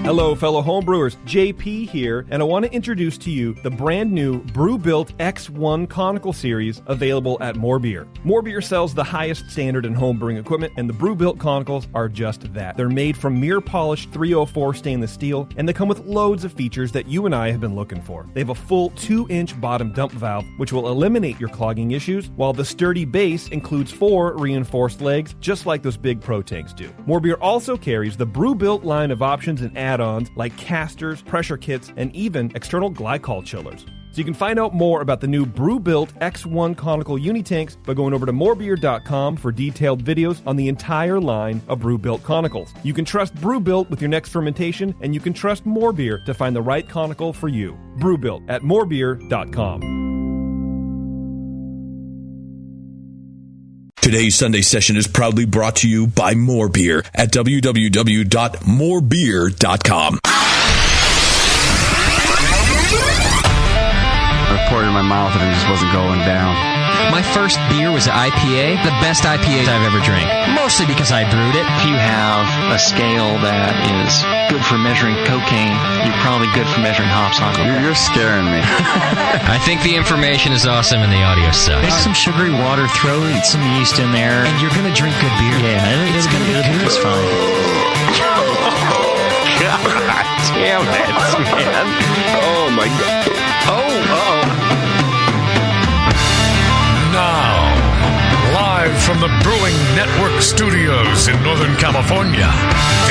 Hello, fellow homebrewers. JP here, and I want to introduce to you the brand new Brewbuilt X1 Conical Series available at More Beer. More Beer sells the highest standard in homebrewing equipment, and the Brewbuilt Conicals are just that. They're made from mirror-polished 304 stainless steel, and they come with loads of features that you and I have been looking for. They have a full 2-inch bottom dump valve, which will eliminate your clogging issues, while the sturdy base includes 4 reinforced legs, just like those big Pro tanks do. More Beer also carries the Brewbuilt line of options and add-ons like casters, pressure kits, and even external glycol chillers. So you can find out more about the new Brewbuilt X1 Conical Unitanks by going over to morebeer.com for detailed videos on the entire line of Brewbuilt Conicals. You can trust Brewbuilt with your next fermentation, and you can trust More Beer to find the right conical for you. Brewbuilt at morebeer.com. Today's Sunday Session is proudly brought to you by More Beer at www.morebeer.com. I poured it in my mouth and it just wasn't going down. My first beer was an IPA, the best IPA I've ever drank. Mostly because I brewed it. If you have a scale that is good for measuring cocaine, you're probably good for measuring hops on it. You're scaring me. I think the information is awesome and the audio sucks. Make some sugary water, throw some yeast in there, And you're going to drink good beer. yeah, it's going to be good. It's fine. God damn it, man. Oh, my God. Now, live from the Brewing Network studios in Northern California,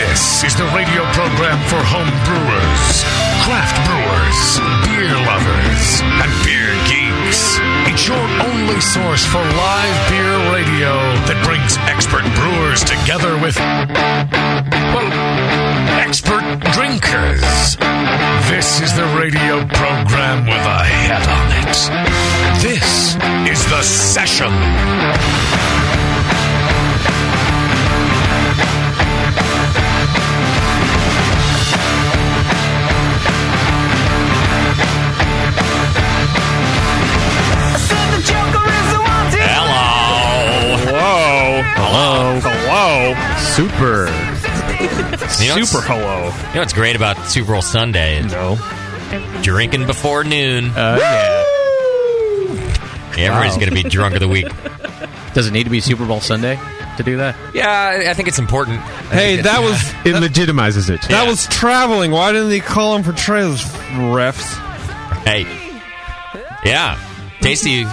this is the radio program for home brewers, craft brewers, beer lovers, and beer geeks. It's your only source for live beer radio that brings expert brewers together with, well, expert drinkers. This is the radio program with a head on it. This is The Session. Hello. Super. Super hello. You know what's great about Super Bowl Sunday? No. Drinking before noon. Yeah. Everybody's going to be drunk of the week. Does it need to be Super Bowl Sunday to do that? Yeah, I think it's important. Hey, that was... It legitimizes it. That was traveling. Why didn't they call him for trailers, refs? Hey. Yeah. Tasty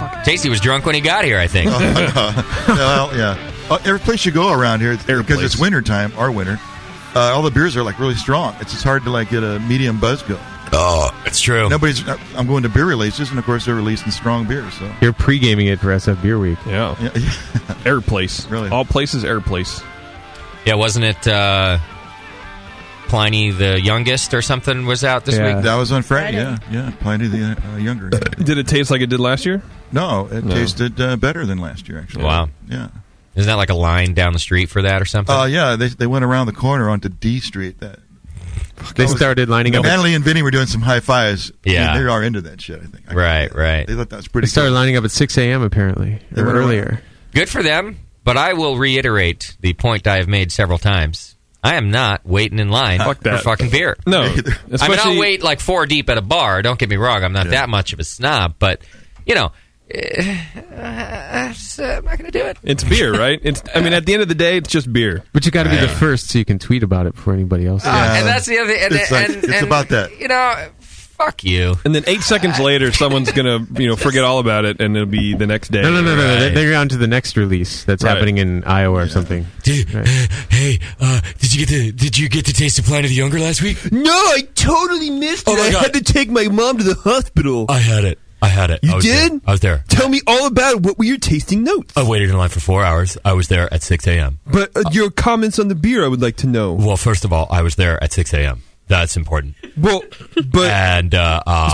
was drunk when he got here, I think. Well, yeah. Every place you go around here, because it's wintertime, our winter, all the beers are like really strong. It's just hard to like get a medium buzz go. Oh, it's true. I'm going to beer releases, and of course they're releasing strong beers. So You're pre-gaming it for SF Beer Week. Yeah. Air Place. Really? All places, Air Place. Yeah, wasn't it Pliny the Youngest or something was out this week? That was on Friday. Yeah. Pliny the Younger. Did it taste like it did last year? No, it tasted better than last year, actually. Wow. Yeah. Isn't that like a line down the street for that or something? Yeah, they went around the corner onto D Street. They started lining up. Natalie and Vinny were doing some high fives. Yeah. They are into that shit, I think. Right. They thought that was pretty They started cool. lining up at 6 a.m. apparently, They or went earlier. Good for them, but I will reiterate the point I have made several times. I am not waiting in line for fucking beer. No. I mean, I'll wait like 4 deep at a bar. Don't get me wrong. I'm not that much of a snob, but, you know, I'm not going to do it. It's beer, right? I mean, at the end of the day, it's just beer. But you got to be the first so you can tweet about it before anybody else. And that's the other thing. It's about that. You know, fuck you. And then 8 seconds later, someo's going to, forget all about it, and it'll be the next day. No. They're on to the next release that's happening in Iowa or something. Hey, did you get to taste the Pliny the Younger last week? No, I totally missed it. I had to take my mom to the hospital. I had it. You did? I was there. Tell me all about it. What were your tasting notes? I waited in line for 4 hours. I was there at 6 a.m. But your comments on the beer, I would like to know. Well, first of all, I was there at 6 a.m. That's important. Well, but... And,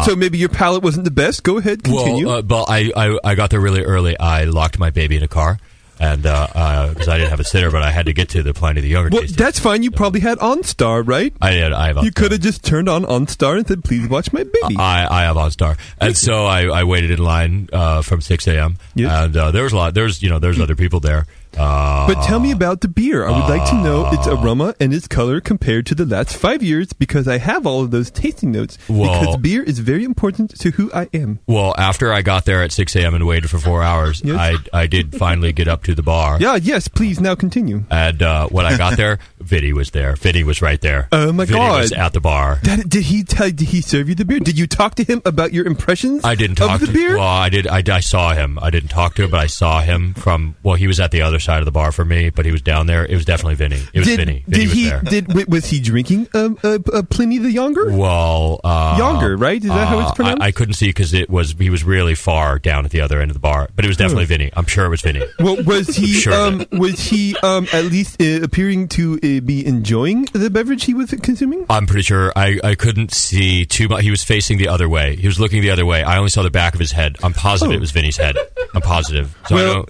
so maybe your palate wasn't the best? Go ahead, continue. Well, I got there really early. I locked my baby in a car. And because I didn't have a sitter, but I had to get to the Pliny the Younger. Well, that's fine. You probably had OnStar, right? I did. I have OnStar. You could have just turned on OnStar and said, "Please watch my baby." I have OnStar, and so I waited in line from 6 a.m. Yes. And there was a lot. There's other people there, But tell me about the beer. I would like to know its aroma and its color compared to the last 5 years, because I have all of those tasting notes. Because beer is very important to who I am. Well, after I got there at 6 a.m. and waited for 4 hours, I did finally get up to the bar. Yeah, yes, please, now continue. And when I got there, Vinny was there. Vinny was right there. Oh, my Vinny God. was at the bar. Did he serve you the beer? Did you talk to him about your impressions I didn't talk of the to beer? Well, I did. I saw him. I didn't talk to him, but I saw him from. Well, he was at the other side of the bar from me, but he was down there. It was definitely Vinny. It was Vinny. Vinny was there. Was he drinking Pliny the Younger? Well, Younger, right? Is that how it's pronounced? I couldn't see because he was really far down at the other end of the bar, but it was definitely Vinny. I'm sure it was Vinny. Well, was he? Sure was he at least appearing to be enjoying the beverage he was consuming? I'm pretty sure. I couldn't see too much. He was facing the other way. He was looking the other way. I only saw the back of his head. I'm positive it was Vinny's head. I'm positive. So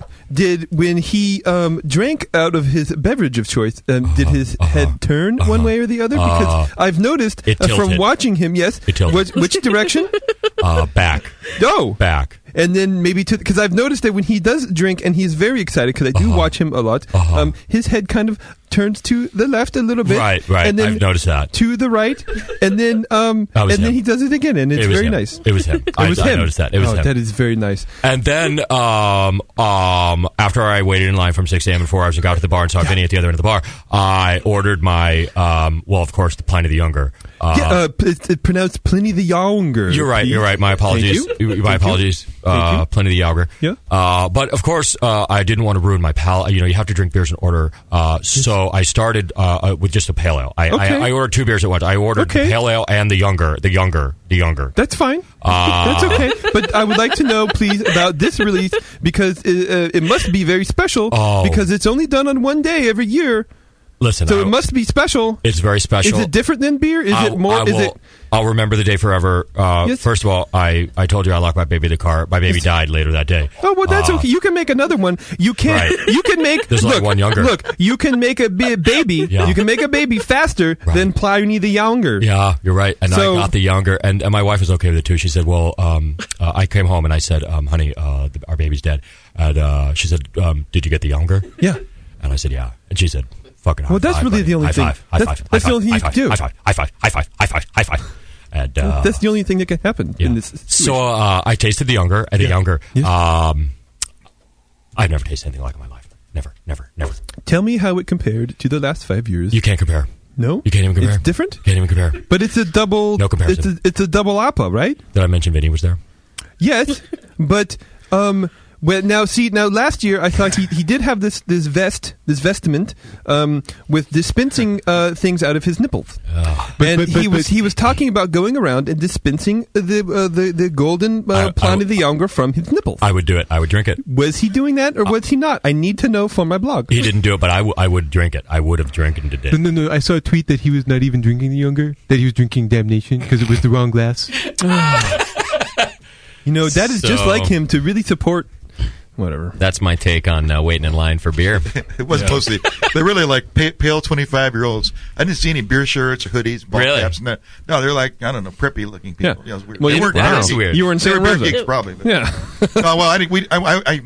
when he drank out of his beverage of choice, did his head turn one way or the other? Because I've noticed from watching him, which direction? Back. Oh, back. And then maybe because I've noticed that when he does drink and he's very excited, because I do watch him a lot, his head kind of turns to the left a little bit. Right. And then I've noticed that. To the right, and then then he does it again, and it's very nice. It was him. I noticed that. It was him. That is very nice. And then after I waited in line from 6 a.m. and 4 hours and got to the bar and saw Vinny at the other end of the bar, I ordered my, of course, the Pliny the Younger. It's pronounced Pliny the Younger. You're right. My apologies. My apologies. Pliny the Younger. Yeah. But of course, I didn't want to ruin my palate. You have to drink beers in order. So I started with just a pale ale. I ordered 2 beers at once. I ordered the pale ale and the younger. That's fine. That's okay. But I would like to know, please, about this release, because it must be very special, because it's only done on one day every year. Listen, so it must be special. It's very special. Is it different than beer? Is it more? I'll remember the day forever. First of all, I told you I locked my baby in the car. My baby died later that day. Oh, well, that's okay. You can make another one. You can. Right. You can make. There's like one younger. Look, you can make a baby. Yeah. You can make a baby faster than Pliny the Younger. Yeah, you're right. And I got the younger, and my wife was okay with it too. She said, "Well, I came home and I said, honey, our baby's dead." And she said, "Did you get the younger?" Yeah. And I said, "Yeah." And she said, "Fucking high well, that's five, really buddy. the only thing. That's the only thing you can do. High five. And that's the only thing that can happen in this situation. So I tasted the younger and the younger. I've never tasted anything like it in my life. Never. Tell me how it compared to the last 5 years. You can't compare. No? You can't even compare. It's different? You can't even compare. But it's a double... No comparison. It's a double APA, right? Did I mention Vinny was there? Yes, but... now last year I thought he did have this vestment with dispensing things out of his nipples, and he was talking about going around and dispensing the golden Pliny the Younger from his nipples. I would do it. I would drink it. Was he doing that or was he not? I need to know for my blog. He didn't do it, but I would drink it. I would have drinking it. No. I saw a tweet that he was not even drinking the Younger, that he was drinking Damnation because it was the wrong glass. That is just like him to really support. Whatever. That's my take on waiting in line for beer. It was mostly they're really like pale 25-year-olds. I didn't see any beer shirts or hoodies, ball caps. No, they're like I don't know, preppy looking people. Yeah, it was weird. Well, they weren't that is weird. You were in Santa Rosa, geeks, probably. But. Yeah. Well, I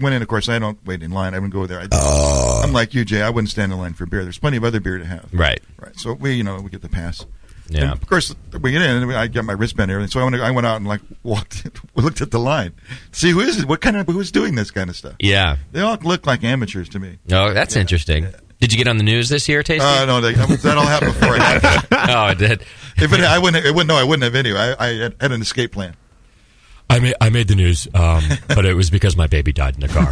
went in. Of course, I don't wait in line. I wouldn't go there. I'm like you, Jay. I wouldn't stand in line for beer. There's plenty of other beer to have. Right. So we get the pass. Yeah. And of course, we get in, and I got my wristband and everything. So I went out and looked at the line, see who is it, who's doing this kind of stuff. Yeah, they all look like amateurs to me. Oh, that's interesting. Yeah. Did you get on the news this year, Tasty? No, that all happened before it happened. Oh, it did. I wouldn't have anyway. I had an escape plan. I made the news, but it was because my baby died in the car.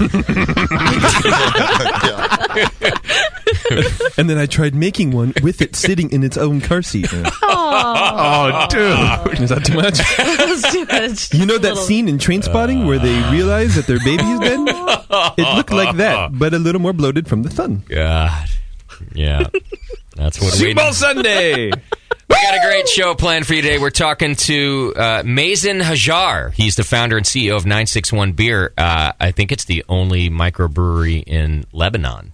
And then I tried making one with it sitting in its own car seat. Oh, dude. Is that too much? That's too much. You know that scene in Trainspotting where they realize that their baby is dead? It looked like that, but a little more bloated from the sun. God. Yeah. That's what Super Bowl Sunday! We got a great show planned for you today. We're talking to Mazen Hajar. He's the founder and CEO of 961 Beer. I think it's the only microbrewery in Lebanon.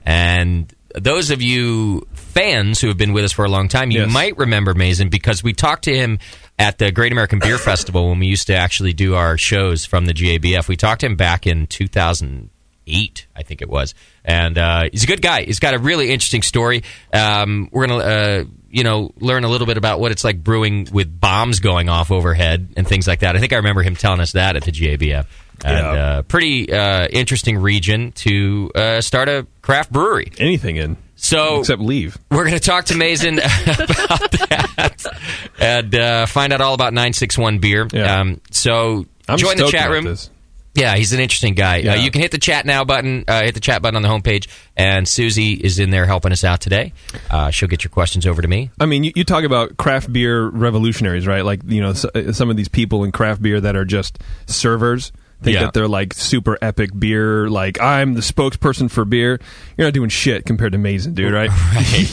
And those of you fans who have been with us for a long time, you might remember Mazen because we talked to him at the Great American Beer Festival when we used to actually do our shows from the GABF. We talked to him back in 2000. 8, I think it was. And he's a good guy. He's got a really interesting story. We're going to, learn a little bit about what it's like brewing with bombs going off overhead and things like that. I think I remember him telling us that at the GABF. And pretty interesting region to start a craft brewery. Anything in. So, except leave. We're going to talk to Mason about that and find out all about 961 Beer. Yeah. So I'm join the stoked chat about room. this. Yeah, he's an interesting guy. Yeah. You can hit the chat now button, hit the chat button on the homepage, and Susie is in there helping us out today. She'll get your questions over to me. I mean, you talk about craft beer revolutionaries, right? Like, some of these people in craft beer that are just servers. Think that they're like super epic beer, like I'm the spokesperson for beer. You're not doing shit compared to Mason, dude, right?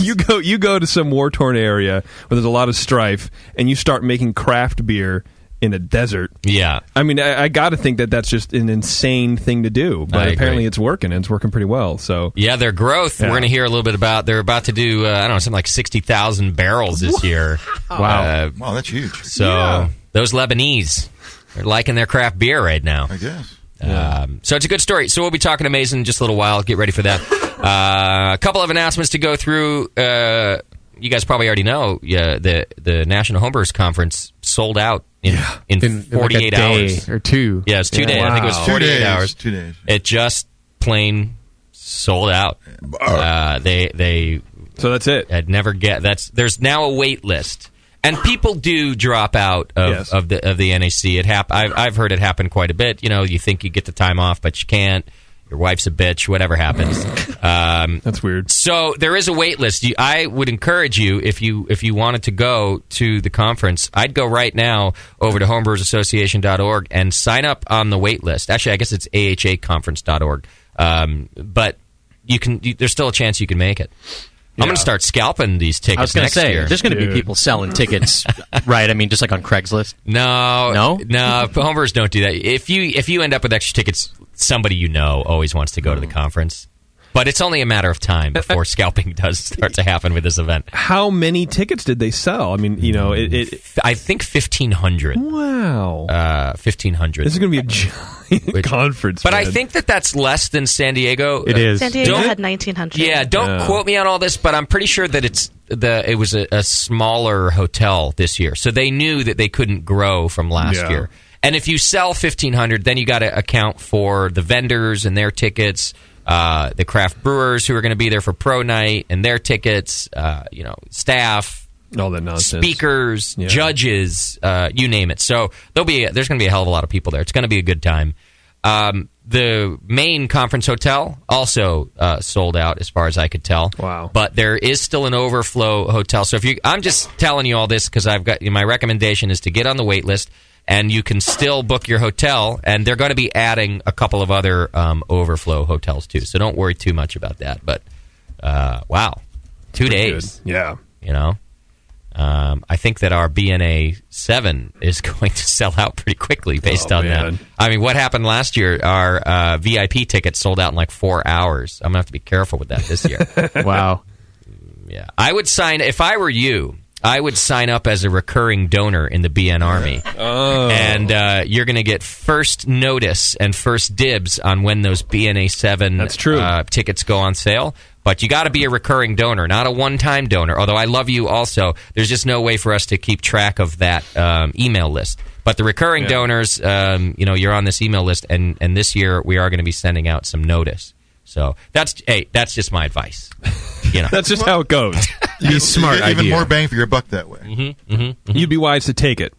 you go to some war-torn area where there's a lot of strife, and you start making craft beer in a desert. Yeah. I mean, I got to think that that's just an insane thing to do, but apparently it's working, and it's working pretty well. So yeah, their growth, we're going to hear a little bit about. They're about to do, something like 60,000 barrels this year. Wow. Wow, that's huge. So those Lebanese, they're liking their craft beer right now. I guess. So it's a good story. So we'll be talking to Mason in just a little while. Get ready for that. A couple of announcements to go through. You guys probably already know the National Homebrewers Conference sold out in 48 like a hours. day or 2. Yeah, it's 2 days. Wow. I think it was 48 hours. 2 days. It just plain sold out. They so that's it. I'd never there's now a wait list. And people do drop out of the NAC. I've heard it happen quite a bit. You think you get the time off, but you can't. Your wife's a bitch. Whatever happens. That's weird. So there is a wait list. I would encourage you if you wanted to go to the conference, I'd go right now over to homebrewersassociation.org and sign up on the wait list. Actually, I guess it's ahaconference.org. But there's still a chance you can make it. I'm going to start scalping these tickets I was going to say, year. there's going to be people selling tickets, right? I mean, just like on Craigslist. No. Homebrewers don't do that. If you end up with extra tickets, somebody always wants to go to the conference. But it's only a matter of time before scalping does start to happen with this event. How many tickets did they sell? I mean, I think 1,500. Wow. 1,500. This is going to be a giant conference. But man. I think that's less than San Diego. It is. San Diego had 1,900. Yeah, don't quote me on all this, but I'm pretty sure that it was a smaller hotel this year. So they knew that they couldn't grow from last year. And if you sell 1,500, then you got to account for the vendors and their tickets. The craft brewers who are going to be there for Pro Night and their tickets, staff, all that nonsense, speakers, judges, you name it. So there's going to be a hell of a lot of people there. It's going to be a good time. The main conference hotel also sold out, as far as I could tell. Wow! But there is still an overflow hotel. So I'm just telling you all this because I've got my recommendation is to get on the wait list. And you can still book your hotel, and they're going to be adding a couple of other overflow hotels, too. So don't worry too much about that. But, wow, 2 days. Good. Yeah. I think that our BNA 7 is going to sell out pretty quickly based on that. I mean, what happened last year, our VIP tickets sold out in like 4 hours. I'm going to have to be careful with that this year. Wow. Yeah. I would if I were you, I would sign up as a recurring donor in the BN Army. Oh. And you're going to get first notice and first dibs on when those BNA 7 tickets go on sale. But you got to be a recurring donor, not a one-time donor. Although I love you also, there's just no way for us to keep track of that email list. But the recurring donors, you're on this email list, and this year we are going to be sending out some notice. So that's just my advice. That's just how it goes. Be smart. Even more bang for your buck that way. You'd be wise to take it.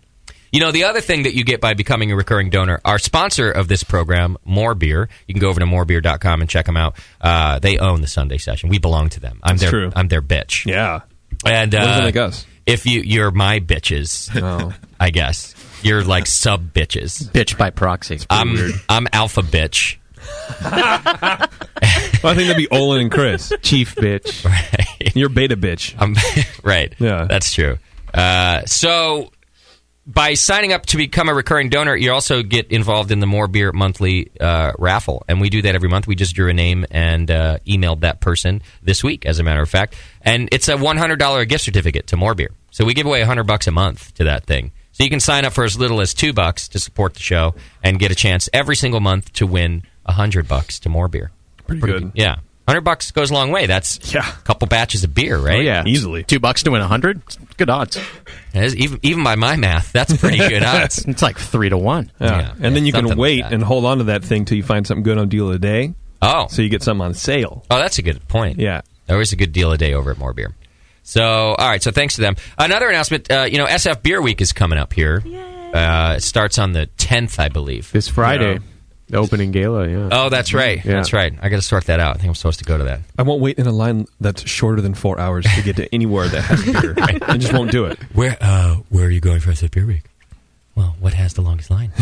The other thing that you get by becoming a recurring donor, our sponsor of this program, More Beer. You can go over to morebeer.com and check them out. They own the Sunday session. We belong to them. I'm their bitch. Yeah. And what does it make us? If you're my bitches, I guess you're like sub bitches. Bitch by proxy. I'm alpha bitch. Well, I think that'd be Olin and Chris. Chief bitch. Right. You're beta bitch. Right. Yeah. That's true. So by signing up to become a recurring donor, you also get involved in the More Beer monthly raffle. And we do that every month. We just drew a name and emailed that person this week, as a matter of fact. And it's a $100 gift certificate to More Beer. So we give away $100 a month to that thing. So you can sign up for as little as $2 to support the show and get a chance every single month to win $100 to More Beer. Pretty good. Yeah. $100 goes a long way. That's a couple batches of beer, right? Oh, yeah. Easily. $2 to win 100? Good odds. Even by my math, that's pretty good odds. It's like 3 to 1. Yeah. And then you can wait and hold on to that thing till you find something good on Deal of the Day. Oh. So you get something on sale. Oh, that's a good point. Yeah. Always a good deal a day over at More Beer. So, all right. So thanks to them. Another announcement, SF Beer Week is coming up here. It starts on the 10th, I believe. This Friday. The opening gala, yeah. Oh, that's right. Yeah. That's right. I got to sort that out. I think I'm supposed to go to that. I won't wait in a line that's shorter than 4 hours to get to anywhere that has beer. I just won't do it. Where are you going for SF Beer Week? Well, what has the longest line?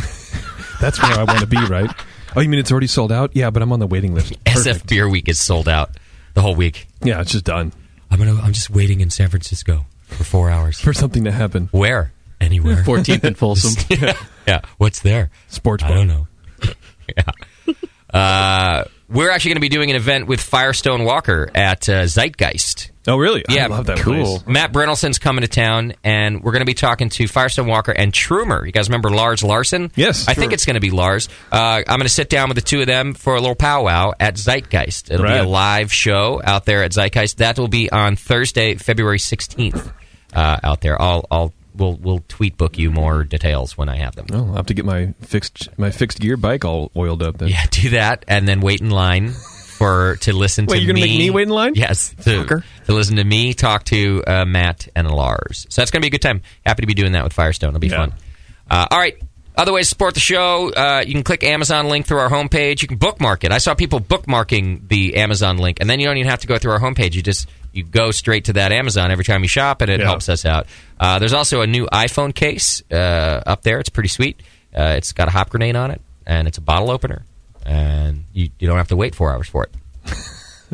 That's where I want to be, right? Oh, you mean it's already sold out? Yeah, but I'm on the waiting list. SF Beer Week is sold out the whole week. Yeah, it's just done. I'm just waiting in San Francisco for 4 hours. For something to happen. Where? Anywhere. 14th and Folsom. Yeah. What's there? Sports bar. I don't know. Yeah. We're actually going to be doing an event with Firestone Walker at Zeitgeist. Oh, really? Yeah, I love that cool. place. Matt Brennelson's coming to town, and we're going to be talking to Firestone Walker and Trumer. You guys remember Lars Larson? Yes. I think it's going to be Lars. I'm going to sit down with the two of them for a little powwow at Zeitgeist. It'll be a live show out there at Zeitgeist. That will be on Thursday, February 16th out there. We'll tweet book you more details when I have them. Oh, I'll have to get my fixed gear bike all oiled up then. Yeah, do that, and then wait in line to listen to me. Wait, you're going to make me wait in line? Yes, to listen to me talk to Matt and Lars. So that's going to be a good time. Happy to be doing that with Firestone. It'll be fun. All right. Other ways to support the show, you can click Amazon link through our homepage. You can bookmark it. I saw people bookmarking the Amazon link, and then you don't even have to go through our homepage. You go straight to that Amazon every time you shop, and it helps us out. There's also a new iPhone case up there. It's pretty sweet. It's got a hop grenade on it, and it's a bottle opener, and you don't have to wait 4 hours for it.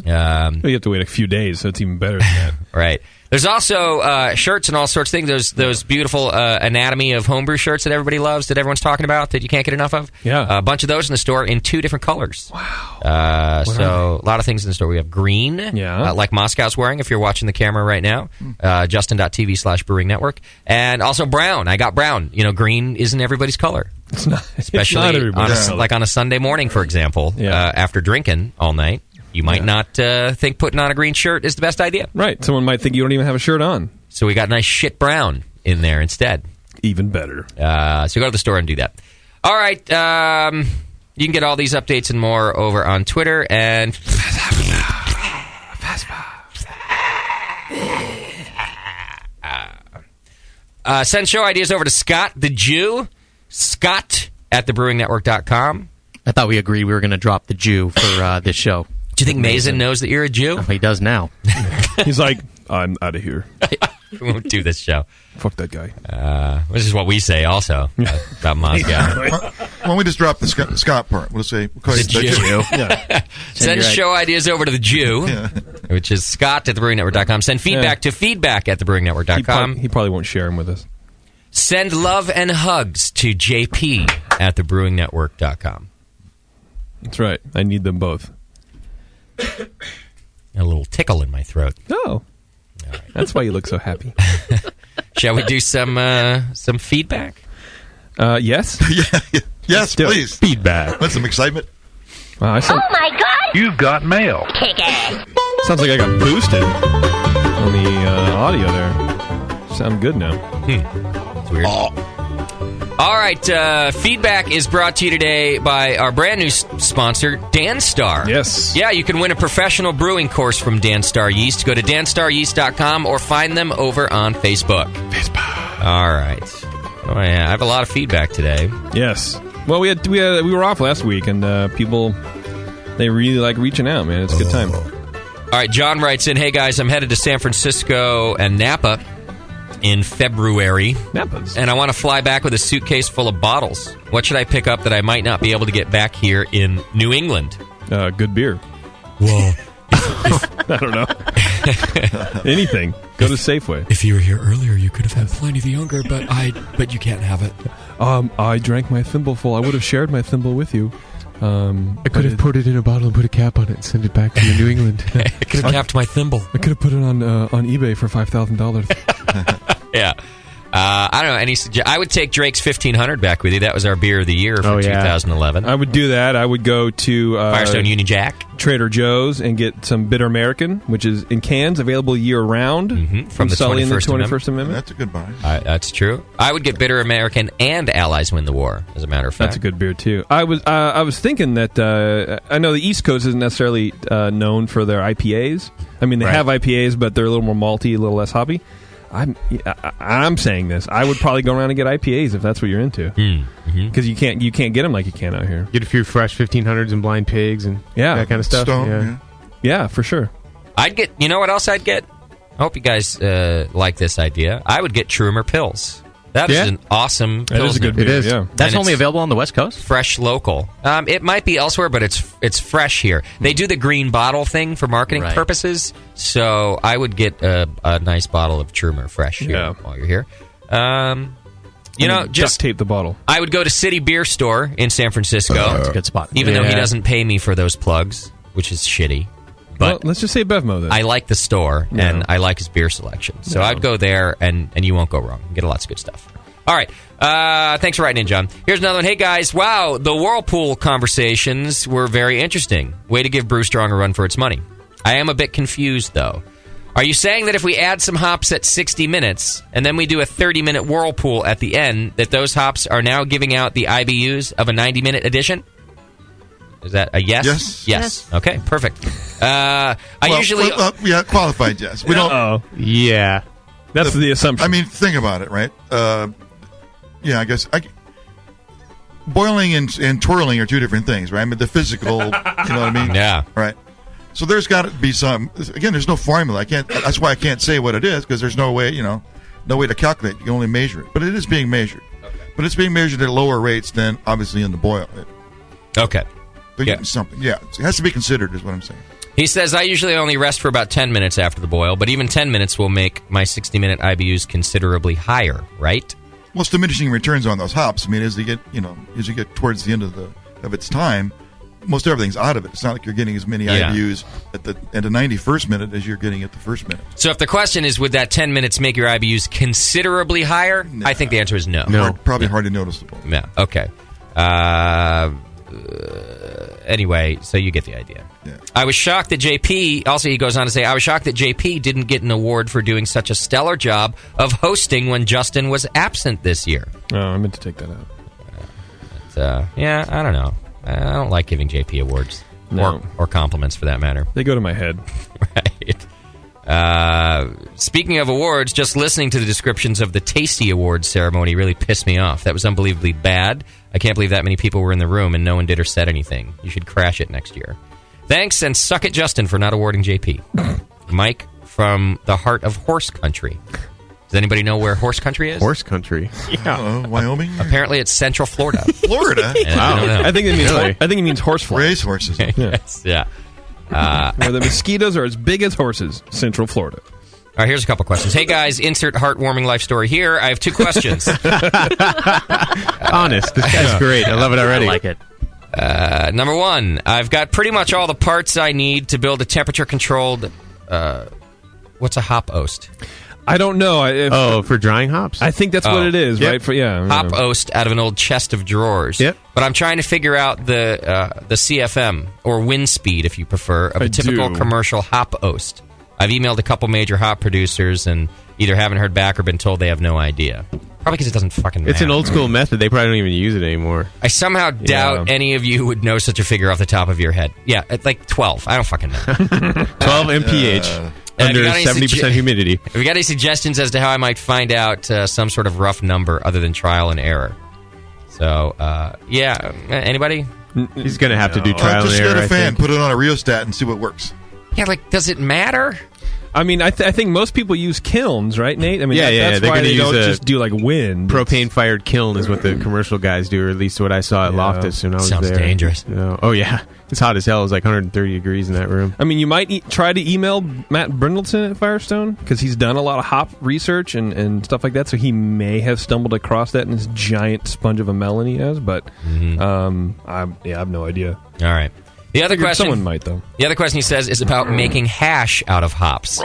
You have to wait a few days, so it's even better than that. Right. There's also shirts and all sorts of things. Those beautiful Anatomy of Homebrew shirts that everybody loves, that everyone's talking about, that you can't get enough of. Yeah. A bunch of those in the store in 2 different colors. Wow. So a lot of things in the store. We have green, like Moscow's wearing if you're watching the camera right now, justin.tv/brewing network. And also brown. I got brown. Green isn't everybody's color. It's not. Especially it's not everybody's color. like on a Sunday morning, for example, after drinking all night. You might not think putting on a green shirt is the best idea. Right. Someone might think you don't even have a shirt on. So we got nice shit brown in there instead. Even better. So go to the store and do that. All right. You can get all these updates and more over on Twitter and... send show ideas over to Scott the Jew. Scott at thebrewingnetwork.com. I thought we agreed we were going to drop the Jew for this show. Do you think Mason knows that you're a Jew? Oh, he does now. He's like, I'm out of here. We won't do this show. Fuck that guy. This is what we say also about Moscow. Why don't we just drop the Scott part? We'll say we'll call you The Jew. Yeah. Send show ideas over to the Jew, which is Scott at thebrewingnetwork.com. Send feedback to feedback at thebrewingnetwork.com. He probably won't share them with us. Send love and hugs to JP at thebrewingnetwork.com. That's right. I need them both. A little tickle in my throat. Oh. Right. That's why you look so happy. Shall we do some feedback? Yes. Yes, please. Feedback. Want some excitement? Oh my God! You've got mail. Kick it. Sounds like I got boosted on the audio there. Sound good now. It's weird. All right, feedback is brought to you today by our brand new sponsor, Danstar. Yes. Yeah, you can win a professional brewing course from Danstar Yeast. Go to danstaryeast.com or find them over on Facebook. All right. Oh, yeah, I have a lot of feedback today. Yes. Well, we were off last week, and people, they really like reaching out, man. It's a good time. All right, John writes in, hey, guys, I'm headed to San Francisco and Napa in February. Napas. And I want to fly back with a suitcase full of bottles. What should I pick up that I might not be able to get back here in New England? Good beer. Well, I don't know. Anything. Go to Safeway. If you were here earlier, you could have had Pliny the Younger, but you can't have it. I drank my thimbleful. I would have shared my thimble with you. I could have put it in a bottle and put a cap on it and sent it back to New England. I could have capped my thimble. I could have put it on eBay for $5,000. Yeah. I don't know. I would take Drake's 1500 back with you. That was our beer of the year for 2011. I would do that. I would go to Firestone Union Jack, Trader Joe's, and get some Bitter American, which is in cans, available year round from the Sully and the 21st 21st Amendment. That's a good buy. That's true. I would get Bitter American and Allies Win the War, as a matter of fact. That's a good beer, too. I was thinking that I know the East Coast isn't necessarily known for their IPAs. I mean, they have IPAs, but they're a little more malty, a little less hoppy. I'm saying this. I would probably go around and get IPAs if that's what you're into, because you can't get them like you can out here. Get a few fresh 1500s and Blind Pigs and that kind of stuff. Stone, yeah, for sure. I'd get. You know what else I'd get? I hope you guys like this idea. I would get Trumer Pills. That is an awesome Pilsner. That is a good beer. It is. Yeah. That's only available on the West Coast? Fresh local. It might be elsewhere, but it's fresh here. They do the green bottle thing for marketing purposes, so I would get a nice bottle of Trumer fresh here while you're here. Just duct tape the bottle. I would go to City Beer Store in San Francisco. That's a good spot. Even though he doesn't pay me for those plugs, which is shitty. But let's just say Bevmo then. I like the store, and I like his beer selection. So I'd go there, and you won't go wrong. You get lots of good stuff. All right. Thanks for writing in, John. Here's another one. Hey, guys. Wow, the Whirlpool conversations were very interesting. Way to give Brew Strong a run for its money. I am a bit confused, though. Are you saying that if we add some hops at 60 minutes, and then we do a 30-minute Whirlpool at the end, that those hops are now giving out the IBUs of a 90-minute edition? Is that a yes? Yes. Okay, perfect. Qualified yes. We don't. Yeah. That's the assumption. I mean, think about it, right? I guess boiling and twirling are two different things, right? I mean, the physical, you know what I mean? Yeah. Right. So there's got to be some. Again, there's no formula. That's why I can't say what it is, because there's no way, no way to calculate. You can only measure it, but it is being measured. Okay. But it's being measured at lower rates than obviously in the boil. Okay. They're getting something. Yeah, it has to be considered, is what I'm saying. He says, I usually only rest for about 10 minutes after the boil, but even 10 minutes will make my 60-minute IBUs considerably higher, right? Well, it's diminishing returns on those hops. I mean, as you get towards the end of its time, most everything's out of it. It's not like you're getting as many IBUs at the 91st minute as you're getting at the first minute. So if the question is, would that 10 minutes make your IBUs considerably higher? No. I think the answer is no. Probably hardly noticeable. Yeah, okay. Anyway, so you get the idea. Yeah. I was shocked that JP, also he goes on to say, I was shocked that JP didn't get an award for doing such a stellar job of hosting when Justin was absent this year. Oh, I meant to take that out. I don't know. I don't like giving JP awards. No. Or compliments, for that matter. They go to my head. Right. Speaking of awards, just listening to the descriptions of the Tasty Awards ceremony really pissed me off. That was unbelievably bad. I can't believe that many people were in the room and no one did or said anything. You should crash it next year. Thanks, and suck it, Justin, for not awarding JP. Mike from the heart of horse country. Does anybody know where horse country is? Horse country? Yeah. Wyooming? Apparently it's Central Florida. Florida? Wow. I think it means horse fly. Race horses. Yes, yeah. Where the mosquitoes are as big as horses, Central Florida. All right, here's a couple questions. Hey, guys, insert heartwarming life story here. I have two questions. Honest. This guy's great. I love it already. I like it. Number one, I've got pretty much all the parts I need to build a temperature-controlled... what's a hop oast? I don't know. For drying hops? I think that's what it is, right? Hop oast out of an old chest of drawers. Yep. But I'm trying to figure out the CFM, or wind speed, if you prefer, of a typical commercial hop oast. I've emailed a couple major hop producers and either haven't heard back or been told they have no idea. Probably because it doesn't fucking matter. It's an old school method. They probably don't even use it anymore. I somehow doubt any of you would know such a figure off the top of your head. Yeah, it's like 12. I don't fucking know. 12 mph. Under 70% humidity. Have you got any suggestions as to how I might find out some sort of rough number other than trial and error? So, anybody? He's going to have to do trial and error. Just get a fan, put it on a rheostat, and see what works. Yeah, does it matter? I mean, I think most people use kilns, right, Nate? I mean, that's why they don't just do wind. Propane-fired kiln is what the commercial guys do, or at least what I saw at Loftus when I was there. Sounds dangerous. Oh, yeah. It's hot as hell. It's like 130 degrees in that room. I mean, you might try to email Matt Brindleton at Firestone, because he's done a lot of hop research and stuff like that, so he may have stumbled across that in this giant sponge of a melon he has, but I have no idea. All right. The other question, someone might though. The other question he says is about making hash out of hops.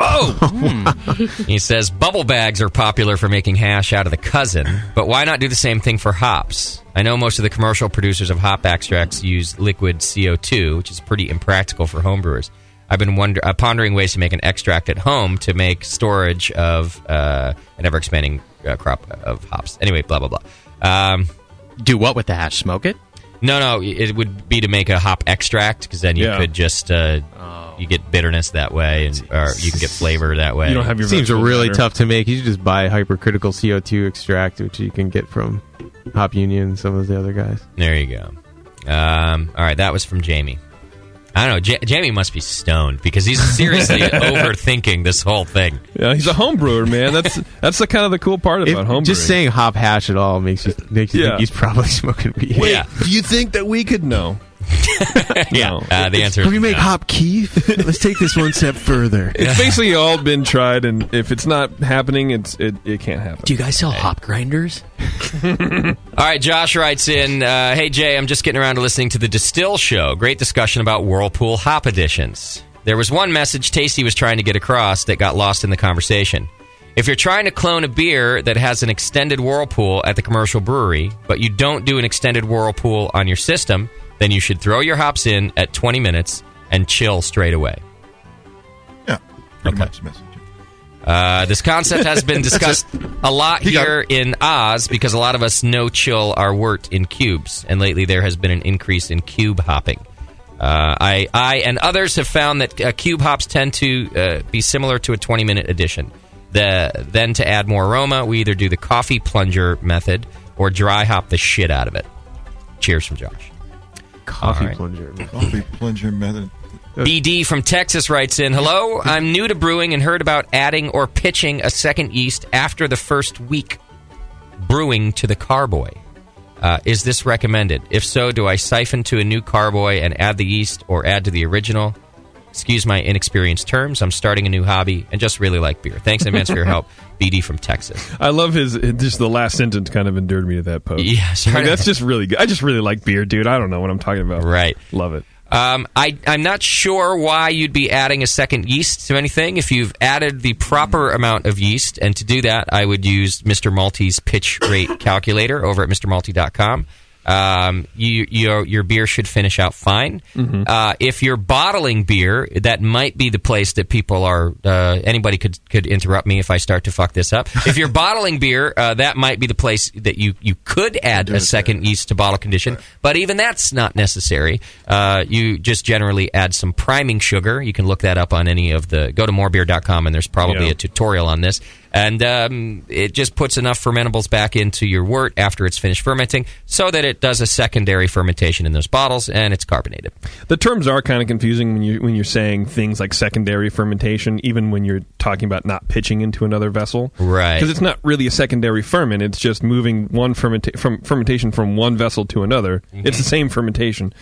He says bubble bags are popular for making hash out of the cousin, but why not do the same thing for hops? I know most of the commercial producers of hop extracts use liquid CO2, which is pretty impractical for homebrewers. I've been pondering ways to make an extract at home to make storage of an ever-expanding crop of hops. Anyway, blah, blah, blah. Do what with the hash? Smoke it? No, it would be to make a hop extract, because then you could just you get bitterness that way, or you can get flavor that way. You don't have your seems really tough to make. You should just buy hypercritical CO2 extract, which you can get from Hop Union and some of the other guys. There you go. All right, that was from Jamie. I don't know. Jamie must be stoned because he's seriously overthinking this whole thing. Yeah, he's a home brewer, man. That's the kind of the cool part about home Just brewing. saying hop hash at all makes you think he's probably smoking weed. Wait, do you think that we could know? Yeah, the answer is Can we make hop keef? Let's take this one step further. It's basically all been tried, and if it's not happening, it can't happen. Do you guys sell hop grinders? All right, Josh writes in, hey, Jay, I'm just getting around to listening to the Distill Show. Great discussion about Whirlpool hop editions. There was one message Tasty was trying to get across that got lost in the conversation. If you're trying to clone a beer that has an extended Whirlpool at the commercial brewery, but you don't do an extended Whirlpool on your system, then you should throw your hops in at 20 minutes and chill straight away. Yeah, pretty much the message. This concept has been discussed a lot here in Oz because a lot of us no-chill our wort in cubes, and lately there has been an increase in cube hopping. I and others have found that cube hops tend to be similar to a 20-minute addition. Then to add more aroma, we either do the coffee plunger method or dry hop the shit out of it. Cheers from Josh. Coffee plunger method. BD from Texas writes in, hello, I'm new to brewing and heard about adding or pitching a second yeast after the first week brewing to the carboy. Is this recommended? If so, do I siphon to a new carboy and add the yeast or add to the original? Excuse my inexperienced terms. I'm starting a new hobby and just really like beer. Thanks in advance for your help. BD from Texas. I love just the last sentence kind of endeared me to that post. Yeah, sorry. That's just really good. I just really like beer, dude. I don't know what I'm talking about. Right. Love it. I'm not sure why you'd be adding a second yeast to anything if you've added the proper amount of yeast. And to do that, I would use Mr. Malty's pitch rate calculator over at MrMalty.com. Your beer should finish out fine. Mm-hmm. If you're bottling beer, that might be the place that people are. Anybody could interrupt me if I start to fuck this up. If you're bottling beer, that might be the place that you could add a second yeast to bottle condition. But even that's not necessary. You just generally add some priming sugar. You can look that up on any of the. Go to morebeer.com and there's probably a tutorial on this. And it just puts enough fermentables back into your wort after it's finished fermenting so that it does a secondary fermentation in those bottles and it's carbonated. The terms are kind of confusing when you're saying things like secondary fermentation, even when you're talking about not pitching into another vessel. Right. Because it's not really a secondary ferment. It's just moving one fermentation from one vessel to another. Mm-hmm. It's the same fermentation.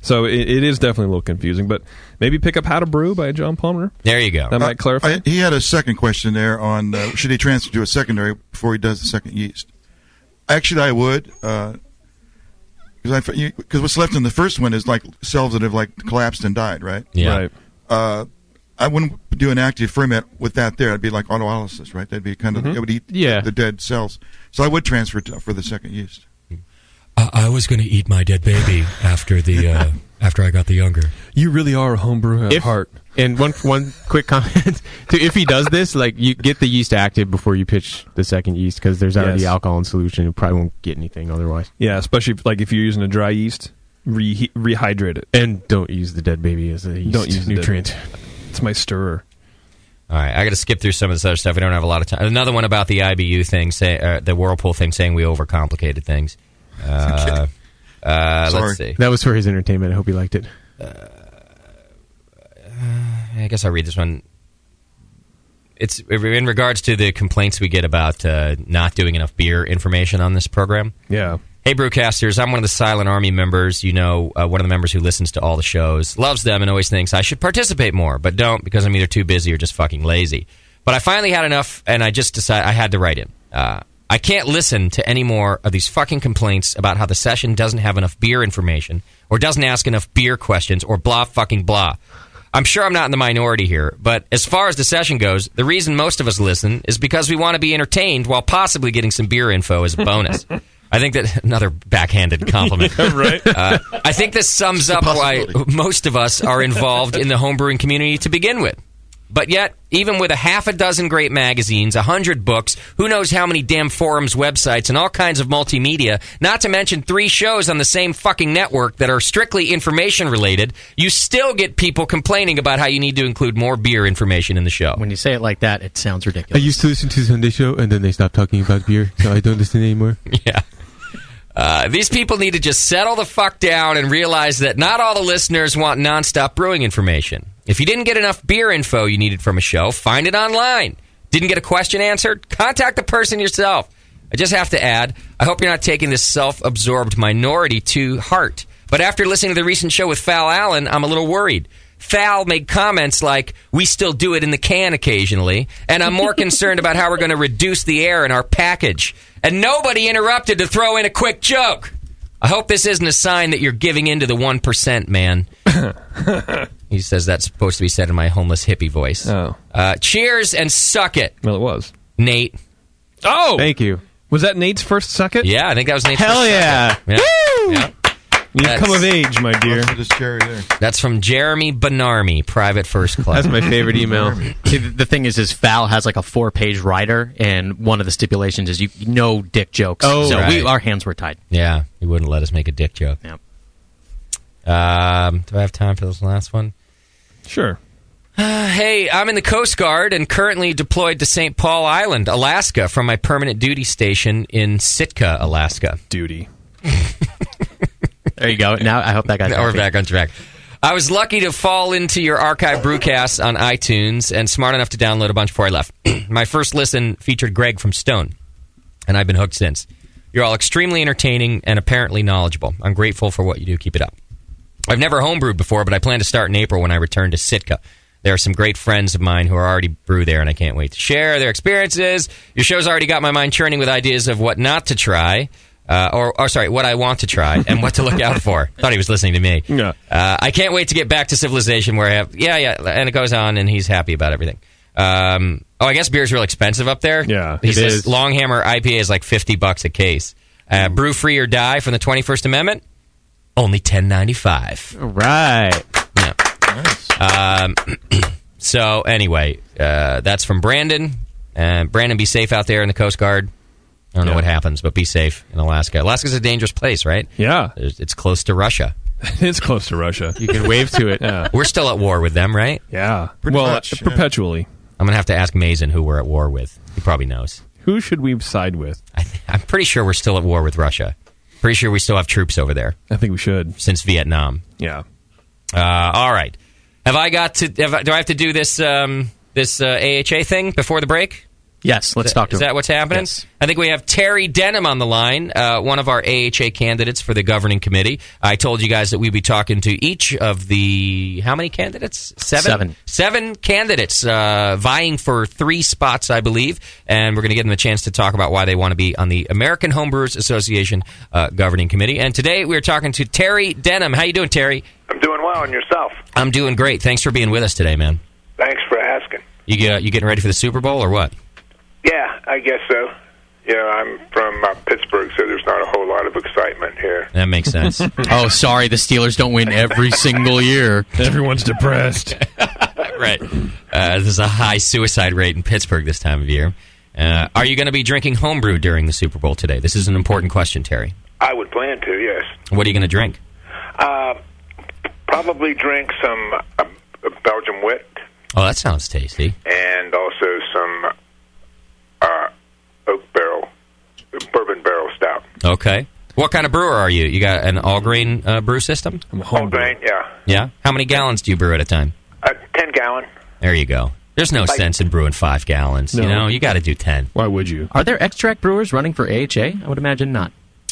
So it is definitely a little confusing, but maybe pick up How to Brew by John Palmer. There you go. That might clarify. He had a second question there on should he transfer to a secondary before he does the second yeast. Actually, I would, because what's left in the first one is like cells that have like collapsed and died, right? Yeah. Right. I wouldn't do an active ferment with that there. It'd be like autolysis, right? That'd be kind of it would eat the dead cells. So I would transfer for the second yeast. I was going to eat my dead baby after I got the younger. You really are a homebrewer at heart. And one quick comment: if he does this, like you get the yeast active before you pitch the second yeast because there's already alcohol in solution. You probably won't get anything otherwise. Yeah, especially if you're using a dry yeast, rehydrate it and don't use the dead baby as a yeast nutrient. It's my stirrer. All right, I got to skip through some of this other stuff. We don't have a lot of time. Another one about the IBU thing, the Whirlpool thing, saying we overcomplicated things. Let's see. That was for his entertainment. I hope he liked it. I guess I'll read this one. It's in regards to the complaints we get about not doing enough beer information on this program. Yeah. Hey, Brewcasters, I'm one of the Silent Army members. You know, one of the members who listens to all the shows, loves them, and always thinks I should participate more, but don't because I'm either too busy or just fucking lazy. But I finally had enough, and I just decided I had to write in. I can't listen to any more of these fucking complaints about how the session doesn't have enough beer information or doesn't ask enough beer questions or blah fucking blah. I'm sure I'm not in the minority here, but as far as the session goes, the reason most of us listen is because we want to be entertained while possibly getting some beer info as a bonus. I think that another backhanded compliment. Right? I think this sums up why most of us are involved in the homebrewing community to begin with. But yet, even with a half a dozen great magazines, 100 books, who knows how many damn forums, websites, and all kinds of multimedia, not to mention 3 shows on the same fucking network that are strictly information related, you still get people complaining about how you need to include more beer information in the show. When you say it like that, it sounds ridiculous. I used to listen to the Sunday show, and then they stopped talking about beer, so I don't listen anymore. Yeah. These people need to just settle the fuck down and realize that not all the listeners want nonstop brewing information. If you didn't get enough beer info you needed from a show, find it online. Didn't get a question answered? Contact the person yourself. I just have to add, I hope you're not taking this self-absorbed minority to heart. But after listening to the recent show with Fal Allen, I'm a little worried. Fal made comments like, we still do it in the can occasionally, and I'm more concerned about how we're going to reduce the air in our package. And nobody interrupted to throw in a quick joke. I hope this isn't a sign that you're giving in to the 1%, man. He says that's supposed to be said in my homeless hippie voice. Oh. Cheers and suck it. Well, it was. Nate. Oh! Thank you. Was that Nate's first suck it? Yeah, I think that was Nate's Hell first yeah. suck it. Yeah. Woo! Yeah. You've come of age, my dear. This cherry there. That's from Jeremy Benarmy, Private First Class. That's my favorite email. See, the thing is Fal has like a 4-page writer, and one of the stipulations is you no dick jokes. Oh, so right. our hands were tied. Yeah, he wouldn't let us make a dick joke. Yep. Do I have time for this last one? Sure. Hey, I'm in the Coast Guard and currently deployed to St. Paul Island, Alaska, from my permanent duty station in Sitka, Alaska. Duty. There you go. Now I hope that got Now we're back on track. I was lucky to fall into your archive brewcasts on iTunes and smart enough to download a bunch before I left. My first listen featured Greg from Stone, and I've been hooked since. You're all extremely entertaining and apparently knowledgeable. I'm grateful for what you do. Keep it up. I've never homebrewed before, but I plan to start in April when I return to Sitka. There are some great friends of mine who are already brew there, and I can't wait to share their experiences. Your show's already got my mind churning with ideas of what not to try. What I want to try and what to look out for. Thought he was listening to me. Yeah. I can't wait to get back to civilization where I have, and it goes on, and he's happy about everything. I guess beer's real expensive up there. Yeah, he it says is. Longhammer IPA is like $50 a case. Brew free or die from the 21st Amendment, only $10.95. All right. Yeah. So anyway, that's from Brandon. Brandon, be safe out there in the Coast Guard. I don't know what happens, but be safe in Alaska. Alaska's a dangerous place, right? Yeah. It's close to Russia. It's close to Russia. You can wave to it. Yeah. We're still at war with them, right? Yeah. Pretty much, yeah. Perpetually. I'm going to have to ask Mason who we're at war with. He probably knows. Who should we side with? I'm pretty sure we're still at war with Russia. Pretty sure we still have troops over there. I think we should. Since Vietnam. Yeah. All right. Do I have to do this AHA thing before the break? Yes, let's talk to him. Is that what's happening? Yes. I think we have Terry Denham on the line, one of our AHA candidates for the governing committee. I told you guys that we'd be talking to each of the... How many candidates? Seven candidates vying for 3 spots, I believe. And we're going to give them a chance to talk about why they want to be on the American Homebrewers Association governing committee. And today we're talking to Terry Denham. How you doing, Terry? I'm doing well, and yourself? I'm doing great. Thanks for being with us today, man. Thanks for asking. You getting ready for the Super Bowl or what? Yeah, I guess so. You know, I'm from Pittsburgh, so there's not a whole lot of excitement here. That makes sense. Oh, sorry, the Steelers don't win every single year. Everyone's depressed. Right. There's a high suicide rate in Pittsburgh this time of year. Are you going to be drinking homebrew during the Super Bowl today? This is an important question, Terry. I would plan to, yes. What are you going to drink? Probably drink some Belgian wit. Oh, that sounds tasty. And also some bourbon barrel stout. Okay. What kind of brewer are you? You got an all-grain brew system? All grain, yeah. Yeah? How many gallons do you brew at a time? 10 gallon. There you go. There's no sense in brewing 5 gallons. No. You know, you got to do 10. Why would you? Are there extract brewers running for AHA? I would imagine not.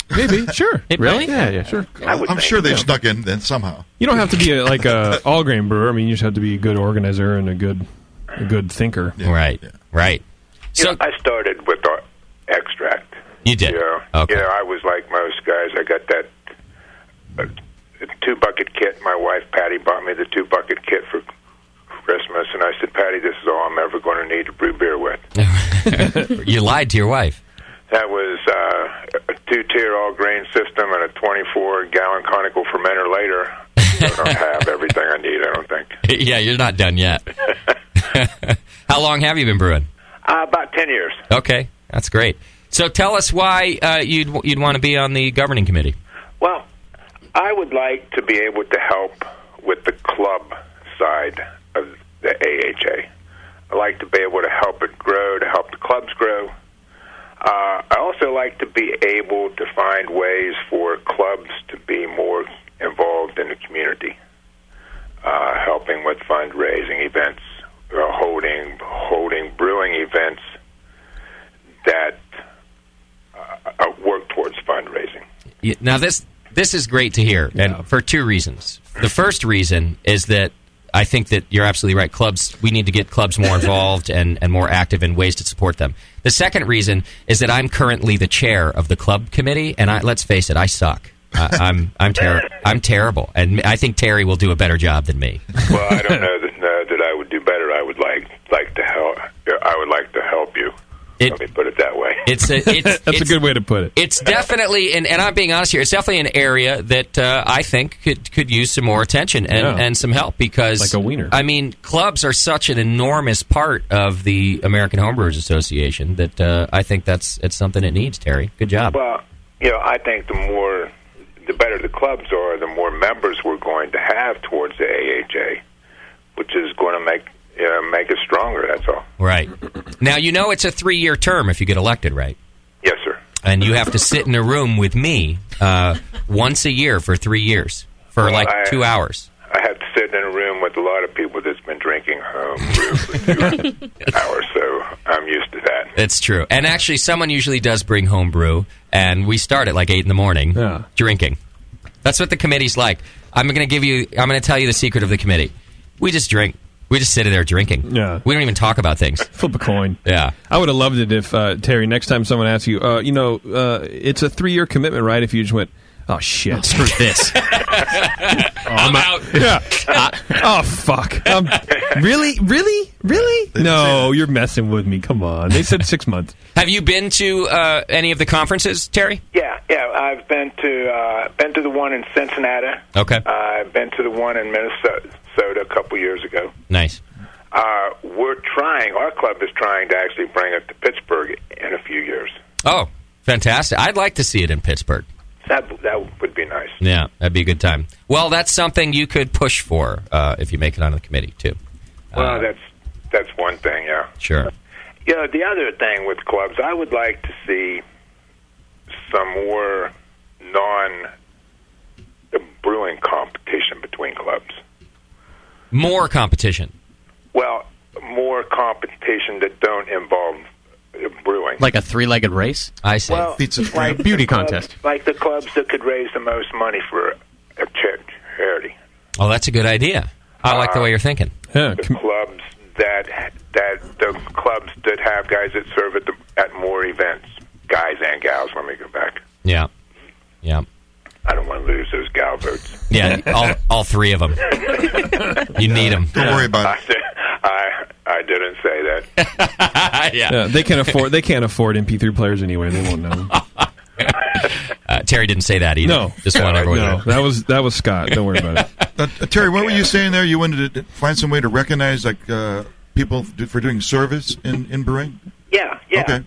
Maybe, sure. Really? Yeah, sure. I'm sure they've snuck in then somehow. You don't have to be a all-grain brewer. I mean, you just have to be a good organizer and a good thinker. Yeah. Right. Yeah. Right. So I started with extract. You did? Yeah. Okay. Yeah, I was like most guys. I got that 2-bucket kit. My wife, Patty, bought me the 2-bucket kit for Christmas, and I said, Patty, this is all I'm ever going to need to brew beer with. You lied to your wife. That was a 2-tier all-grain system and a 24-gallon conical fermenter later. I don't have everything I need, I don't think. Yeah, you're not done yet. How long have you been brewing? About 10 years. Okay, that's great. So tell us why you'd want to be on the governing committee. Well, I would like to be able to help with the club side of the AHA. I like to be able to help it grow, to help the clubs grow. I also like to be able to find ways for clubs to be more involved in the community, helping with fundraising events, holding brewing events that work towards fundraising. Now, this is great to hear, and for two reasons. The first reason is that I think that you're absolutely right. We need to get clubs more involved and more active in ways to support them. The second reason is that I'm currently the chair of the club committee, and let's face it, I suck. I'm terrible, and I think Terry will do a better job than me. Well, I don't know that I would do better. I would like to help. I would like to help you. Let me put it that way. That's a good way to put it. It's definitely, and I'm being honest here, it's definitely an area that I think could use some more attention and some help, because like a wiener. I mean, clubs are such an enormous part of the American Homebrewers Association that I think it's something it needs. Terry, good job. Well, I think the better the clubs are, the more members we're going to have towards the AHA, which is going to make it stronger, that's all. Right. Now, it's a 3-year term if you get elected, right? Yes, sir. And you have to sit in a room with me once a year for 3 years for 2 hours. I have to sit in a room with a lot of people that's been drinking brew for 2 hours, so I'm used to that. It's true. And actually, someone usually does bring home brew, and we start at like 8 in the morning drinking. That's what the committee's like. I'm going to tell you the secret of the committee. We just drink. We just sit there drinking. Yeah. We don't even talk about things. Flip a coin. Yeah. I would have loved it if, Terry, next time someone asks you, it's a 3-year commitment, right? If you just went, oh, shit. Screw this. I'm out. Yeah. Oh, fuck. Really? No, you're messing with me. Come on. They said 6 months. Have you been to any of the conferences, Terry? Yeah. I've been to the one in Cincinnati. Okay. I've been to the one in Minnesota a couple years ago. Nice. Our club is trying to actually bring it to Pittsburgh in a few years. Oh, fantastic. I'd like to see it in Pittsburgh. That would be nice. Yeah, that'd be a good time. Well, that's something you could push for if you make it onto the committee, too. Well, that's one thing, yeah. Sure. The other thing with clubs, I would like to see some more non-brewing competition between clubs. More competition? Well, more competition that don't involve brewing. Like a 3-legged race? I see. Well, like beauty contest. Like the clubs that could raise the most money for a charity. Oh, that's a good idea. I like the way you're thinking. Yeah. The clubs that have guys that serve at more events, guys and gals. Let me go back. Yeah. I don't want to lose those gal votes. Yeah, all 3 of them. You need them. Don't worry about it. I didn't say that. Yeah. They can't afford MP3 players anyway. They won't know. Terry didn't say that either. No. Just want everyone to know. That was Scott. Don't worry about it. Terry, what were you saying there? You wanted to find some way to recognize people for doing service in brewing? Yeah. Okay.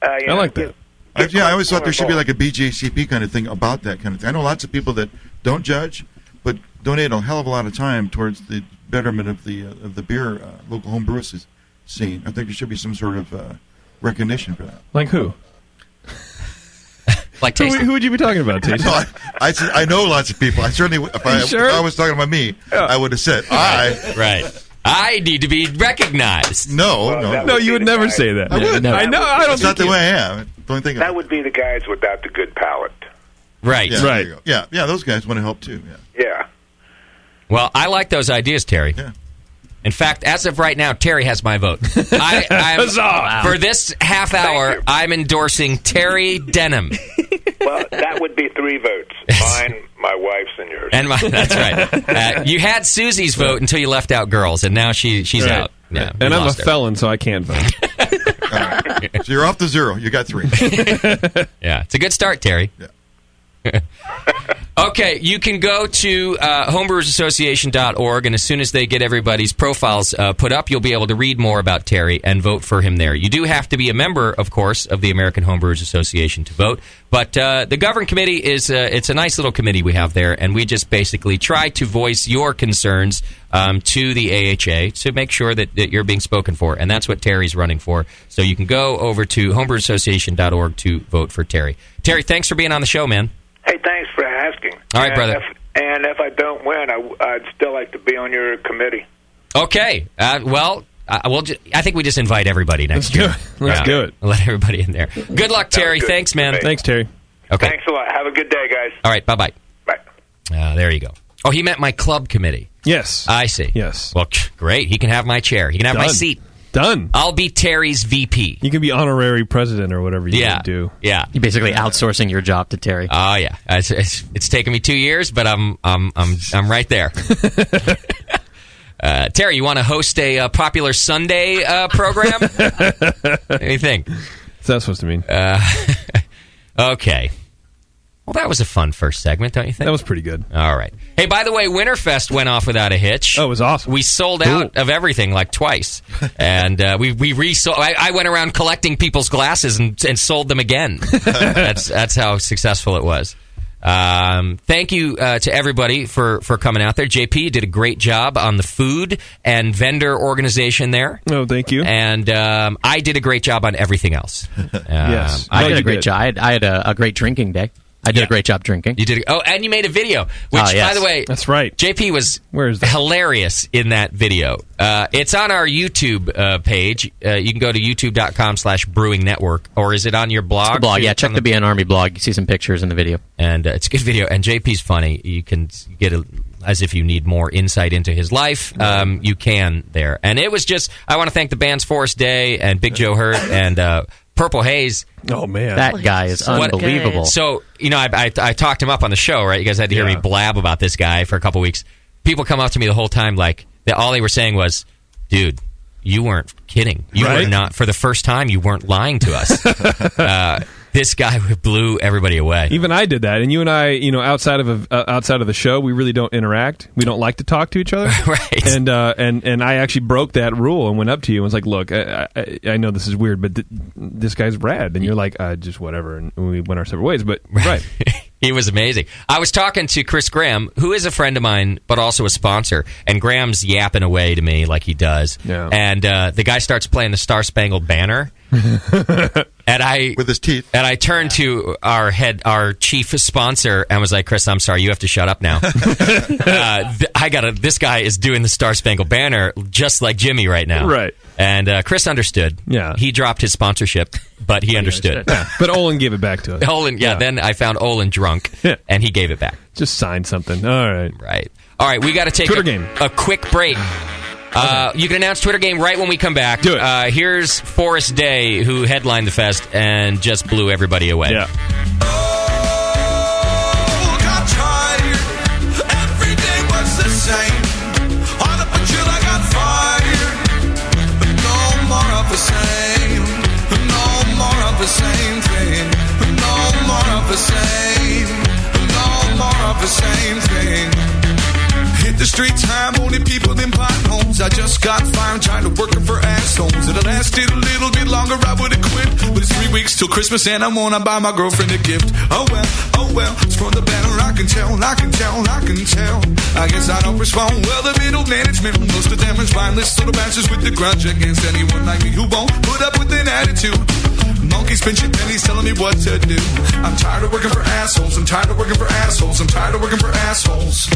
I like that. I always thought there should be like a BJCP kind of thing about that kind of thing. I know lots of people that don't judge, but donate a hell of a lot of time towards the betterment of the beer local home brewers scene. I think there should be some sort of recognition for that. Like who? Like who would you be talking about, Tasty? No, I know lots of people. I certainly, if I was talking about me, I would have said Right. I need to be recognized. No, you would never say that. I would. I know. I don't. It's not the way I am. Don't think that would be the guys without the good palate. Right. Yeah, right. Yeah. Those guys want to help too. Yeah. Well, I like those ideas, Terry. Yeah. In fact, as of right now, Terry has my vote. For this half hour, I'm endorsing Terry Denham. Well, that would be 3 votes. Mine, my wife's, and yours. And that's right. You had Susie's vote until you left out girls, and now she's out. Yeah, and I'm a felon, so I can't vote. So you're off to 0. You got 3. Yeah, it's a good start, Terry. Yeah. Okay, you can go to homebrewersassociation.org, and as soon as they get everybody's profiles put up, you'll be able to read more about Terry and vote for him there. You do have to be a member, of course, of the American Homebrewers Association to vote, but the Govern Committee it's a nice little committee we have there, and we just basically try to voice your concerns to the AHA to make sure that you're being spoken for, and that's what Terry's running for. So you can go over to homebrewersassociation.org to vote for Terry. Terry, thanks for being on the show, man. Hey, thanks for asking. All right, brother. If I don't win, I'd still like to be on your committee. Okay. I think we just invite everybody next year. Let's do it. Let everybody in there. Good luck, Terry. Thanks, man. Thanks, Terry. Okay. Thanks a lot. Have a good day, guys. All right. Bye-bye. Bye. There you go. Oh, he meant my club committee. Yes. I see. Yes. Well, great. He can have my chair. He can have my seat. Done. I'll be Terry's VP. You can be honorary president or whatever you want to do. Yeah. You're basically outsourcing your job to Terry. Oh yeah. It's taken me 2 years, but I'm right there. Terry, you want to host a popular Sunday program? What do you think? What's that supposed to mean? Okay. Well, that was a fun first segment, don't you think? That was pretty good. All right. Hey, by the way, Winterfest went off without a hitch. Oh, it was awesome. We sold out of everything like twice. And we resold. I went around collecting people's glasses and sold them again. That's how successful it was. Thank you to everybody for coming out there. JP, you did a great job on the food and vendor organization there. Oh, thank you. And I did a great job on everything else. Yes. I did a great job. I had a great drinking day. I did a great job drinking. You did. Oh, and you made a video, which, by the way, that's right. JP was hilarious in that video. It's on our YouTube page. You can go to youtube.com/brewing network, or is it on your blog? It's the blog, yeah. Check the BN Army blog. You see some pictures in the video, and it's a good video. And JP's funny. You can get as if you need more insight into his life, you can there. And it was just. I want to thank the bands Forest Day and Big Joe Hurt and Purple Haze. Oh man, that guy is unbelievable. So I talked him up on the show, right? You guys had to hear me blab about this guy for a couple weeks. People come up to me the whole time, like all they were saying was, "Dude, you weren't kidding. You were not for the first time. You weren't lying to us." This guy blew everybody away. Even I did that, and you and I, outside of the show, we really don't interact. We don't like to talk to each other, right? And I actually broke that rule and went up to you and was like, "Look, I know this is weird, but this guy's rad." And you're like, "Just whatever," and we went our separate ways. But right. He was amazing. I was talking to Chris Graham, who is a friend of mine, but also a sponsor, and Graham's yapping away to me like he does. Yeah. And the guy starts playing the Star Spangled Banner. And with his teeth. And I turned to our chief sponsor, and was like, "Chris, I'm sorry, you have to shut up now. This guy is doing the Star Spangled Banner just like Jimmy right now." Right. And Chris understood. Yeah. He dropped his sponsorship, but he understood. But Olin gave it back to us. Then I found Olin drunk, and he gave it back. Just signed something. All right. Right. All right, we got to take a quick break. You can announce Twitter game right when we come back. Do it. Here's Forest Day, who headlined the fest and just blew everybody away. Yeah. Hit the street time, only people in pine homes. I just got fired trying to work for assholes. If it lasted a little bit longer, I would have quit. But it's 3 weeks till Christmas and I wanna buy my girlfriend a gift. Oh well, it's from the banner, I can tell. I guess I don't respond well to middle management. Most of them are spineless little bastards with the grudge against anyone like me who won't put up with an attitude. Monkeys pinching pennies telling me what to do. I'm tired of working for assholes. I'm tired of working for assholes. I'm tired of working for assholes.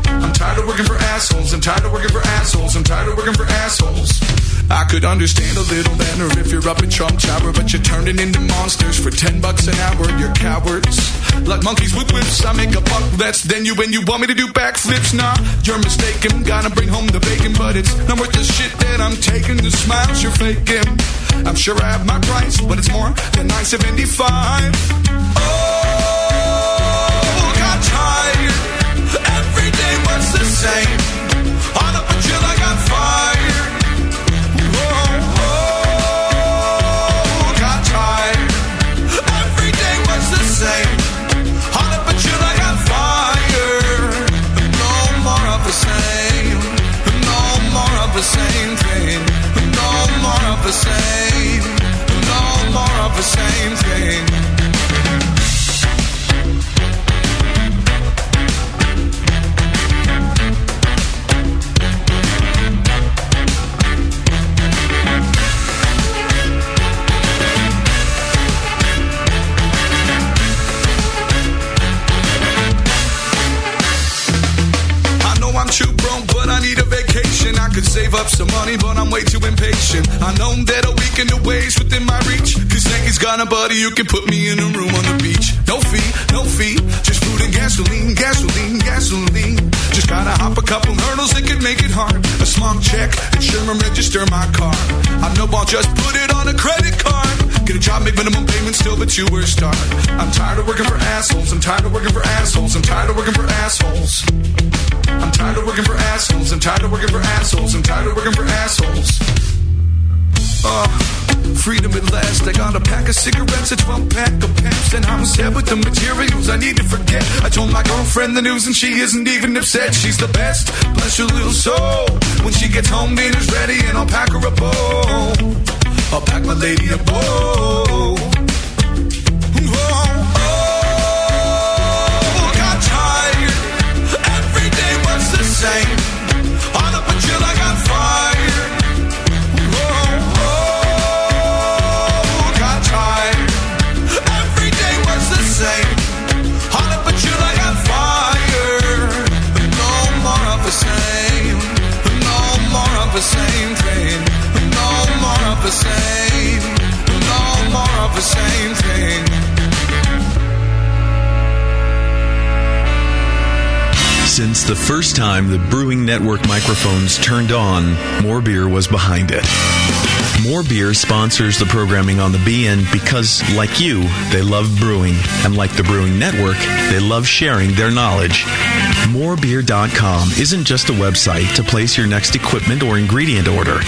I'm tired of working for assholes. I'm tired of working for assholes. I'm tired of working for assholes. I could understand a little better if you're up in Trump Tower, but you're turning into monsters for $10 an hour. You're cowards. Like monkeys with whips, I make a buck less than you when you want me to do backflips. Nah, you're mistaken. Gotta bring home the bacon, but it's not worth the shit that I'm taking. The smiles you're faking. I'm sure I have my price, but it's more than $9.75. Oh, got tired. Every day was the same. On up until I got fired. Oh, got tired. Every day was the same. On up until I got fired. No more of the same. No more of the same thing. No more of the same. No more of the same thing. I'm too broke, but I need a vacation. I could save up some money, but I'm way too impatient. I know that a weekend away's within my reach. Cause Yankee's got a buddy who can put me in a room on the beach. No fee, just food and gasoline, gasoline, gasoline. Just gotta hop a couple hurdles that could make it hard. A small check, insure and register my car. I know I'll just put it on a credit card. Get a job, make minimum payments, still but you were start. I'm tired of working for assholes. I'm tired of working for assholes. I'm tired of working for assholes. I'm tired of working for assholes. I'm tired of working for assholes. I'm tired of working for assholes. Freedom at last. I got a pack of cigarettes, a 12-pack of pants, and I'm set with the materials I need to forget. I told my girlfriend the news and she isn't even upset. She's the best, bless her little soul. When she gets home, dinner's ready and I'll pack her a bowl. I'll pack my lady a bowl. Got tired. Every day was the same. On up until I got fired. Got tired. Every day was the same. On up until I got fired. No more of the same. No more of the same thing. No more of the same. No more of the same thing. Since the first time the Brewing Network microphones turned on, More Beer was behind it. More Beer sponsors the programming on the BN because, like you, they love brewing. And like the Brewing Network, they love sharing their knowledge. Morebeer.com isn't just a website to place your next equipment or ingredient order.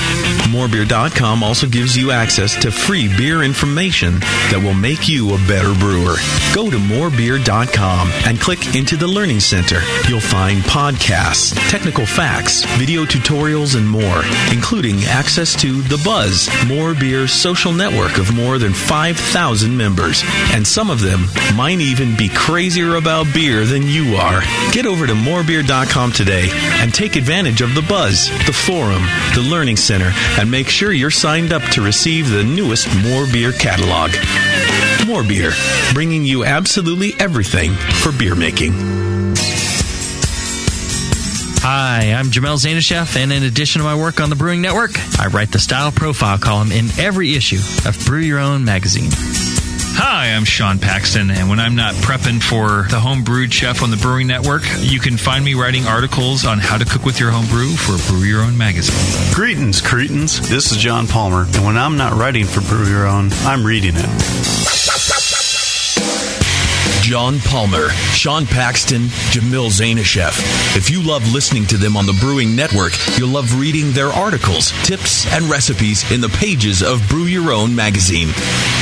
Morebeer.com also gives you access to free beer information that will make you a better brewer. Go to morebeer.com and click into the Learning Center. You'll find podcasts, technical facts, video tutorials, and more, including access to The Buzz, More Beer's social network of more than 5,000 members. And some of them might even be crazier about beer than you are. Get over to morebeer.com today and take advantage of The Buzz, the forum, the Learning Center, and make sure you're signed up to receive the newest More Beer catalog. More Beer, bringing you absolutely everything for beer making. Hi, I'm Jamel Zainasheff, and in addition to my work on the Brewing Network, I write the Style Profile column in every issue of Brew Your Own magazine. Hi, I'm Sean Paxton, and when I'm not prepping for the Home Brewed Chef on the Brewing Network, you can find me writing articles on how to cook with your home brew for Brew Your Own magazine. Greetings, cretins. This is John Palmer, and when I'm not writing for Brew Your Own, I'm reading it. John Palmer, Sean Paxton, Jamil Zainasheff. If you love listening to them on the Brewing Network, you'll love reading their articles, tips, and recipes in the pages of Brew Your Own magazine.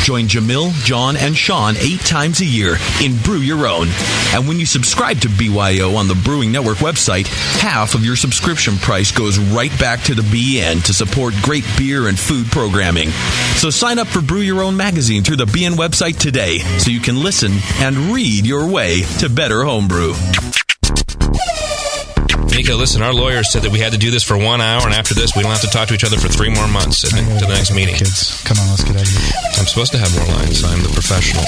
Join Jamil, John, and Sean 8 times a year in Brew Your Own. And when you subscribe to BYO on the Brewing Network website, half of your subscription price goes right back to the BN to support great beer and food programming. So sign up for Brew Your Own magazine through the BN website today so you can listen and read your way to better homebrew. Nico, listen, our lawyers said that we had to do this for 1 hour, and after this, we don't have to talk to each other for 3 more months to the next meeting. Kids, come on, let's get out of here. I'm supposed to have more lines. I'm the professional.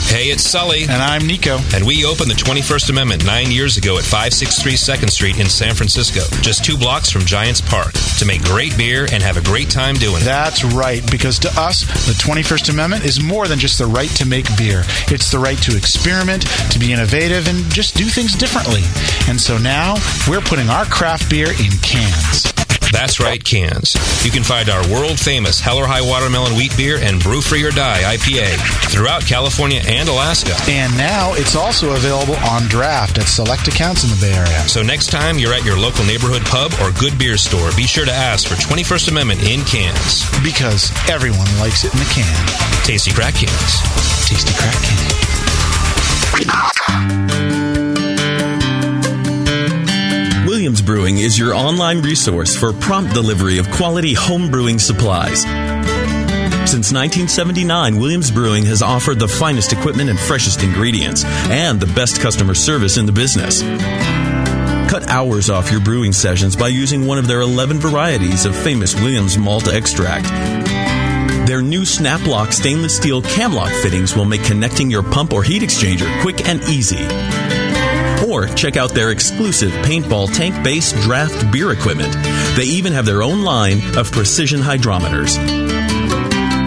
Hey, it's Sully. And I'm Nico. And we opened the 21st Amendment 9 years ago at 563 2nd Street in San Francisco, just 2 blocks from Giants Park, to make great beer and have a great time doing it. That's right, because to us, the 21st Amendment is more than just the right to make beer. It's the right to experiment, to be innovative, and just do things differently. And so now, we're putting our craft beer in cans. That's right, cans. You can find our world-famous Hell or High Watermelon Wheat Beer and Brew Free or Die IPA throughout California and Alaska. And now it's also available on draft at select accounts in the Bay Area. So next time you're at your local neighborhood pub or good beer store, be sure to ask for 21st Amendment in cans. Because everyone likes it in the can. Tasty crack cans. Tasty crack can. Williams Brewing is your online resource for prompt delivery of quality home brewing supplies. Since 1979, Williams Brewing has offered the finest equipment and freshest ingredients, and the best customer service in the business. Cut hours off your brewing sessions by using one of their 11 varieties of famous Williams malt extract. Their new Snap-Lock stainless steel cam-lock fittings will make connecting your pump or heat exchanger quick and easy. Or check out their exclusive paintball tank-based draft beer equipment. They even have their own line of precision hydrometers.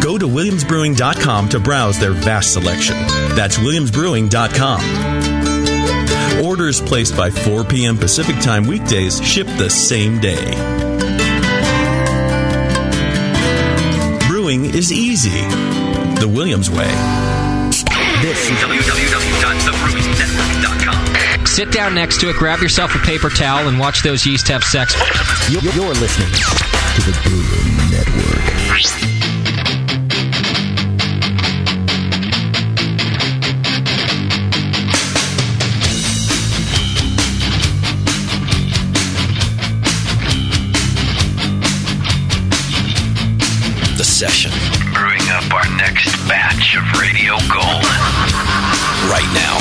Go to williamsbrewing.com to browse their vast selection. That's williamsbrewing.com. Orders placed by 4 p.m. Pacific Time weekdays ship the same day. Brewing is easy. The Williams way. This is www.thebrewingnetwork.com. Sit down next to it, grab yourself a paper towel, and watch those yeast have sex. You're listening to the Brewing Network. The session. Brewing up our next batch of radio gold. Right now.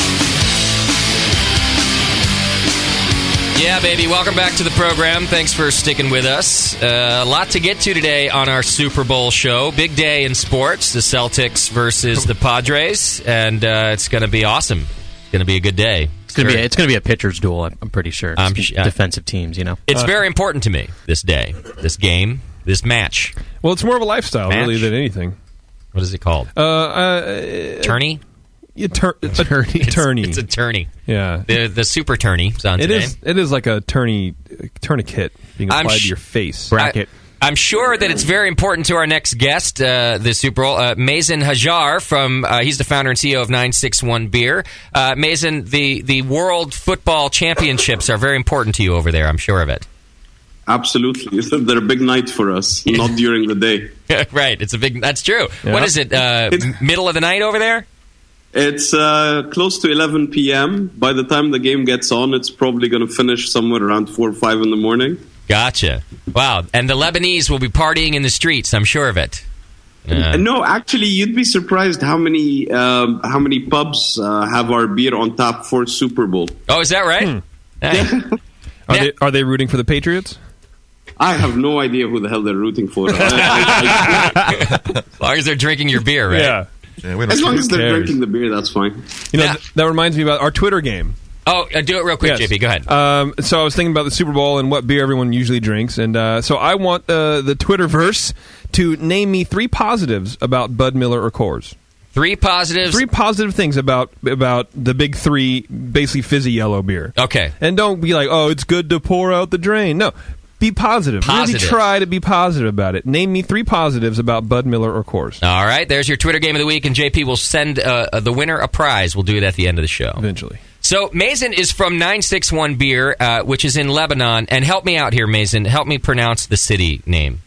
Yeah, baby. Welcome back to the program. Thanks for sticking with us. A lot to get to today on our Super Bowl show. Big day in sports. The Celtics versus the Padres. And it's going to be awesome. It's going to be a good day. It's going to be a pitcher's duel, I'm pretty sure. Defensive teams, you know. It's very important to me, this day, this game, this match. Well, it's more of a lifestyle, really, than anything. What is it called? Tourney? Tourney. It's a tourney. Yeah. The super tourney is on today. It is like a tourniquet being applied to your face. Bracket. I'm sure that it's very important to our next guest, the Super Bowl, Mazen Hajar from, he's the founder and CEO of 961 Beer. Mazen, the World Football Championships are very important to you over there, I'm sure of it. Absolutely. They're a big night for us, not during the day. Right, that's true. Yeah. What is it, middle of the night over there? It's close to 11 p.m. By the time the game gets on, it's probably going to finish somewhere around 4 or 5 in the morning. Gotcha. Wow. And the Lebanese will be partying in the streets, I'm sure of it. No, actually, you'd be surprised how many pubs have our beer on tap for Super Bowl. Oh, is that right? Hey. Are they rooting for the Patriots? I have no idea who the hell they're rooting for. As long as they're drinking your beer, right? Yeah. As long as they're drinking the beer, that's fine. You know, that reminds me about our Twitter game. Oh, do it real quick, yes. JP. Go ahead. So I was thinking about the Super Bowl and what beer everyone usually drinks, and so I want the Twitterverse to name me 3 positives about Bud Miller or Coors. 3 positives? 3 positive things about the big 3, basically fizzy yellow beer. Okay. And don't be like, oh, it's good to pour out the drain. No. Be positive. Really try to be positive about it. Name me 3 positives about Bud Miller or Coors. All right. There's your Twitter game of the week, and JP will send the winner a prize. We'll do it at the end of the show. Eventually. So Mazen is from 961 Beer, which is in Lebanon. And help me out here, Mazen. Help me pronounce the city name.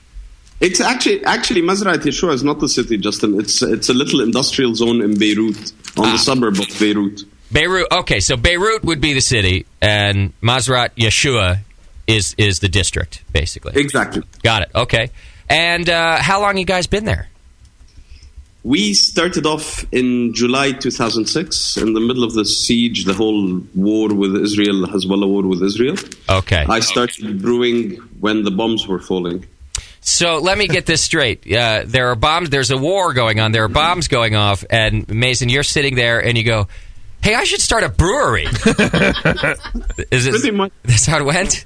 It's actually Mazra'at Yeshua is not the city, Justin. It's a little industrial zone in Beirut, on the suburb of Beirut. Beirut. Okay, so Beirut would be the city, and Mazra'at Yeshua is the district, basically. Exactly. Got it. Okay. And how long you guys been there? We started off in July 2006, in the middle of the siege, the whole war with Israel, Hezbollah war with Israel. Okay. I started brewing when the bombs were falling. So let me get this straight. There are bombs. There's a war going on. There are bombs going off. And Mason, you're sitting there and you go, hey, I should start a brewery. Pretty much. That's how it went?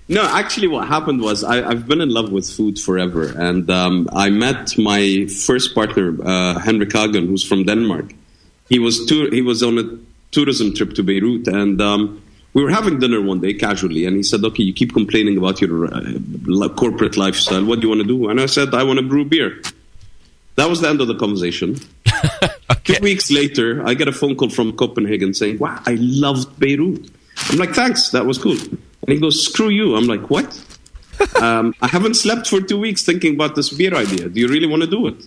No, actually what happened was I've been in love with food forever. And I met my first partner, Henrik Hagen, who's from Denmark. He was on a tourism trip to Beirut. And we were having dinner one day casually. And he said, okay, you keep complaining about your corporate lifestyle. What do you want to do? And I said, I want to brew beer. That was the end of the conversation. 2 weeks later, I get a phone call from Copenhagen saying, wow, I loved Beirut. I'm like, thanks, that was cool. And he goes, screw you. I'm like, what? I haven't slept for 2 weeks thinking about this beer idea. Do you really want to do it?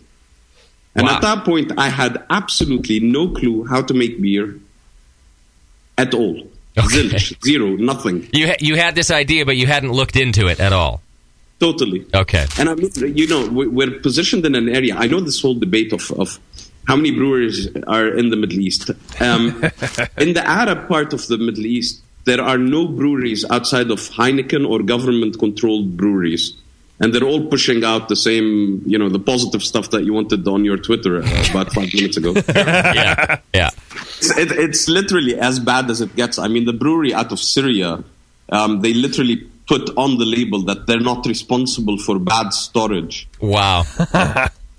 And at that point, I had absolutely no clue how to make beer at all. Okay. Zilch, zero, nothing. You had this idea, but you hadn't looked into it at all. Totally. Okay. And I mean, we're positioned in an area. I know this whole debate of how many breweries are in the Middle East. In the Arab part of the Middle East, there are no breweries outside of Heineken or government-controlled breweries. And they're all pushing out the same, the positive stuff that you wanted on your Twitter about 5 minutes ago. Yeah. It's literally as bad as it gets. I mean, the brewery out of Syria, they literally put on the label that they're not responsible for bad storage. Wow.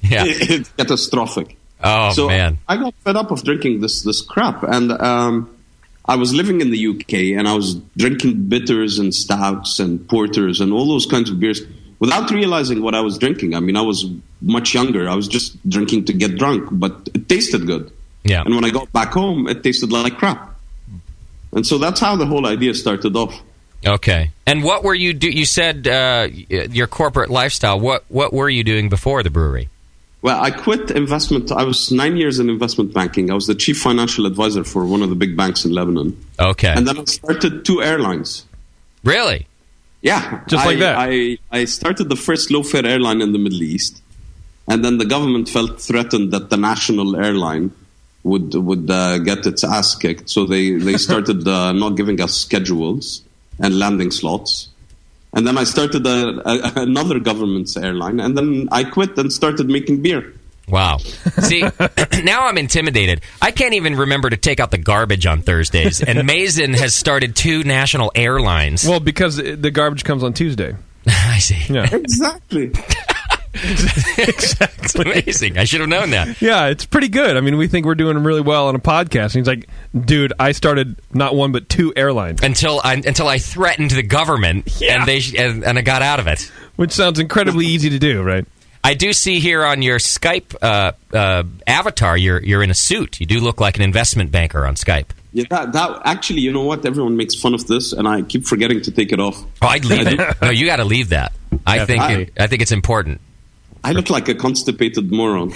Yeah. It's catastrophic. Oh, man. I got fed up of drinking this crap. And I was living in the UK, and I was drinking bitters and stouts and porters and all those kinds of beers without realizing what I was drinking. I mean, I was much younger. I was just drinking to get drunk, but it tasted good. Yeah. And when I got back home, it tasted like crap. And so that's how the whole idea started off. Okay. And what were you you said your corporate lifestyle. What were you doing before the brewery? Well, I quit investment. I was 9 years in investment banking. I was the chief financial advisor for one of the big banks in Lebanon. Okay. And then I started 2 airlines. Really? Yeah. Just like that? I started the first low-fare airline in the Middle East. And then the government felt threatened that the national airline would get its ass kicked. So they started not giving us schedules and landing slots. And then I started another government's airline, and then I quit and started making beer. Wow. See, now I'm intimidated. I can't even remember to take out the garbage on Thursdays, and Mason has started 2 national airlines. Well, because the garbage comes on Tuesday. I see. Yeah. Exactly. It's amazing. I should have known that. Yeah, it's pretty good. I mean, we think we're doing really well on a podcast. And he's like, dude, I started not 1 but 2 airlines until I threatened the government, and I got out of it. Which sounds incredibly easy to do, right? I do see here on your Skype avatar, you're in a suit. You do look like an investment banker on Skype. Yeah, that actually, you know what? Everyone makes fun of this, and I keep forgetting to take it off. Oh, I'd leave it. No, you got to leave that. I think it's important. I look like a constipated moron.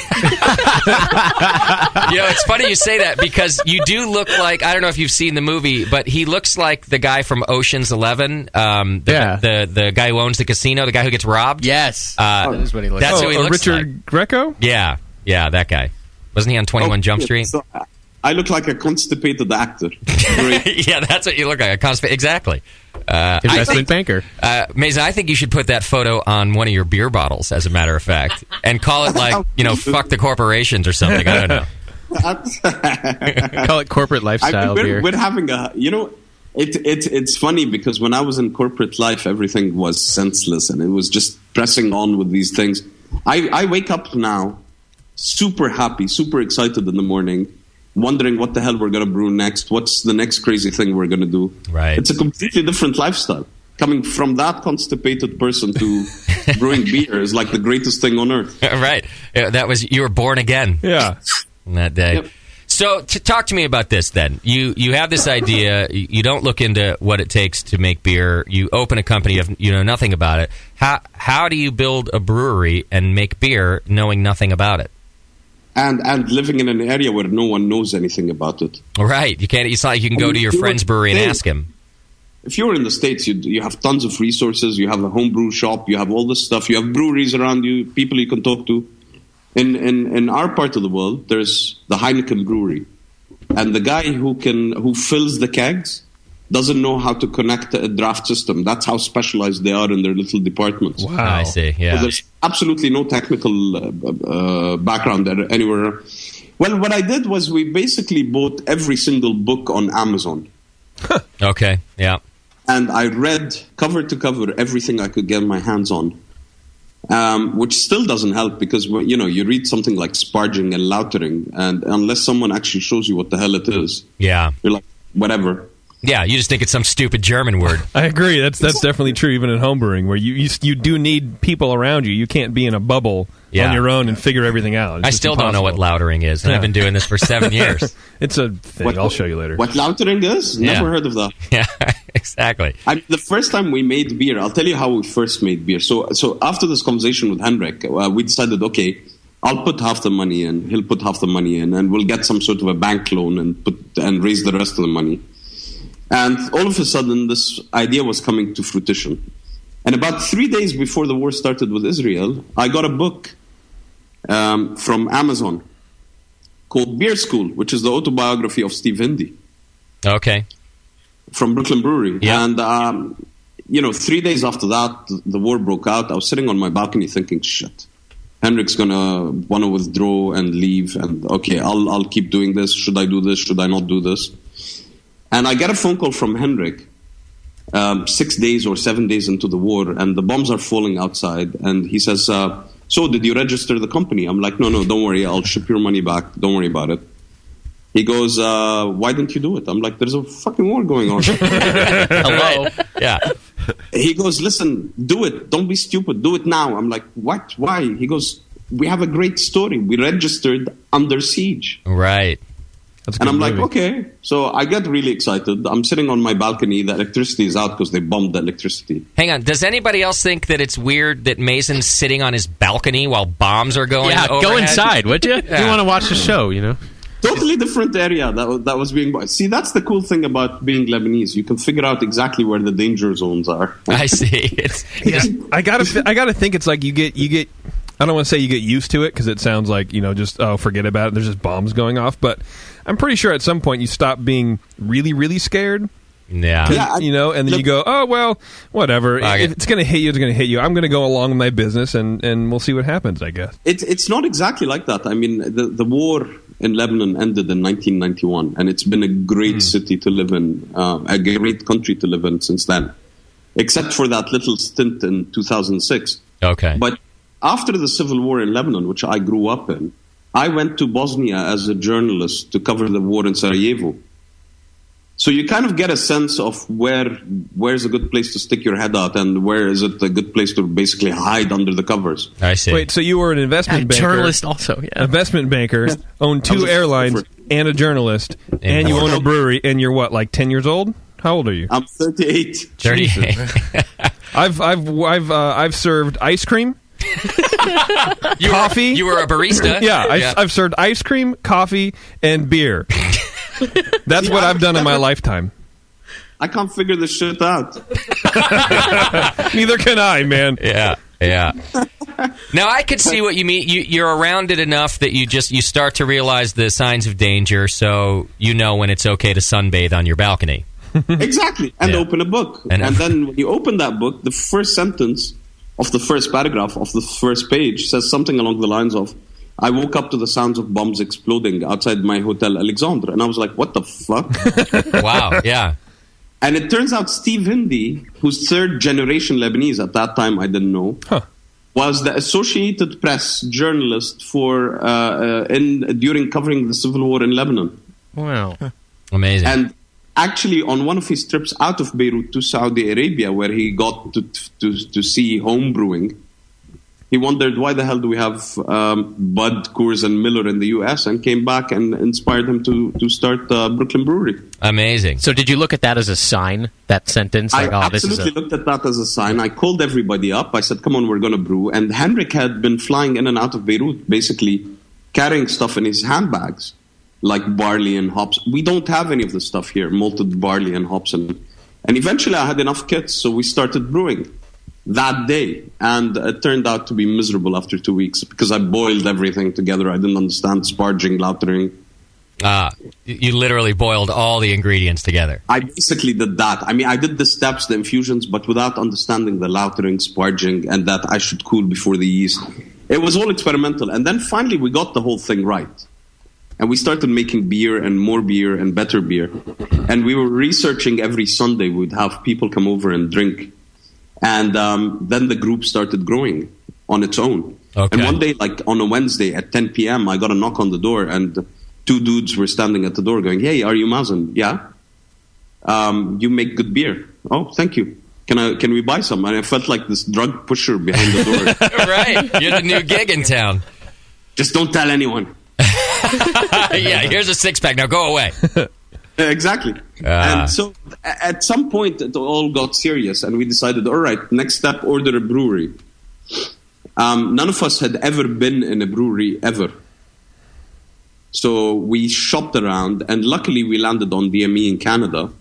It's funny you say that because you do look like, I don't know if you've seen the movie, but he looks like the guy from Ocean's 11. The guy who owns the casino, the guy who gets robbed. Yes. That is what he looks That's like. who he looks Richard like. Greco? Yeah, that guy. Wasn't he on 21 Jump Street? So I look like a constipated actor. Yeah, that's what you look like. Exactly. Investment banker. Mason, I think you should put that photo on one of your beer bottles, as a matter of fact, and call it like, fuck the corporations or something. I don't know. Call it corporate lifestyle beer. We're having it's funny because when I was in corporate life, everything was senseless and it was just pressing on with these things. I wake up now super happy, super excited in the morning, wondering what the hell we're going to brew next. What's the next crazy thing we're going to do? Right. It's a completely different lifestyle. Coming from that constipated person to brewing beer is like the greatest thing on earth. Right. You were born again. Yeah. On that day. Yep. So talk to me about this then. You have this idea. You don't look into what it takes to make beer. You open a company. You know nothing about it. How do you build a brewery and make beer knowing nothing about it? And living in an area where no one knows anything about it. Right. You can't. It's not like you can go to your friend's brewery and ask him. If you're in the States, you have tons of resources. You have a homebrew shop. You have all this stuff. You have breweries around you, people you can talk to. in our part of the world, there's the Heineken brewery, and the guy who fills the kegs doesn't know how to connect a draft system. That's how specialized they are in their little departments. Wow. I see, yeah. So there's absolutely no technical background there anywhere. Well, what I did was we basically bought every single book on Amazon. Okay, yeah. And I read cover to cover everything I could get my hands on, which still doesn't help because, you read something like sparging and lautering, and unless someone actually shows you what the hell it is, yeah, you're like, whatever. Yeah, you just think it's some stupid German word. I agree. That's definitely true, even in homebrewing, where you do need people around you. You can't be in a bubble on your own and figure everything out. It's I just still don't know what impossible. lautering is, and I've been doing this for 7 years. It's a thing. I'll show you later. What lautering is? Never heard of that. Yeah, exactly. The first time we made beer, I'll tell you how we first made beer. So after this conversation with Henrik, we decided, okay, I'll put half the money in, he'll put half the money in, and we'll get some sort of a bank loan and raise the rest of the money. And all of a sudden, this idea was coming to fruition. And about 3 days before the war started with Israel, I got a book from Amazon called Beer School, which is the autobiography of Steve Hindy. Okay. From Brooklyn Brewery. Yeah. And, 3 days after that, the war broke out. I was sitting on my balcony thinking, shit, Henrik's going to want to withdraw and leave. And, okay, I'll keep doing this. Should I do this? Should I not do this? And I get a phone call from Henrik 6 days or 7 days into the war, and the bombs are falling outside. And he says, so did you register the company? I'm like, no, don't worry. I'll ship your money back. Don't worry about it. He goes, why didn't you do it? I'm like, there's a fucking war going on. Hello? Yeah. He goes, listen, do it. Don't be stupid. Do it now. I'm like, what? Why? He goes, we have a great story. We registered Under Siege. Right. And I'm like, okay. So I get really excited. I'm sitting on my balcony. The electricity is out because they bombed the electricity. Hang on. Does anybody else think that it's weird that Mason's sitting on his balcony while bombs are going overhead? Go inside, would you? Yeah. You want to watch the show, Totally different area that was being... See, that's the cool thing about being Lebanese. You can figure out exactly where the danger zones are. I see. I gotta think it's like you get. I don't want to say you get used to it because it sounds like just forget about it. There's just bombs going off, but I'm pretty sure at some point you stop being really, really scared. Yeah. And then you go, oh, well, whatever. If it's going to hit you, it's going to hit you. I'm going to go along with my business, and we'll see what happens, I guess. It's not exactly like that. I mean, the war in Lebanon ended in 1991, and it's been a great city to live in, a great country to live in since then, except for that little stint in 2006. Okay. But after the civil war in Lebanon, which I grew up in, I went to Bosnia as a journalist to cover the war in Sarajevo. So you kind of get a sense of where's a good place to stick your head out and where is it a good place to basically hide under the covers. I see. Wait, so you were an investment banker. Journalist also, yeah. Investment banker, owned 2 airlines and a journalist, and you own a brewery, and you're what, like 10 years old? How old are you? I'm 38. 38. I've served ice cream. Coffee. You were a barista? Yeah, I've served ice cream, coffee, and beer. That's what I've done in my lifetime. I can't figure this shit out. Neither can I, man. Yeah. Now I could see what you mean. You're around it enough that you start to realize the signs of danger, so you know when it's okay to sunbathe on your balcony. Exactly, and open a book. And then when you open that book, the first sentence of the first paragraph of the first page says something along the lines of, I woke up to the sounds of bombs exploding outside my Hotel Alexandre. And I was like, what the fuck? Wow, yeah. And it turns out Steve Hindy, who's third generation Lebanese, at that time I didn't know, was the Associated Press journalist for during covering the civil war in Lebanon. Wow. Amazing. And actually, on one of his trips out of Beirut to Saudi Arabia, where he got to see home brewing, he wondered why the hell do we have Bud, Coors, and Miller in the U.S. and came back and inspired him to start Brooklyn Brewery. Amazing. So did you look at that as a sign, that sentence? Like, I absolutely looked at that as a sign. I called everybody up. I said, come on, we're going to brew. And Henrik had been flying in and out of Beirut, basically carrying stuff in his handbags, like barley and hops. We don't have any of the stuff here, malted barley and hops. And eventually I had enough kits, so we started brewing. that day. And it turned out to be miserable after 2 weeks because I boiled everything together. I didn't understand sparging, lautering. You literally boiled all the ingredients together. I basically did that. I mean, I did the steps, the infusions, but without understanding the lautering, sparging, and that I should cool before the yeast. It was all experimental. And then finally we got the whole thing right. And we started making beer and more beer and better beer. And we were researching every Sunday. We'd have people come over and drink. And then the group started growing on its own. Okay. And one day, like on a Wednesday at 10 p.m., I got a knock on the door, and 2 dudes were standing at the door going, "Hey, are you Mazen?" "Yeah." "You make good beer." "Oh, thank you. Can we buy some?" And I felt like this drug pusher behind the door. Right. You're the new gig in town. Just don't tell anyone. Yeah, here's a 6-pack. Now go away. Exactly. And so at some point it all got serious, and we decided, all right, next step, order a brewery. None of us had ever been in a brewery ever. So we shopped around, and luckily we landed on DME in Canada,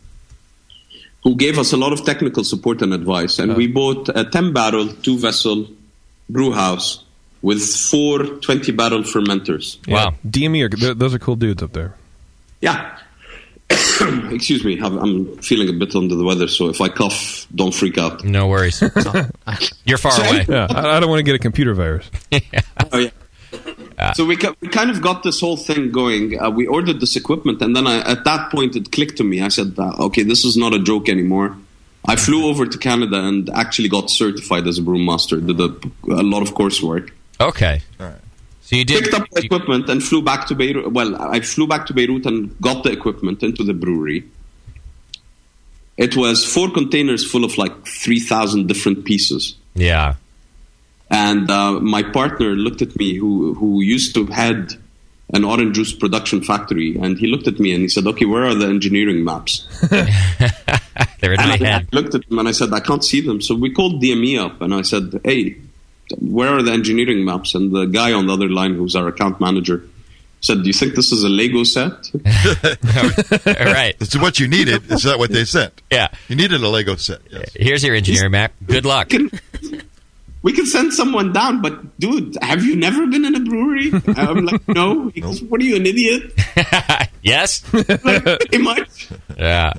who gave us a lot of technical support and advice. And we bought a 10-barrel, 2-vessel brew house with 4 20-barrel fermenters. Wow. DME, those are cool dudes up there. Yeah. Excuse me, I'm feeling a bit under the weather, so if I cough, don't freak out. No worries. You're far away. Yeah, I don't want to get a computer virus. Oh, yeah. So we kind of got this whole thing going. We ordered this equipment, and then at that point it clicked to me. I said, okay, this is not a joke anymore. I flew over to Canada and actually got certified as a brewmaster, did a lot of coursework. Okay. All right. So you picked up the equipment and flew back to Beirut. Well, I flew back to Beirut and got the equipment into the brewery. It was 4 containers full of like 3,000 different pieces. Yeah. And my partner looked at me, who used to head an orange juice production factory, and he looked at me and he said, "Okay, where are the engineering maps?" They're in my head. I looked at him and I said, "I can't see them." So we called DME up and I said, "Hey, where are the engineering maps?" And the guy on the other line, who's our account manager, said, "Do you think this is a Lego set?" Right. This is what you needed. Is that what they said? Yeah. You needed a Lego set. Yes. Here's your engineering map. Good luck. We can send someone down, but dude, have you never been in a brewery? I'm like, no. He goes, "What are you, an idiot?" Yes. Like, pretty much. Yeah.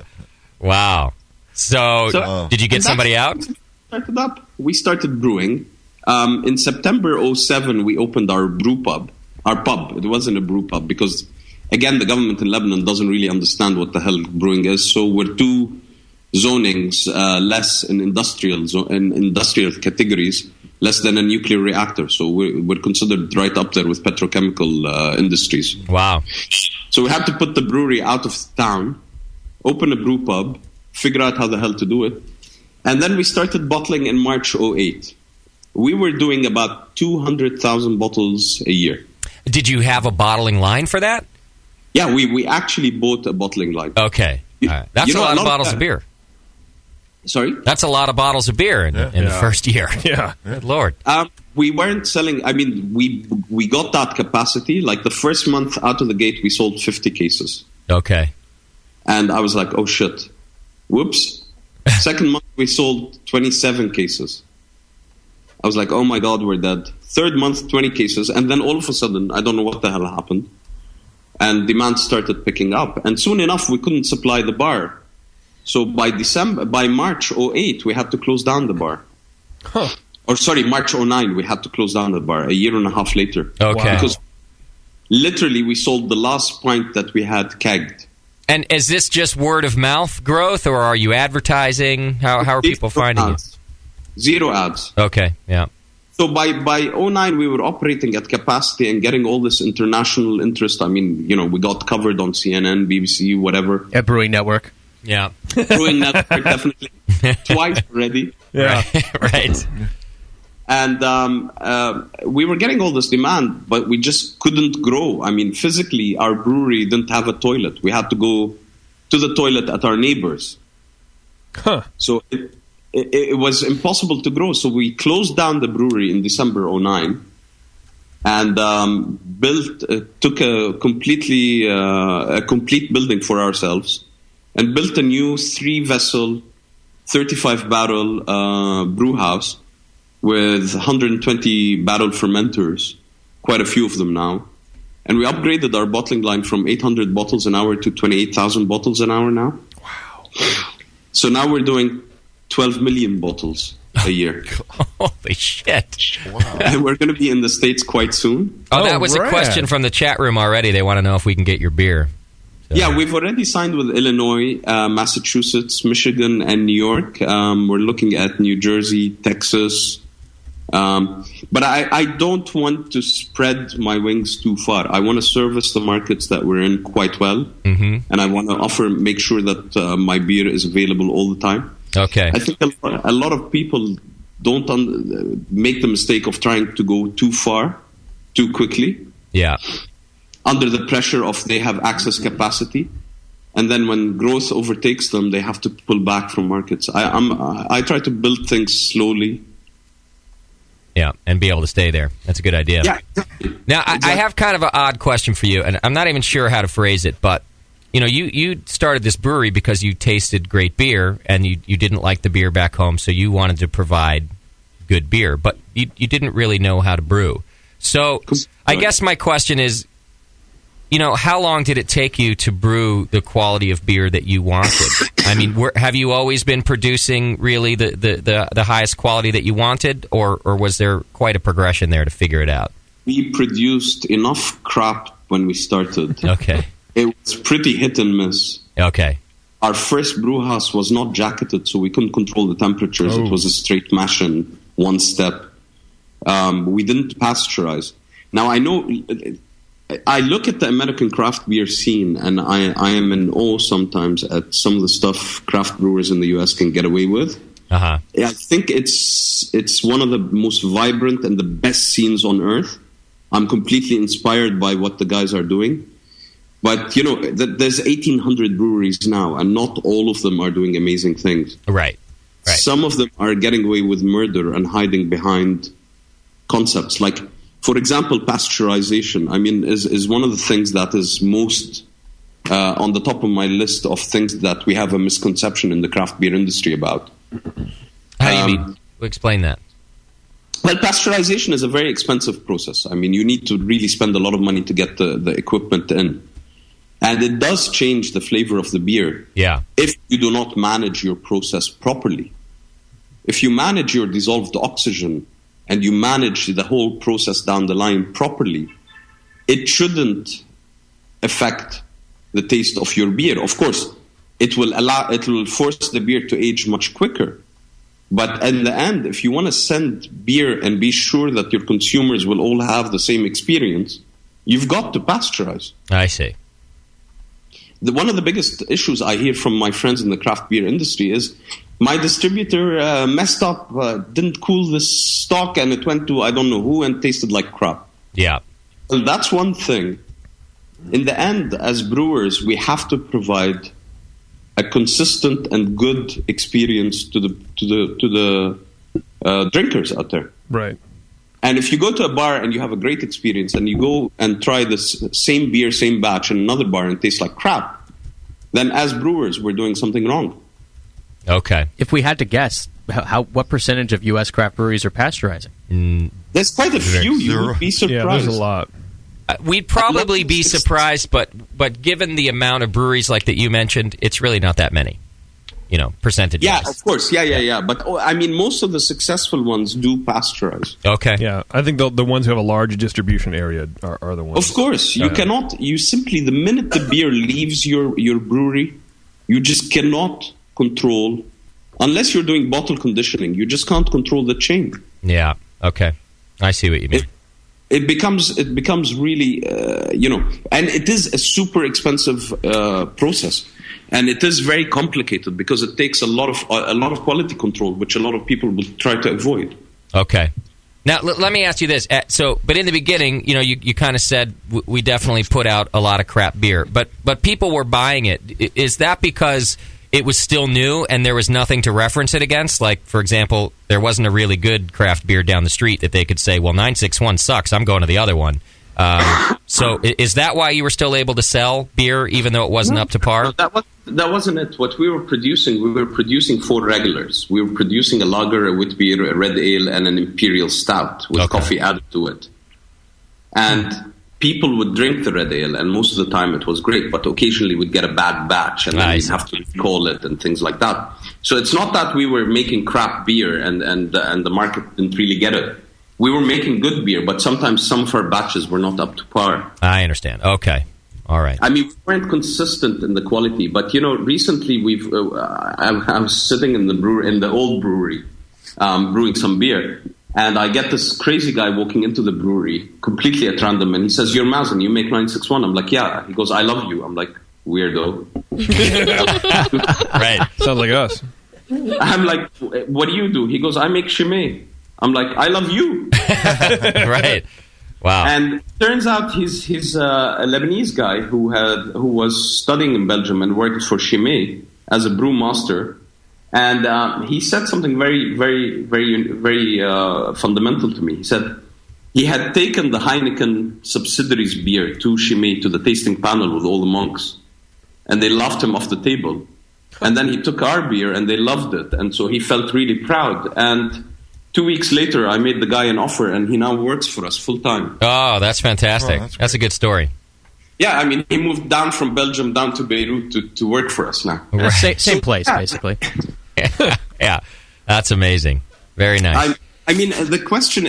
Wow. So did you get somebody out? Started up. We started brewing. In September 2007, we opened our brew pub. Our pub. It wasn't a brew pub because, again, the government in Lebanon doesn't really understand what the hell brewing is. So we're 2 zonings less in industrial categories, less than a nuclear reactor. So we're considered right up there with petrochemical industries. Wow. So we had to put the brewery out of town, open a brew pub, figure out how the hell to do it. And then we started bottling in March 2008. We were doing about 200,000 bottles a year. Did you have a bottling line for that? Yeah, we actually bought a bottling line. Okay. All right. That's a lot of bottles of beer. Sorry? That's a lot of bottles of beer in the first year. Yeah. Good Lord. We weren't selling. I mean, we got that capacity. Like the first month out of the gate, we sold 50 cases. Okay. And I was like, oh, shit. Whoops. Second month, we sold 27 cases. I was like, oh, my God, we're dead. Third month, 20 cases. And then all of a sudden, I don't know what the hell happened. And demand started picking up. And soon enough, we couldn't supply the bar. So by March 2008, we had to close down the bar. Huh. Or sorry, March 2009, we had to close down the bar a year and a half later. Okay. Because literally we sold the last pint that we had kegged. And is this just word of mouth growth, or are you advertising? How are people finding it? Zero ads. Okay, yeah. So by 2009, we were operating at capacity and getting all this international interest. I mean, we got covered on CNN, BBC, whatever. At Brewing Network. Yeah. Brewing Network, definitely. Twice already. Yeah. Right. And we were getting all this demand, but we just couldn't grow. I mean, physically, our brewery didn't have a toilet. We had to go to the toilet at our neighbors. Huh. So it was impossible to grow. So we closed down the brewery in December 2009 and took a complete building for ourselves and built a new 3-vessel 35-barrel brew house with 120 barrel fermenters, quite a few of them now. And we upgraded our bottling line from 800 bottles an hour to 28,000 bottles an hour now. Wow. So now we're doing 12 million bottles a year. Holy shit. Wow. And we're going to be in the States quite soon. Oh, that was a question from the chat room already. They want to know if we can get your beer. So. Yeah, we've already signed with Illinois, Massachusetts, Michigan, and New York. We're looking at New Jersey, Texas. But I don't want to spread my wings too far. I want to service the markets that we're in quite well. Mm-hmm. And I want to make sure that my beer is available all the time. Okay. I think a lot of people don't make the mistake of trying to go too far, too quickly. Yeah. Under the pressure of they have access capacity. And then when growth overtakes them, they have to pull back from markets. I try to build things slowly. Yeah, and be able to stay there. That's a good idea. Yeah. Now, I have kind of an odd question for you, and I'm not even sure how to phrase it, but you started this brewery because you tasted great beer, and you didn't like the beer back home, so you wanted to provide good beer, but you didn't really know how to brew. So I guess my question is, how long did it take you to brew the quality of beer that you wanted? I mean, have you always been producing really the highest quality that you wanted, or was there quite a progression there to figure it out? We produced enough crap when we started. Okay. It was pretty hit and miss. Okay. Our first brew house was not jacketed, so we couldn't control the temperatures. Oh. It was a straight mash in one step. We didn't pasteurize. Now, I know... I look at the American craft beer scene, and I am in awe sometimes at some of the stuff craft brewers in the U.S. can get away with. Uh-huh. I think it's one of the most vibrant and the best scenes on earth. I'm completely inspired by what the guys are doing. But, there's 1,800 breweries now, and not all of them are doing amazing things. Right. Some of them are getting away with murder and hiding behind concepts like... For example, pasteurization, is one of the things that is most on the top of my list of things that we have a misconception in the craft beer industry about. How do you mean? Explain that. Well, pasteurization is a very expensive process. You need to really spend a lot of money to get the equipment in. And it does change the flavor of the beer. Yeah. If you do not manage your process properly. If you manage your dissolved oxygen and you manage the whole process down the line properly, it shouldn't affect the taste of your beer. Of course, it will force the beer to age much quicker. But in the end, if you want to send beer and be sure that your consumers will all have the same experience, you've got to pasteurize. I see. One of the biggest issues I hear from my friends in the craft beer industry is, my distributor messed up, didn't cool this stock, and it went to I don't know who and tasted like crap. Yeah. Well, that's one thing. In the end, as brewers, we have to provide a consistent and good experience to the drinkers out there. Right. And if you go to a bar and you have a great experience, and you go and try this same beer, same batch in another bar and it tastes like crap, then as brewers, we're doing something wrong. Okay. If we had to guess, what percentage of U.S. craft breweries are pasteurizing? There's quite a few. You would be surprised. Yeah, there's a lot. We'd probably be surprised, but given the amount of breweries like that you mentioned, it's really not that many, percentage. Yeah, of course. Yeah. But, most of the successful ones do pasteurize. Okay. Yeah, I think the ones who have a large distribution area are the ones. Of course. You cannot, the minute the beer leaves your brewery, you just cannot control, unless you're doing bottle conditioning, you just can't control the chain. Yeah. Okay. I see what you mean. It becomes really, and it is a super expensive process, and it is very complicated because it takes a lot of quality control, which a lot of people will try to avoid. Okay. Now, let me ask you this. But in the beginning, you kind of said we definitely put out a lot of crap beer, but people were buying it. Is that because it was still new and there was nothing to reference it against? Like, for example, there wasn't a really good craft beer down the street that they could say, well, 961 sucks, I'm going to the other one. So is that why you were still able to sell beer even though it wasn't up to par? That wasn't it. What we were producing 4 regulars. We were producing a lager, a wheat beer, a red ale, and an imperial stout with coffee added to it. And people would drink the red ale, and most of the time it was great, but occasionally we'd get a bad batch, and then we'd have to recall it and things like that. So it's not that we were making crap beer and the market didn't really get it. We were making good beer, but sometimes some of our batches were not up to par. I understand. Okay. All right. I mean, we weren't consistent in the quality, but recently I was sitting in the old brewery, brewing some beer, and I get this crazy guy walking into the brewery completely at random, and he says, "You're Mazen, you make 961." I'm like, "Yeah." He goes, "I love you." I'm like, "Weirdo." Right. Sounds like us. I'm like, "What do you do?" He goes, "I make Chimay." I'm like, "I love you." Right. Wow. And turns out he's a Lebanese guy who was studying in Belgium and worked for Chimay as a brewmaster. And he said something very, very, very, very fundamental to me. He said he had taken the Heineken subsidiaries beer to Chimay to the tasting panel with all the monks, and they laughed him off the table. And then he took our beer and they loved it, and so he felt really proud. And 2 weeks later, I made the guy an offer, and he now works for us full time. Oh, that's fantastic. That's a good story. Yeah, I mean, he moved down from Belgium down to Beirut to work for us now. Same place, basically. Yeah, that's amazing. Very nice. I mean, the question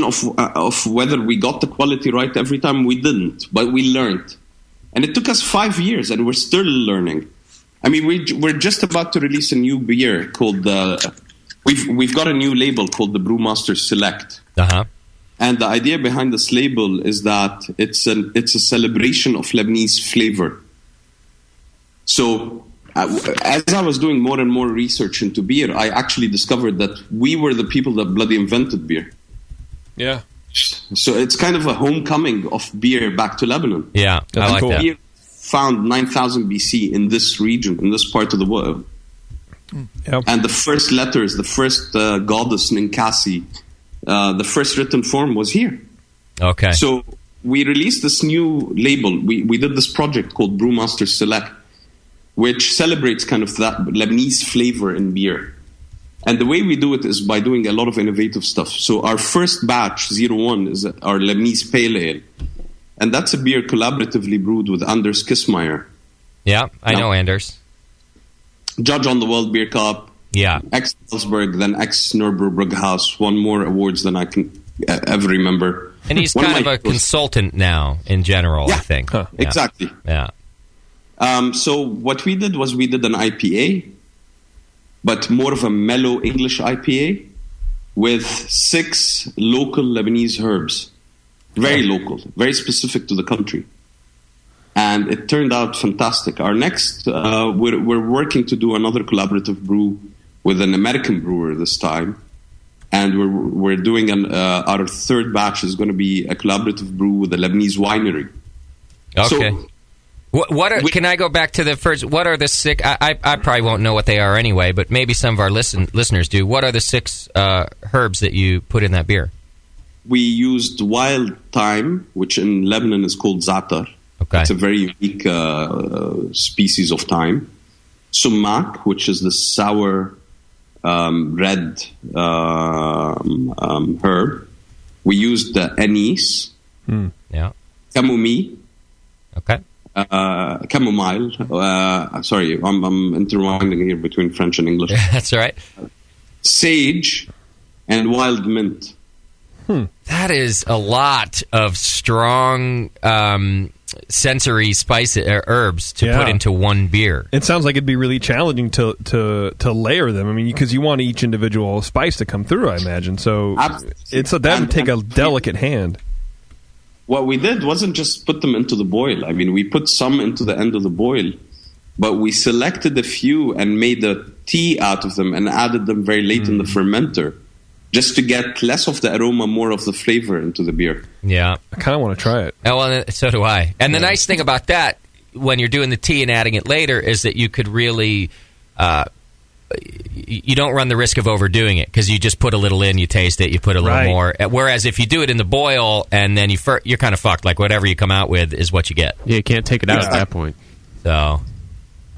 of whether we got the quality right every time. We didn't, but we learned, and it took us 5 years, and we're still learning. I mean, we're just about to release a new beer called we've got a new label called the Brewmaster Select. Uh-huh. And the idea behind this label is that it's a celebration of Lebanese flavor. So as I was doing more and more research into beer, I actually discovered that we were the people that bloody invented beer. Yeah. So it's kind of a homecoming of beer back to Lebanon. Yeah, I like that. Beer found 9,000 BC in this region, in this part of the world. Yep. And the first letters, the first goddess Ninkasi, the first written form was here. Okay. So we released this new label. We did this project called Brewmaster Select, which celebrates kind of that Lebanese flavor in beer. And the way we do it is by doing a lot of innovative stuff. So our first batch, 01, is our Lebanese Pale Ale. And that's a beer collaboratively brewed with Anders Kissmeyer. Yeah, I know Anders. Judge on the World Beer Cup. Yeah. Ex-Salzburg, then ex-Nürburgring, won more awards than I can ever remember. And he's kind of a consultant now, in general, I think. Huh. Yeah. Exactly. Yeah. So what we did was we did an IPA, but more of a mellow English IPA with 6 local Lebanese herbs. Very local, very specific to the country. And it turned out fantastic. Our next, we're working to do another collaborative brew with an American brewer this time. And we're doing our third batch is going to be a collaborative brew with a Lebanese winery. Okay. So, can I go back to the first? What are the 6? I probably won't know what they are anyway, but maybe some of our listeners do. What are the 6 herbs that you put in that beer? We used wild thyme, which in Lebanon is called zatar. Okay. It's a very unique species of thyme. Sumac, which is the sour red herb. We used the anise. Yeah. Chamomile. Okay. Chamomile. Sorry, I'm intertwining here between French and English. That's all right. Sage and wild mint. That is a lot of strong sensory spice herbs to put into one beer. It sounds like it'd be really challenging to layer them. I mean, because you want each individual spice to come through, I imagine. So that would take a delicate hand. What we did wasn't just put them into the boil. I mean, we put some into the end of the boil, but we selected a few and made a tea out of them and added them very late in the fermenter, just to get less of the aroma, more of the flavor into the beer. Yeah. I kind of want to try it. Oh, well, so do I. And the nice thing about that, when you're doing the tea and adding it later, is that you could really you don't run the risk of overdoing it because you just put a little in, you taste it, you put a little more. Whereas if you do it in the boil and then you're kind of fucked. Like whatever you come out with is what you get. Yeah, you can't take it out at that point. So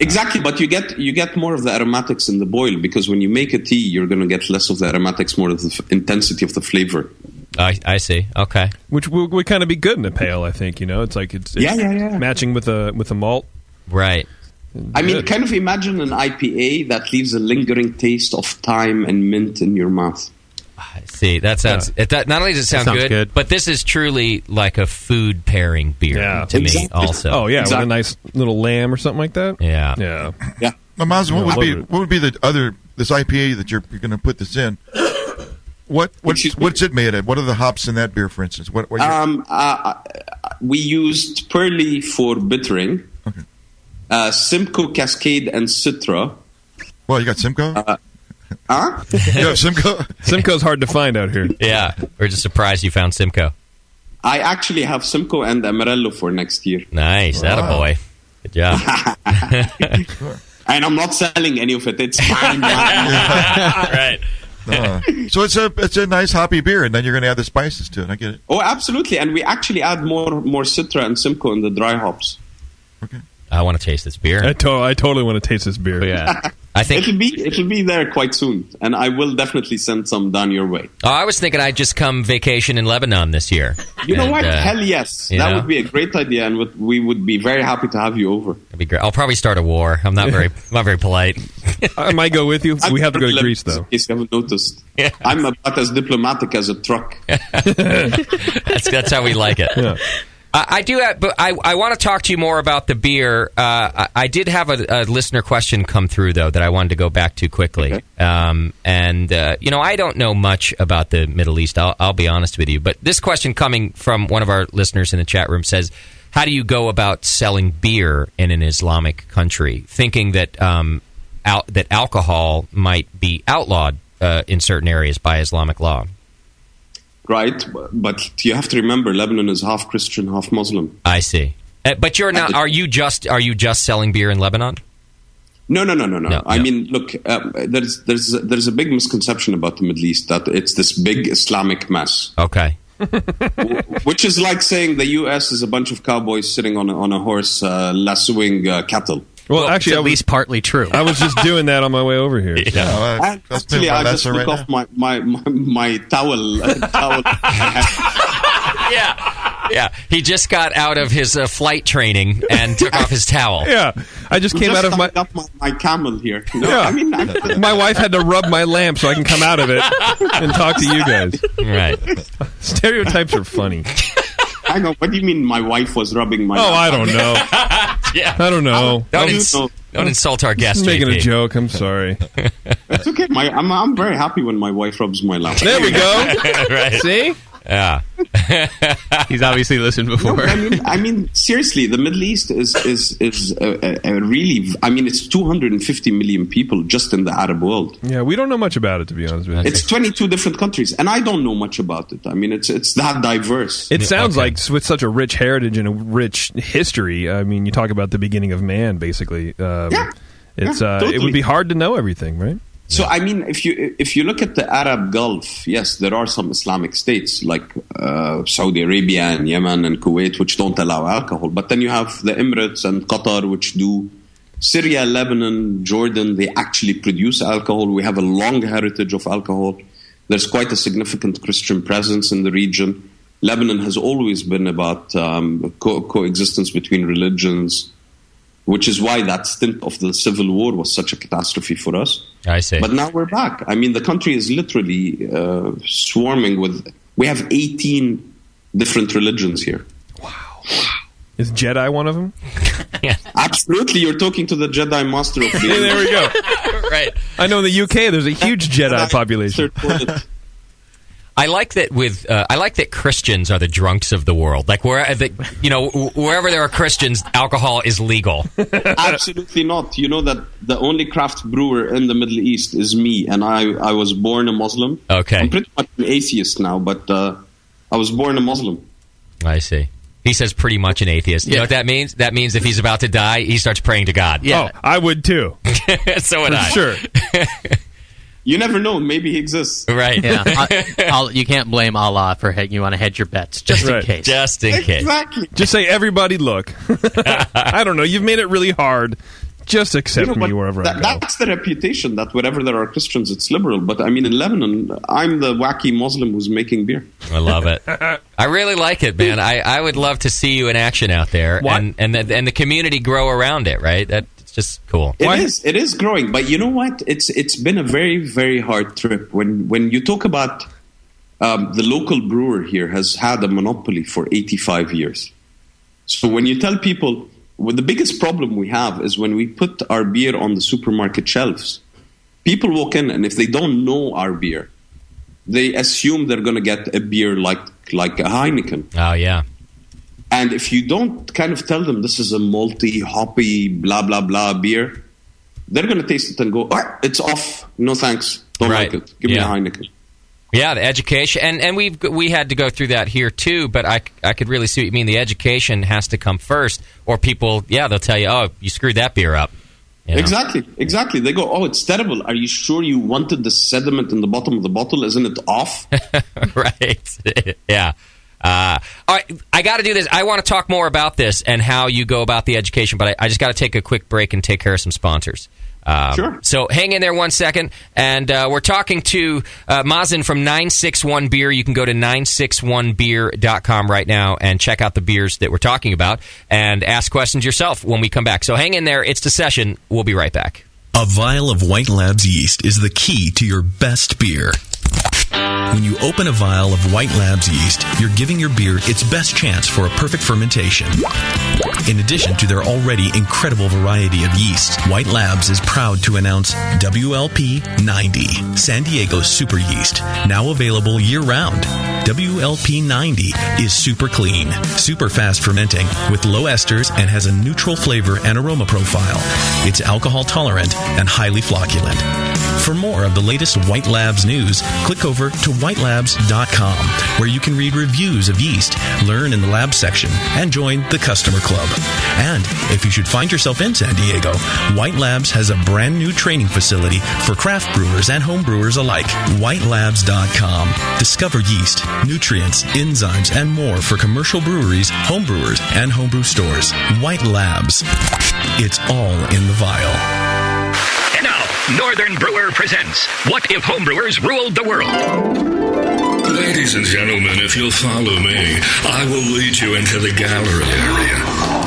exactly, but you get more of the aromatics in the boil because when you make a tea, you're going to get less of the aromatics, more of the intensity of the flavor. I see. Okay, which would kind of be good in a pale. I think it's like it's matching with a malt. Right. I mean, kind of imagine an IPA that leaves a lingering taste of thyme and mint in your mouth. I see. That sounds. Not only does it sound good, but this is truly like a food pairing beer to me. Also, oh yeah, with a nice little lamb or something like that. Yeah, yeah. Now, Mazen, what would be this IPA that you're going to put this in? What's it made of? What are the hops in that beer, for instance? We used Pearly for bittering. Okay. Simcoe, Cascade, and Citra. Well, you got Simcoe? You have Simcoe? Simcoe's hard to find out here. Yeah, we're just surprised you found Simcoe. I actually have Simcoe and Amarillo for next year. Nice, attaboy. Good job. And I'm not selling any of it. It's mine. Right. So it's a nice hoppy beer, and then you're going to add the spices to it. I get it. Oh, absolutely. And we actually add more Citra and Simcoe in the dry hops. Okay. I want to taste this beer. I totally want to taste this beer. Yeah. I think it'll be there quite soon, and I will definitely send some down your way. Oh, I was thinking I'd just come vacation in Lebanon this year. You know what? Hell yes, that would be a great idea, and we would be very happy to have you over. That'd be great. I'll probably start a war. I'm not very polite. I might go with you. We have to go to Greece, though. In case you haven't noticed, I'm about as diplomatic as a truck. That's how we like it. Yeah. I do have, but I want to talk to you more about the beer. I did have a listener question come through, though, that I wanted to go back to quickly. Okay. I don't know much about the Middle East. I'll be honest with you. But this question coming from one of our listeners in the chat room says, how do you go about selling beer in an Islamic country, thinking that that alcohol might be outlawed in certain areas by Islamic law? Right, but you have to remember, Lebanon is half Christian, half Muslim. I see. But you're not. Are you just selling beer in Lebanon? No. I mean, look, there's a big misconception about the Middle East that it's this big Islamic mess. Okay. Which is like saying the U.S. is a bunch of cowboys sitting on a horse lassoing cattle. Well, actually, it's at least partly true. I was just doing that on my way over here. Yeah. Actually, I just took off my towel. Yeah. He just got out of his flight training and took off his towel. Yeah, I just came out of my camel here. No, yeah. I mean, my wife had to rub my lamp so I can come out of it and talk to you guys. Right. Stereotypes are funny. I know. What do you mean? My wife was rubbing my? Oh, I don't know. Yeah, I don't know. Don't insult our guest. Just making JP. a joke. I'm sorry. It's okay. I'm very happy when my wife rubs my lamp. There we go. Right. See? Yeah. He's obviously listened before. No, I mean, seriously, the Middle East is a really. I mean, it's 250 million people just in the Arab world. Yeah, we don't know much about it, to be honest with you. It's 22 different countries, and I don't know much about it. I mean, it's that diverse. It sounds like with such a rich heritage and a rich history. I mean, you talk about the beginning of man, basically. Totally. It would be hard to know everything, right? So, I mean, if you look at the Arab Gulf, yes, there are some Islamic states like Saudi Arabia and Yemen and Kuwait, which don't allow alcohol. But then you have the Emirates and Qatar, which do. Syria, Lebanon, Jordan, they actually produce alcohol. We have a long heritage of alcohol. There's quite a significant Christian presence in the region. Lebanon has always been about coexistence between religions, which is why that stint of the civil war was such a catastrophe for us. I see. But now we're back. I mean, the country is literally swarming with... We have 18 different religions here. Wow. Is Jedi one of them? Yeah. Absolutely. You're talking to the Jedi Master of the... Yeah, there we go. Right. I know in the UK there's a huge Jedi population. I like that I like that Christians are the drunks of the world. Like wherever there are Christians, alcohol is legal. Absolutely not. You know that the only craft brewer in the Middle East is me, and I was born a Muslim. Okay. I'm pretty much an atheist now, but I was born a Muslim. I see. He says pretty much an atheist. You know what that means? That means if he's about to die, he starts praying to God. Yeah. Oh, I would too. So would I. Sure. You never know. Maybe he exists. Right. Yeah. You can't blame Allah for you want to hedge your bets just in case. Just in case. Exactly. Just say, everybody, look. I don't know. You've made it really hard. Just accept me wherever I go. That's the reputation that wherever there are Christians, it's liberal. But I mean, in Lebanon, I'm the wacky Muslim who's making beer. I love it. I really like it, man. I would love to see you in action out there, and the community grow around it. Right? That's just cool. It is growing, but you know what? It's been a very, very hard trip. When you talk about the local brewer here has had a monopoly for 85 years. So when you tell people. Well, the biggest problem we have is when we put our beer on the supermarket shelves. People walk in, and if they don't know our beer, they assume they're going to get a beer like a Heineken. Oh, yeah. And if you don't kind of tell them this is a malty, hoppy, blah, blah, blah beer, they're going to taste it and go, it's off. No thanks. Don't like it. Give me a Heineken. Yeah, the education, and we had to go through that here too. But I could really see what you mean. The education has to come first, or people, they'll tell you, oh, you screwed that beer up. You know? Exactly. They go, oh, it's terrible. Are you sure you wanted the sediment in the bottom of the bottle? Isn't it off? Right. Yeah. All right, I got to do this. I want to talk more about this and how you go about the education, but I just got to take a quick break and take care of some sponsors. Sure. So hang in there 1 second, and we're talking to Mazen from 961 Beer. You can go to 961beer.com right now and check out the beers that we're talking about and ask questions yourself when we come back. So hang in there. It's The Session. We'll be right back. A vial of White Labs yeast is the key to your best beer. When you open a vial of White Labs yeast, you're giving your beer its best chance for a perfect fermentation. In addition to their already incredible variety of yeasts, White Labs is proud to announce WLP90, San Diego's super yeast, now available year-round. WLP90 is super clean, super fast fermenting, with low esters and has a neutral flavor and aroma profile. It's alcohol tolerant and highly flocculent. For more of the latest White Labs news, click over to whitelabs.com, where you can read reviews of yeast, learn in the lab section, and join the customer club. And if you should find yourself in San Diego, White Labs has a brand new training facility for craft brewers and home brewers alike. Whitelabs.com. Discover yeast, nutrients, enzymes, and more for commercial breweries, home brewers, and homebrew stores. White Labs. It's all in the vial. And now, Northern Brewer presents What If Homebrewers Ruled the World? Ladies and gentlemen, if you'll follow me, I will lead you into the gallery area.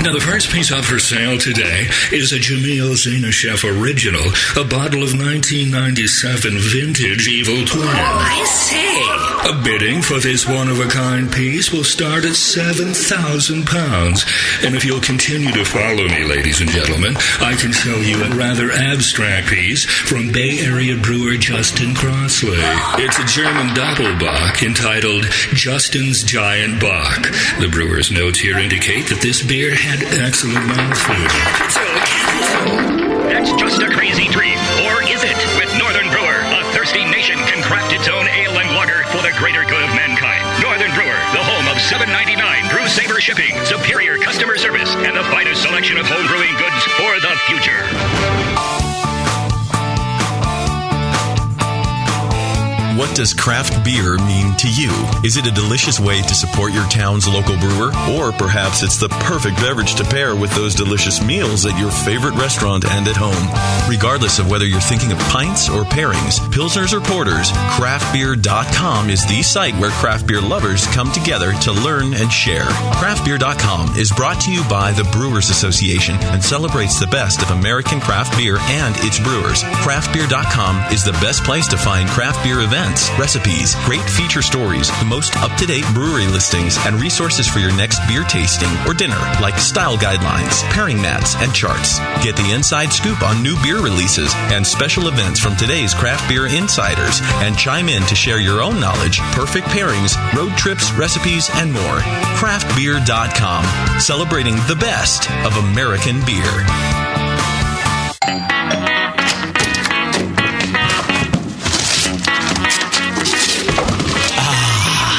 Now, the first piece up for sale today is a Jamil Zainasheff original, a bottle of 1997 vintage Evil Twin. I see. A bidding for this one-of-a-kind piece will start at £7,000. And if you'll continue to follow me, ladies and gentlemen, I can show you a rather abstract piece from Bay Area brewer Justin Crossley. It's a German Doppelbock entitled Justin's Giant Bock. The brewer's notes here indicate that this beer had excellent mouthfeel. That's just a crazy dream, or is it? With Northern Brewer, a thirsty nation can craft its own ale and lager for the greater good of mankind. Northern Brewer, the home of $7.99 Brew Saver shipping, superior customer service, and the finest selection of home brewing goods for the future. What does craft beer mean to you? Is it a delicious way to support your town's local brewer? Or perhaps it's the perfect beverage to pair with those delicious meals at your favorite restaurant and at home. Regardless of whether you're thinking of pints or pairings, pilsners or porters, craftbeer.com is the site where craft beer lovers come together to learn and share. Craftbeer.com is brought to you by the Brewers Association and celebrates the best of American craft beer and its brewers. Craftbeer.com is the best place to find craft beer events, recipes, great feature stories, the most up-to-date brewery listings, and resources for your next beer tasting or dinner, like style guidelines, pairing mats, and charts. Get the inside scoop on new beer releases and special events from today's craft beer insiders, and chime in to share your own knowledge, perfect pairings, road trips, recipes, and more. Craftbeer.com, celebrating the best of American beer.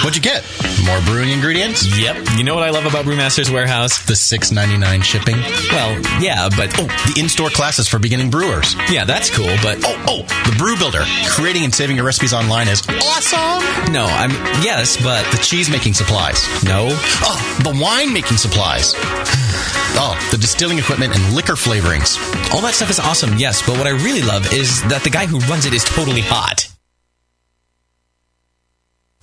What'd you get? more brewing ingredients? Yep. You know what I love about Brewmaster's Warehouse? The $6.99 shipping? Well, yeah, but... the in-store classes for beginning brewers. Yeah, that's cool, but... The Brew Builder. Creating and saving your recipes online is awesome! No, yes, but... The cheese-making supplies. No. Oh, the wine-making supplies. Oh, the distilling equipment and liquor flavorings. All that stuff is awesome, yes, but what I really love is that the guy who runs it is totally hot.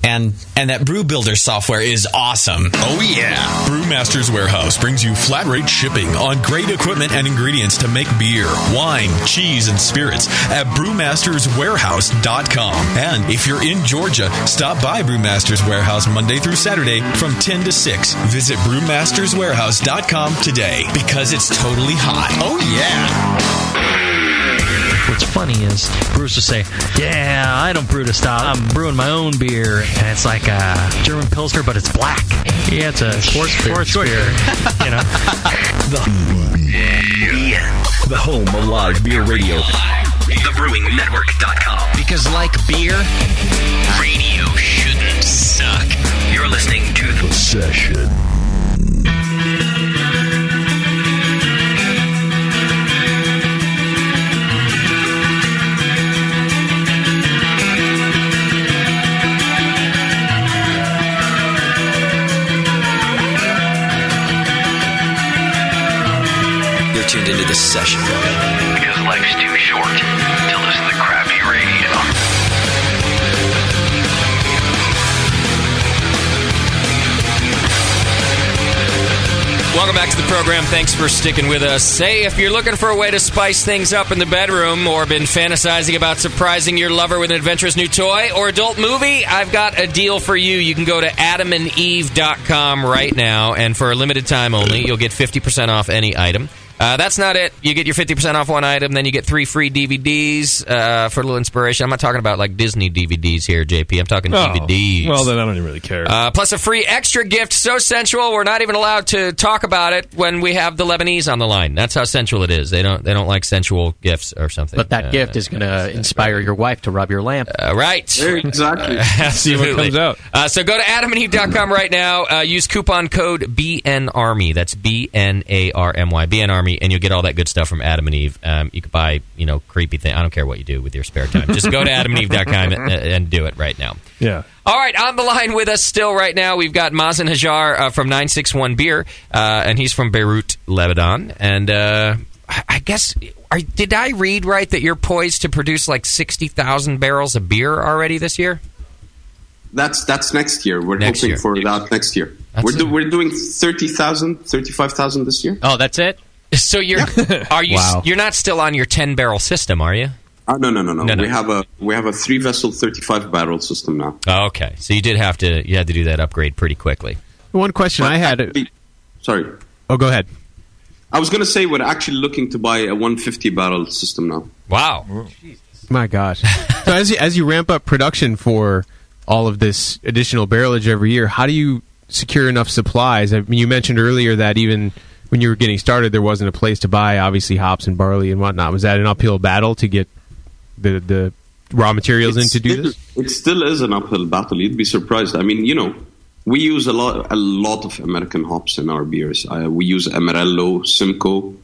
And that Brew Builder software is awesome. Oh, yeah. Brewmaster's Warehouse brings you flat rate shipping on great equipment and ingredients to make beer, wine, cheese, and spirits at brewmasterswarehouse.com. And if you're in Georgia, stop by Brewmaster's Warehouse Monday through Saturday from 10 to 6. Visit brewmasterswarehouse.com today because it's totally hot. Oh, yeah. What's funny is brewers will say, yeah, I don't brew to style. I'm brewing my own beer. And it's like a German Pilsner, but it's black. Yeah, it's a sports beer. You know? The home of live beer radio. TheBrewingNetwork.com. Because like beer, radio shouldn't suck. You're listening to The Session. Tuned into this session because life's too short to listen to crappy radio. Welcome back to the program. Thanks for sticking with us. Hey, if you're looking for a way to spice things up in the bedroom or been fantasizing about surprising your lover with an adventurous new toy or adult movie, I've got a deal for you. You can go to adamandeve.com right now, and for a limited time only, you'll get 50% off any item. That's not it. You get your 50% off one item, then you get 3 free DVDs for a little inspiration. I'm not talking about like Disney DVDs here, JP. I'm talking DVDs. Well, then I don't even really care. Plus a free extra gift so sensual we're not even allowed to talk about it when we have the Lebanese on the line. That's how sensual it is. They don't like sensual gifts or something. But that gift is going to inspire your wife to rub your lamp. Right. Exactly. See what comes out. So go to adamandeve.com right now. Use coupon code BNARMY. That's BNARMY. BNARMY. And you'll get all that good stuff from Adam and Eve. You could buy, creepy things. I don't care what you do with your spare time. Just go to adamandeve.com and do it right now. Yeah. All right, on the line with us still right now, we've got Mazen Hajar from 961 Beer, and he's from Beirut, Lebanon. And I guess, did I read right that you're poised to produce like 60,000 barrels of beer already this year? That's next year. We're hoping for that next year. We're doing 30,000, 35,000 this year. Oh, that's it? So you're you're not still on your 10-barrel system, are you? No. We have a 3-vessel 35-barrel system now. Oh, okay. So you had to do that upgrade pretty quickly. One question I had. Sorry. Oh, go ahead. I was going to say we're actually looking to buy a 150-barrel system now. Wow. My gosh. So as you ramp up production for all of this additional barrelage every year, how do you secure enough supplies? I mean, you mentioned earlier that even when you were getting started, there wasn't a place to buy, obviously, hops and barley and whatnot. Was that an uphill battle to get the raw materials in to do this? It still is an uphill battle. You'd be surprised. I mean, we use a lot of American hops in our beers. We use Amarillo, Simcoe,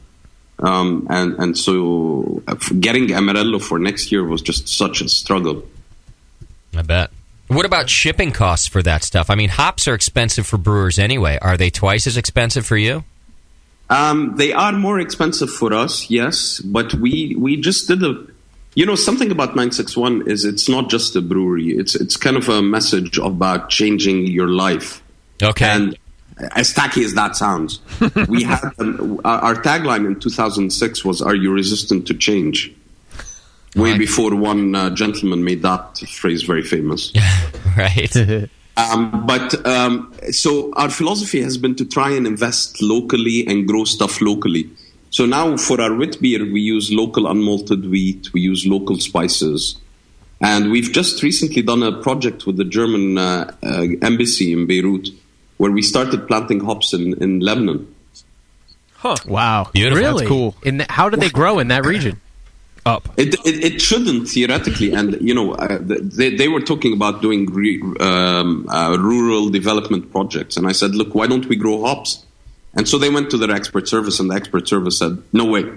and so getting Amarillo for next year was just such a struggle. I bet. What about shipping costs for that stuff? I mean, hops are expensive for brewers anyway. Are they twice as expensive for you? They are more expensive for us, yes, but we just did something about 961 is it's not just a brewery. It's kind of a message about changing your life. Okay. And as tacky as that sounds, we had our tagline in 2006 was, "Are you resistant to change?" Way before one gentleman made that phrase very famous. Right. So our philosophy has been to try and invest locally and grow stuff locally. So now for our wheat beer, we use local unmalted wheat, we use local spices. And we've just recently done a project with the German embassy in Beirut where we started planting hops in Lebanon. Huh. Wow. Beautiful. Really? That's cool. How do they grow in that region? up. It shouldn't, theoretically. And, they were talking about doing rural development projects. And I said, look, why don't we grow hops? And so they went to their expert service, and the expert service said, no way.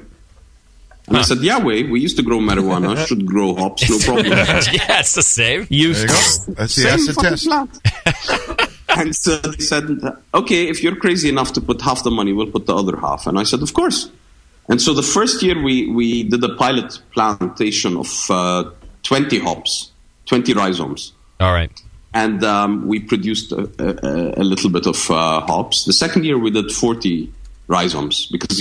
And I said, yeah, we used to grow marijuana, should grow hops, no problem. Yeah, it's the same. There you go. That's the acid test. And so they said, okay, if you're crazy enough to put half the money, we'll put the other half. And I said, of course. And so the first year we did a pilot plantation of 20 hops, 20 rhizomes. All right. And we produced a little bit of hops. The second year we did 40 rhizomes because,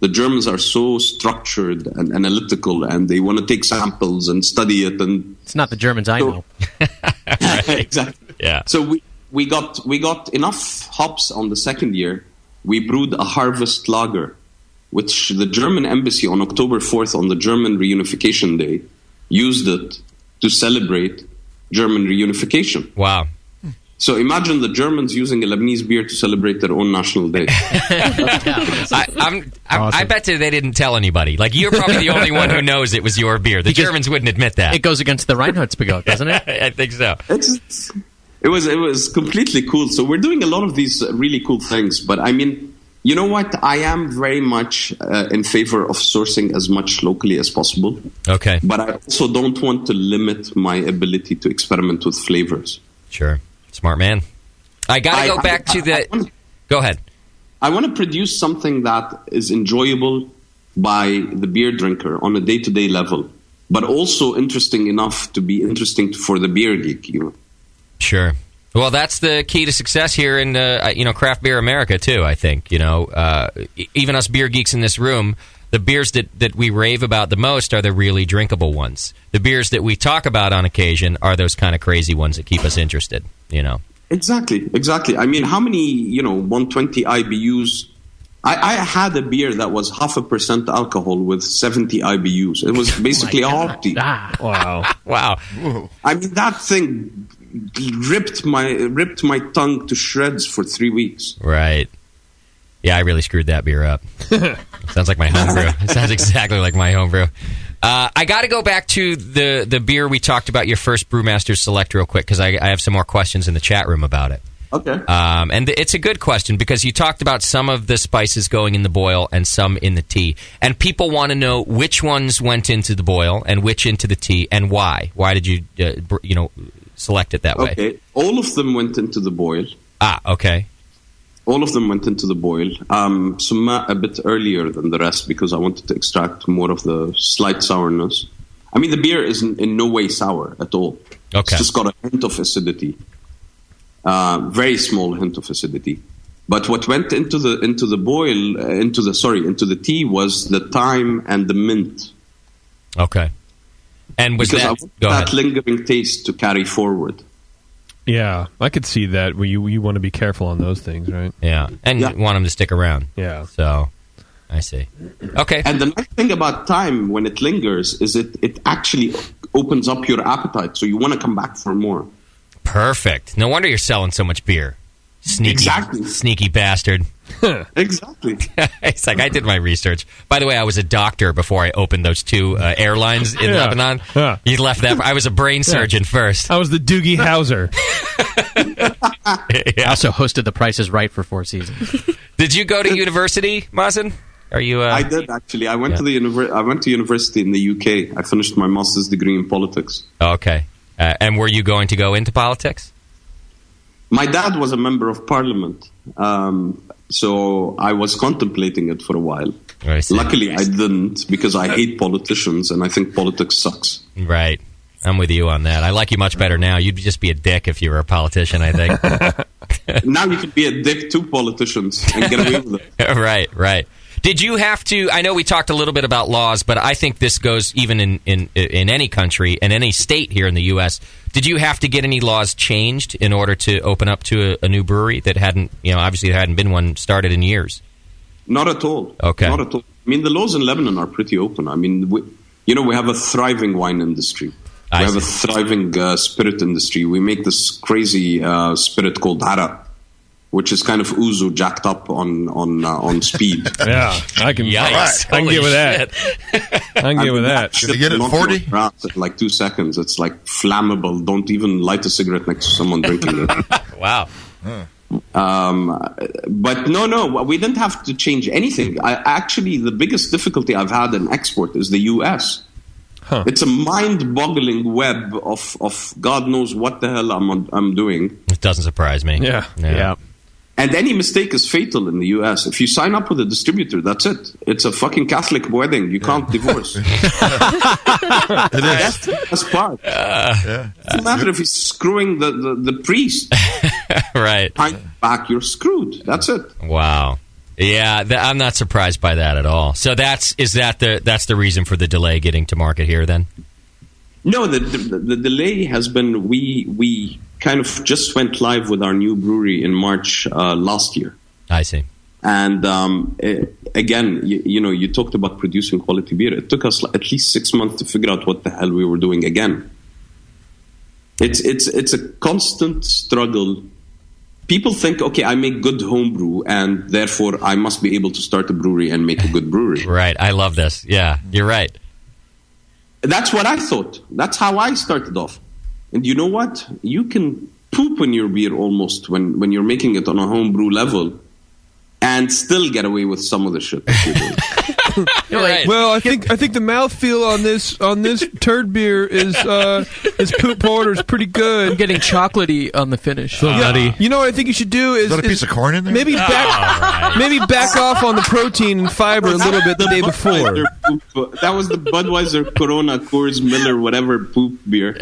the Germans are so structured and analytical, and they want to take samples and study it. And it's not the Germans I know. Exactly. Yeah. So we got enough hops on the second year. We brewed a harvest lager, which the German embassy on October 4th, on the German Reunification Day, used it to celebrate German reunification. Wow. So imagine the Germans using a Lebanese beer to celebrate their own national day. I bet you they didn't tell anybody. Like, you're probably the only one who knows it was your beer. The Germans wouldn't admit that. It goes against the Reinheitsgebot, doesn't it? I think so. It was completely cool. So we're doing a lot of these really cool things. But I mean, you know what? I am very much in favor of sourcing as much locally as possible. Okay. But I also don't want to limit my ability to experiment with flavors. Sure. Smart man. I got to go back to the... Go ahead. I want to produce something that is enjoyable by the beer drinker on a day-to-day level, but also interesting enough to be interesting for the beer geek. Sure. Well, that's the key to success here in Craft Beer America too. I think even us beer geeks in this room, the beers that we rave about the most are the really drinkable ones. The beers that we talk about on occasion are those kind of crazy ones that keep us interested. Exactly. I mean, how many 120 IBUs? I had a beer that was 0.5% alcohol with 70 IBUs. It was basically a hop tea. Wow. I mean, that thing ripped my tongue to shreds for 3 weeks. Right. Yeah, I really screwed that beer up. Sounds like my homebrew. It sounds exactly like my homebrew. I got to go back to the beer we talked about, your first Brewmaster Select, real quick, because I have some more questions in the chat room about it. Okay. And it's a good question because you talked about some of the spices going in the boil and some in the tea. And people want to know which ones went into the boil and which into the tea and why. Why did you, select it that way? Okay. All of them went into the boil. Okay. All of them went into the boil. Some a bit earlier than the rest because I wanted to extract more of the slight sourness. I mean, the beer is in no way sour at all. Okay. It's just got a hint of acidity. Very small hint of acidity. But what went into the tea was the thyme and the mint. Okay. And was because that I want that lingering taste to carry forward. Yeah, I could see that. Where you want to be careful on those things, right? Yeah, and you want them to stick around. Yeah. So, I see. Okay. And the nice thing about thyme, when it lingers, is it actually opens up your appetite, so you want to come back for more. Perfect. No wonder you're selling so much beer. Sneaky bastard. Exactly. It's like, I did my research. By the way, I was a doctor before I opened those two airlines in Lebanon. You left that. I was a brain surgeon first. I was the Doogie Howser. I also hosted The Price is Right for 4 seasons. Did you go to university, Mazen? Are you? I did, actually. I went to university in the UK. I finished my master's degree in politics. Okay. And were you going to go into politics? My dad was a member of parliament, so I was contemplating it for a while. Luckily, I didn't because I hate politicians and I think politics sucks. Right. I'm with you on that. I like you much better now. You'd just be a dick if you were a politician, I think. Now you can be a dick to politicians and get away with it. Right. Did you have to? I know we talked a little bit about laws, but I think this goes even in any country and any state here in the U.S. Did you have to get any laws changed in order to open up to a new brewery that hadn't, obviously there hadn't been one started in years? Not at all. Okay. Not at all. I mean, the laws in Lebanon are pretty open. I mean, we have a thriving wine industry. We have a thriving spirit industry. We make this crazy spirit called Arak. which is kind of ouzo jacked up on speed. Yeah, I can. Yikes. I can get with that. I can get with that. Did they get it 40? In like 2 seconds. It's like flammable. Don't even light a cigarette next to someone drinking it. Wow. But no, we didn't have to change anything. Actually, the biggest difficulty I've had in export is the U.S. It's a mind-boggling web of God knows what the hell I'm doing. It doesn't surprise me. Yeah. And any mistake is fatal in the U.S. If you sign up with a distributor, that's it. It's a fucking Catholic wedding. You can't divorce. That's the best part. It doesn't matter if he's screwing the priest. Right. Back, you're screwed. That's it. Wow. Yeah, I'm not surprised by that at all. So that's the reason for the delay getting to market here then? No, the delay has been we kind of just went live with our new brewery in March last year. I see. And again, you talked about producing quality beer. It took us at least 6 months to figure out what the hell we were doing again. It's a constant struggle. People think, okay, I make good homebrew, and therefore I must be able to start a brewery and make a good brewery. Right. I love this. Yeah, you're right. That's what I thought. That's how I started off. And you know what? You can poop in your beer almost when you're making it on a homebrew level and still get away with some of the shit that you're doing. Right. Well, I think the mouthfeel on this turd beer is poop porter is pretty good. I'm getting chocolatey on the finish. So nutty. You know what I think you should do is that a piece of corn in there? Maybe back off on the protein and fiber a little bit the day before. That was the Budweiser, Corona, Coors, Miller, whatever poop beer.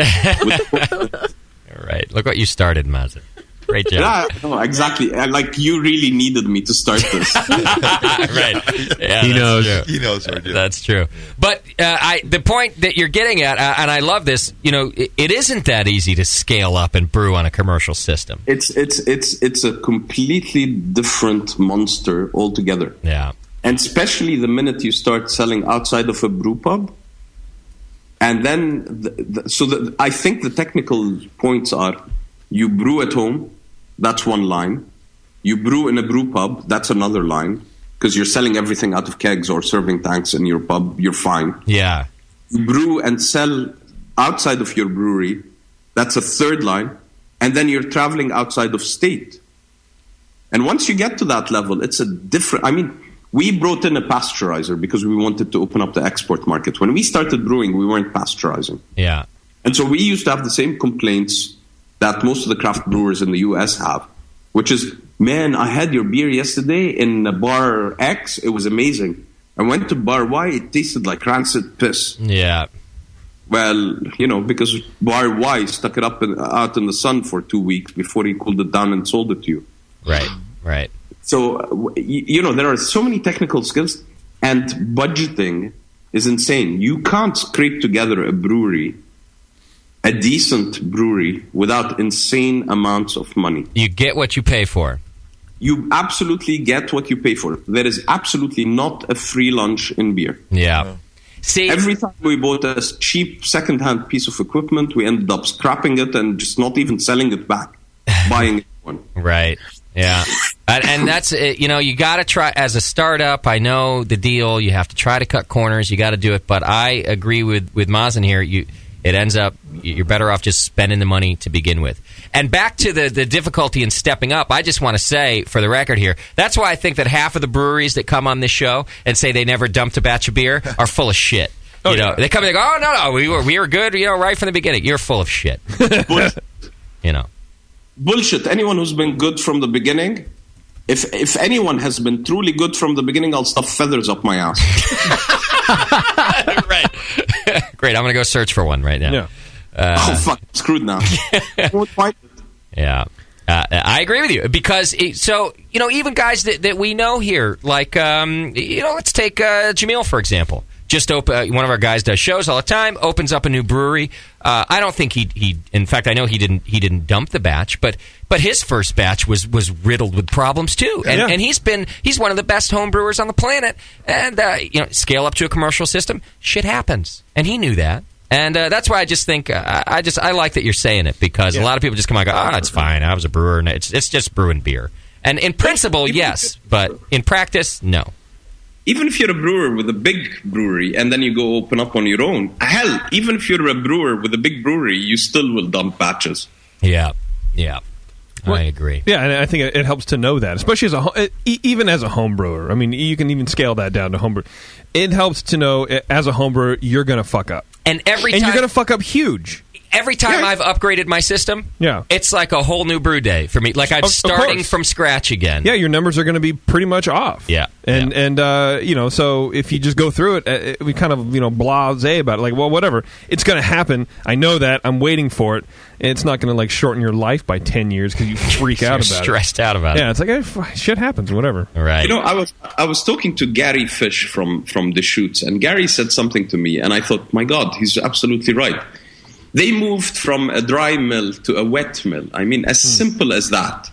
Right. Look what you started, Mazen. Great job. Yeah, no, exactly. Like, you really needed me to start this. Right. Yeah, He knows. True. He knows what we're doing. That's true. But the point that you're getting at, and I love this, it isn't that easy to scale up and brew on a commercial system. It's a completely different monster altogether. Yeah. And especially the minute you start selling outside of a brew pub. And then, I think the technical points are, you brew at home, that's one line. You brew in a brew pub, that's another line. Because you're selling everything out of kegs or serving tanks in your pub, you're fine. Yeah. You brew and sell outside of your brewery, that's a third line. And then you're traveling outside of state. And once you get to that level, it's a different... I mean, we brought in a pasteurizer because we wanted to open up the export market. When we started brewing, we weren't pasteurizing. Yeah. And so we used to have the same complaints that most of the craft brewers in the U.S. have, which is, man, I had your beer yesterday in bar X. It was amazing. I went to bar Y. It tasted like rancid piss. Yeah. Well, because bar Y stuck it up out in the sun for 2 weeks before he cooled it down and sold it to you. Right. So, there are so many technical skills, and budgeting is insane. You can't scrape together a decent brewery, without insane amounts of money. You get what you pay for. You absolutely get what you pay for. There is absolutely not a free lunch in beer. Yeah. See, every time we bought a cheap second-hand piece of equipment, we ended up scrapping it and just not even selling it back, buying one. Right. Yeah. And that's, you got to try, as a startup, I know the deal, you have to try to cut corners, you got to do it, but I agree with Mazen here, it ends up, you're better off just spending the money to begin with. And back to the difficulty in stepping up, I just want to say, for the record here, that's why I think that half of the breweries that come on this show and say they never dumped a batch of beer are full of shit. They come and they go, oh, no, we were good, right from the beginning. You're full of shit. Bullshit. Anyone who's been good from the beginning, if anyone has been truly good from the beginning, I'll stuff feathers up my ass. Right. Great. I'm going to go search for one right now. Yeah. Fuck. Screwed now. Yeah. I agree with you because, even guys that we know here, like, let's take Jamil, for example. Just one of our guys does shows all the time, opens up a new brewery. I don't think he in fact, I know he didn't dump the batch, but his first batch was riddled with problems too. And he's one of the best home brewers on the planet. And scale up to a commercial system, shit happens. And he knew that. And that's why I just think I like that you're saying it, because a lot of people just come out and go, it's fine. I was a brewer and it's just brewing beer. And in principle, yes, but in practice, no. Even if you're a brewer with a big brewery and then you go open up on your own, hell, even if you're a brewer with a big brewery, you still will dump batches. Yeah. I agree. Yeah, and I think it helps to know that, especially even as a home brewer. I mean, you can even scale that down to home brewer. It helps to know as a home brewer you're going to fuck up, and you're going to fuck up huge. Every time I've upgraded my system, it's like a whole new brew day for me. Like I'm starting from scratch again. Yeah, your numbers are going to be pretty much off. Yeah, and so if you just go through it, we kind of blasé about it. Like, well, whatever, it's going to happen. I know that. I'm waiting for it. And it's not going to shorten your life by 10 years because you freak out about it. Stressed out about it. Yeah, it's like shit happens. Whatever. Right. I was talking to Gary Fish from Deschutes, and Gary said something to me, and I thought, my God, he's absolutely right. They moved from a dry mill to a wet mill. I mean, as simple as that.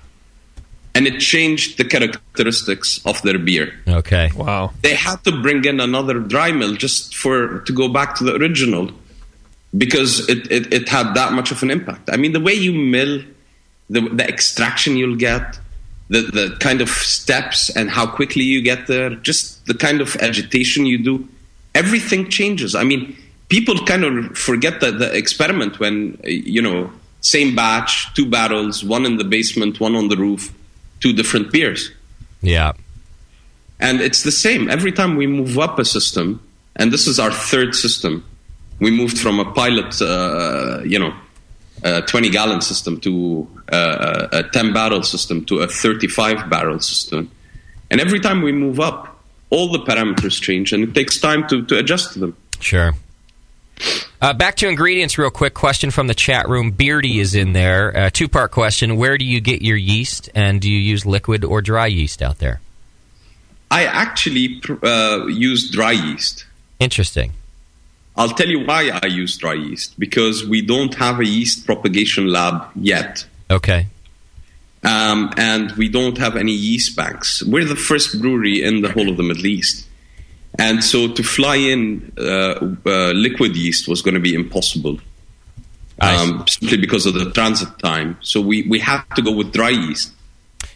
And it changed the characteristics of their beer. Okay. Wow. They had to bring in another dry mill just to go back to the original because it had that much of an impact. I mean, the way you mill, the extraction you'll get, the kind of steps and how quickly you get there, just the kind of agitation you do, everything changes. I mean, people kind of forget the experiment when, same batch, 2 barrels, one in the basement, one on the roof, 2 different beers. Yeah. And it's the same. Every time we move up a system, and this is our 3rd system, we moved from a pilot, 20-gallon system to a 10-barrel system to a 35-barrel system. And every time we move up, all the parameters change, and it takes time to adjust to them. Sure. Back to ingredients real quick. Question from the chat room. Beardy is in there. 2-part question. Where do you get your yeast, and do you use liquid or dry yeast out there? I actually use dry yeast. Interesting. I'll tell you why I use dry yeast. Because we don't have a yeast propagation lab yet. Okay. And we don't have any yeast banks. We're the first brewery in the whole of the Middle East. And so to fly in liquid yeast was going to be impossible, simply because of the transit time. So we have to go with dry yeast.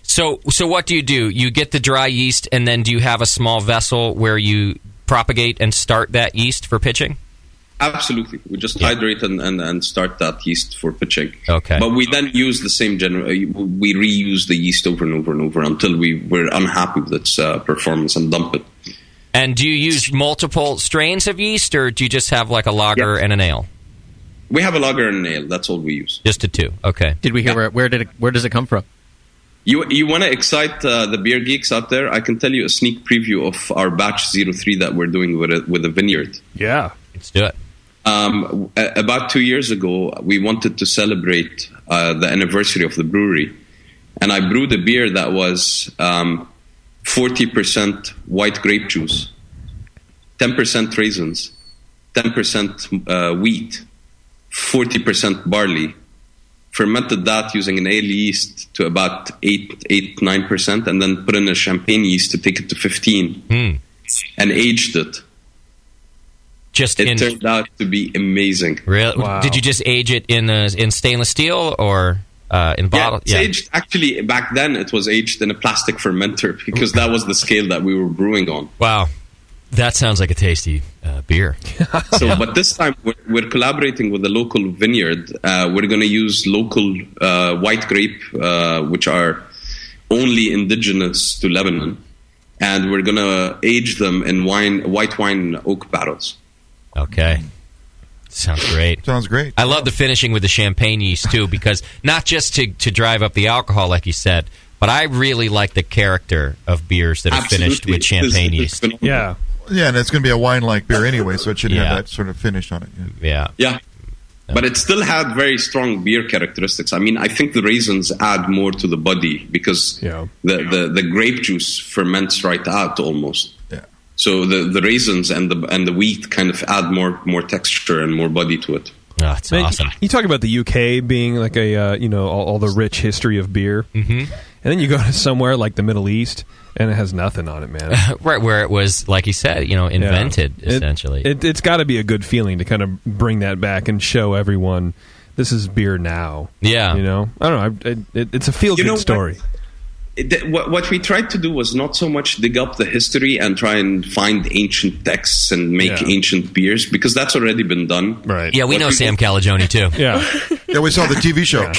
So what do? You get the dry yeast, and then do you have a small vessel where you propagate and start that yeast for pitching? Absolutely. We just hydrate and start that yeast for pitching. Okay. But we then use the same we reuse the yeast over and over and over until we're unhappy with its performance and dump it. And do you use multiple strains of yeast, or do you just have like a lager and an ale? We have a lager and an ale. That's all we use. Just the 2. Okay. Did we hear where does it come from? You want to excite the beer geeks out there? I can tell you a sneak preview of our batch 03 that we're doing with a vineyard. Yeah, let's do it. About 2 years ago, we wanted to celebrate the anniversary of the brewery, and I brewed a beer that was 40% white grape juice, 10% raisins, 10% wheat, 40% barley. Fermented that using an ale yeast to about 9%, and then put in a champagne yeast to take it to 15, and aged it. It turned out to be amazing. Really? Wow. Did you just age it in stainless steel or in bottle? Yeah, it's aged. Actually, back then it was aged in a plastic fermenter because that was the scale that we were brewing on. Wow. That sounds like a tasty beer. But this time we're collaborating with a local vineyard. We're going to use local white grape, which are only indigenous to Lebanon, and we're going to age them in white wine oak barrels. Okay. Sounds great. Sounds great. I love the finishing with the champagne yeast, too, because not just to drive up the alcohol, like you said, but I really like the character of beers that are finished with champagne yeast. Yeah. Yeah, and it's going to be a wine-like beer anyway, so it should have that sort of finish on it. Yeah. But it still had very strong beer characteristics. I mean, I think the raisins add more to the body because the grape juice ferments right out almost. Yeah. So the raisins and the wheat kind of add more texture and more body to it. Oh, it's awesome. You talk about the UK being like a all the rich history of beer, and then you go to somewhere like the Middle East, and it has nothing on it, man. Right, where it was, like you said, invented, essentially. It's got to be a good feeling to kind of bring that back and show everyone this is beer now. Yeah. I don't know. It's a feel-good story. what we tried to do was not so much dig up the history and try and find ancient texts and make ancient beers, because that's already been done. Right. Yeah, we know Sam Calagione too. Yeah. Yeah, we saw the TV show.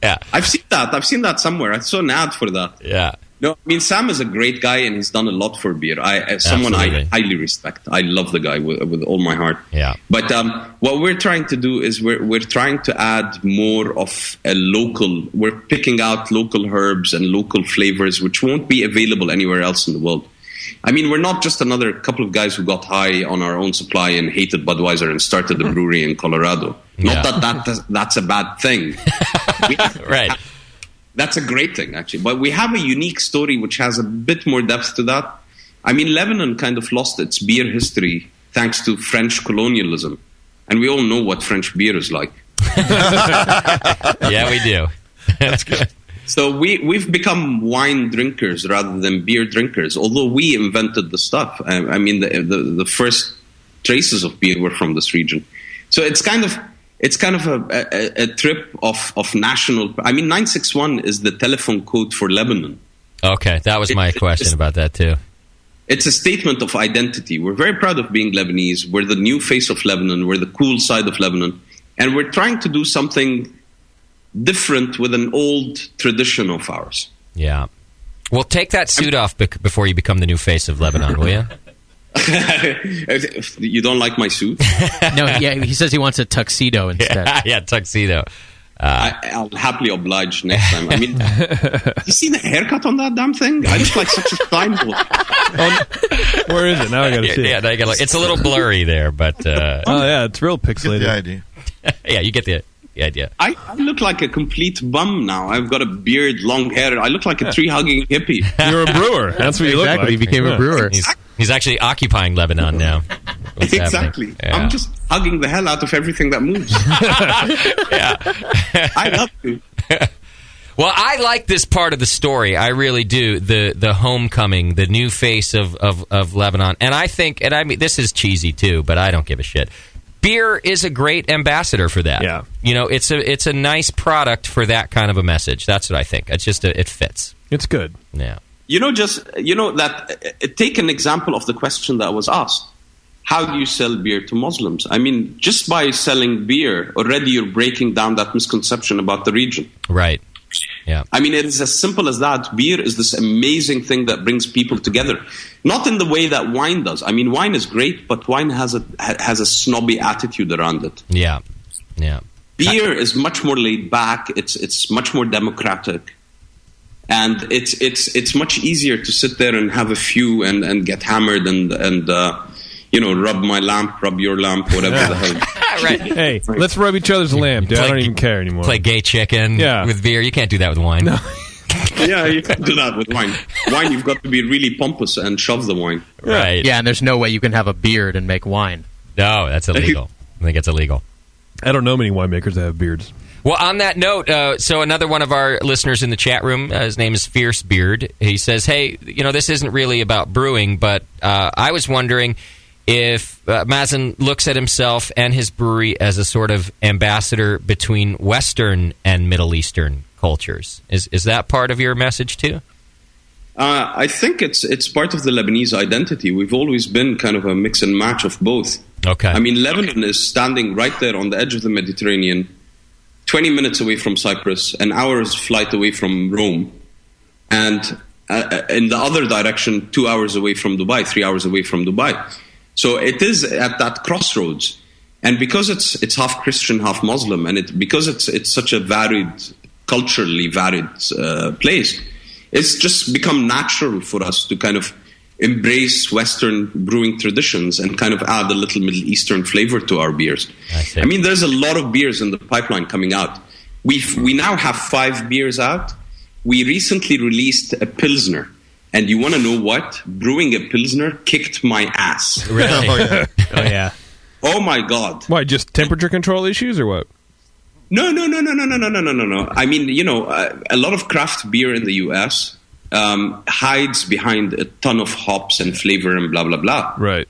Yeah. I've seen that somewhere. I saw an ad for that. Yeah. No, I mean, Sam is a great guy and he's done a lot for beer. Someone I highly respect. I love the guy with all my heart. Yeah. But what we're trying to do is we're trying to add more of a local. We're picking out local herbs and local flavors which won't be available anywhere else in the world. I mean, we're not just another couple of guys who got high on our own supply and hated Budweiser and started a brewery in Colorado. Not that's a bad thing. Right. That's a great thing, actually. But we have a unique story which has a bit more depth to that. I mean, Lebanon kind of lost its beer history thanks to French colonialism. And we all know what French beer is like. Yeah, we do. That's good. So we've become wine drinkers rather than beer drinkers, although we invented the stuff. I mean, the first traces of beer were from this region. So it's kind of a trip of national. I mean, 961 is the telephone code for Lebanon. Okay, that was my question about that too. It's a statement of identity. We're very proud of being Lebanese. We're the new face of Lebanon. We're the cool side of Lebanon. And we're trying to do something different with an old tradition of ours. Yeah. Well, take that suit off before you become the new face of Lebanon, will you? You don't like my suit? No, yeah, he says he wants a tuxedo instead. Yeah, tuxedo. I'll happily oblige next time. I mean, you see the haircut on that damn thing? I look like such a Steinbolt. Where is it? Now I got to see it. Yeah, it's a little blurry there, but... oh, yeah, it's real pixelated. Get the idea. Yeah, you get the idea. I look like a complete bum now. I've got a beard, long hair. I look like a tree-hugging hippie. You're a brewer. That's what you look like. He became a brewer. He's actually occupying Lebanon now. Exactly. Yeah. I'm just hugging the hell out of everything that moves. I love to. Well, I like this part of the story. I really do. The homecoming, the new face of Lebanon. And I think, and I mean, this is cheesy too, but I don't give a shit. Beer is a great ambassador for that. Yeah. You know, it's a nice product for that kind of a message. That's what I think. It's just it fits. It's good. Yeah. Take an example of the question that was asked. How do you sell beer to Muslims? I mean, just by selling beer, already you're breaking down that misconception about the region. Right. Yeah. I mean, it is as simple as that. Beer is this amazing thing that brings people together. Not in the way that wine does. I mean, wine is great, but wine has a snobby attitude around it. Yeah. Yeah. Beer is much more laid back. It's much more democratic. And it's much easier to sit there and have a few and get hammered and rub my lamp, rub your lamp, whatever the hell. Right. Hey, let's rub each other's lamp, dude. I don't even care anymore. Play gay chicken with beer. You can't do that with wine. No. Yeah, you can't do that with wine. Wine, you've got to be really pompous and shove the wine. Right. Yeah, and there's no way you can have a beard and make wine. No, that's illegal. I think it's illegal. I don't know many winemakers that have beards. Well, on that note, so another one of our listeners in the chat room, his name is Fierce Beard. He says, hey, this isn't really about brewing, but I was wondering if Mazen looks at himself and his brewery as a sort of ambassador between Western and Middle Eastern cultures. Is that part of your message too? I think it's part of the Lebanese identity. We've always been kind of a mix and match of both. Okay. I mean, Lebanon is standing right there on the edge of the Mediterranean, 20 minutes away from Cyprus, an hour's flight away from Rome, and in the other direction, 2 hours away from Dubai, 3 hours away from Dubai. So it is at that crossroads. And because it's half Christian, half Muslim, and because it's such a culturally varied place, it's just become natural for us to kind of embrace Western brewing traditions and kind of add a little Middle Eastern flavor to our beers. I mean, there's a lot of beers in the pipeline coming out. We now have 5 beers out. We recently released a Pilsner. And you want to know what? Brewing a Pilsner kicked my ass. Really? Oh, yeah. Oh, my God. Why, just temperature control issues or what? No. I mean, a lot of craft beer in the U.S. Hides behind a ton of hops and flavor and blah, blah, blah. Right.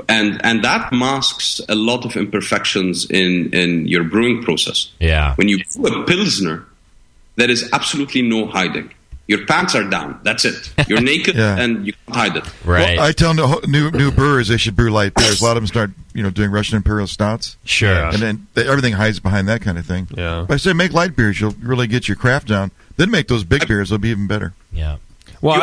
And that masks a lot of imperfections in your brewing process. Yeah. When you brew a Pilsner, there is absolutely no hiding. Your pants are down. That's it. You're naked and you can't hide it. Right. Well, I tell new brewers they should brew light beers. A lot of them start, doing Russian Imperial Stouts. Sure. And then everything hides behind that kind of thing. Yeah. But I say make light beers. You'll really get your craft down. Then make those big beers. They'll be even better. Yeah. Well,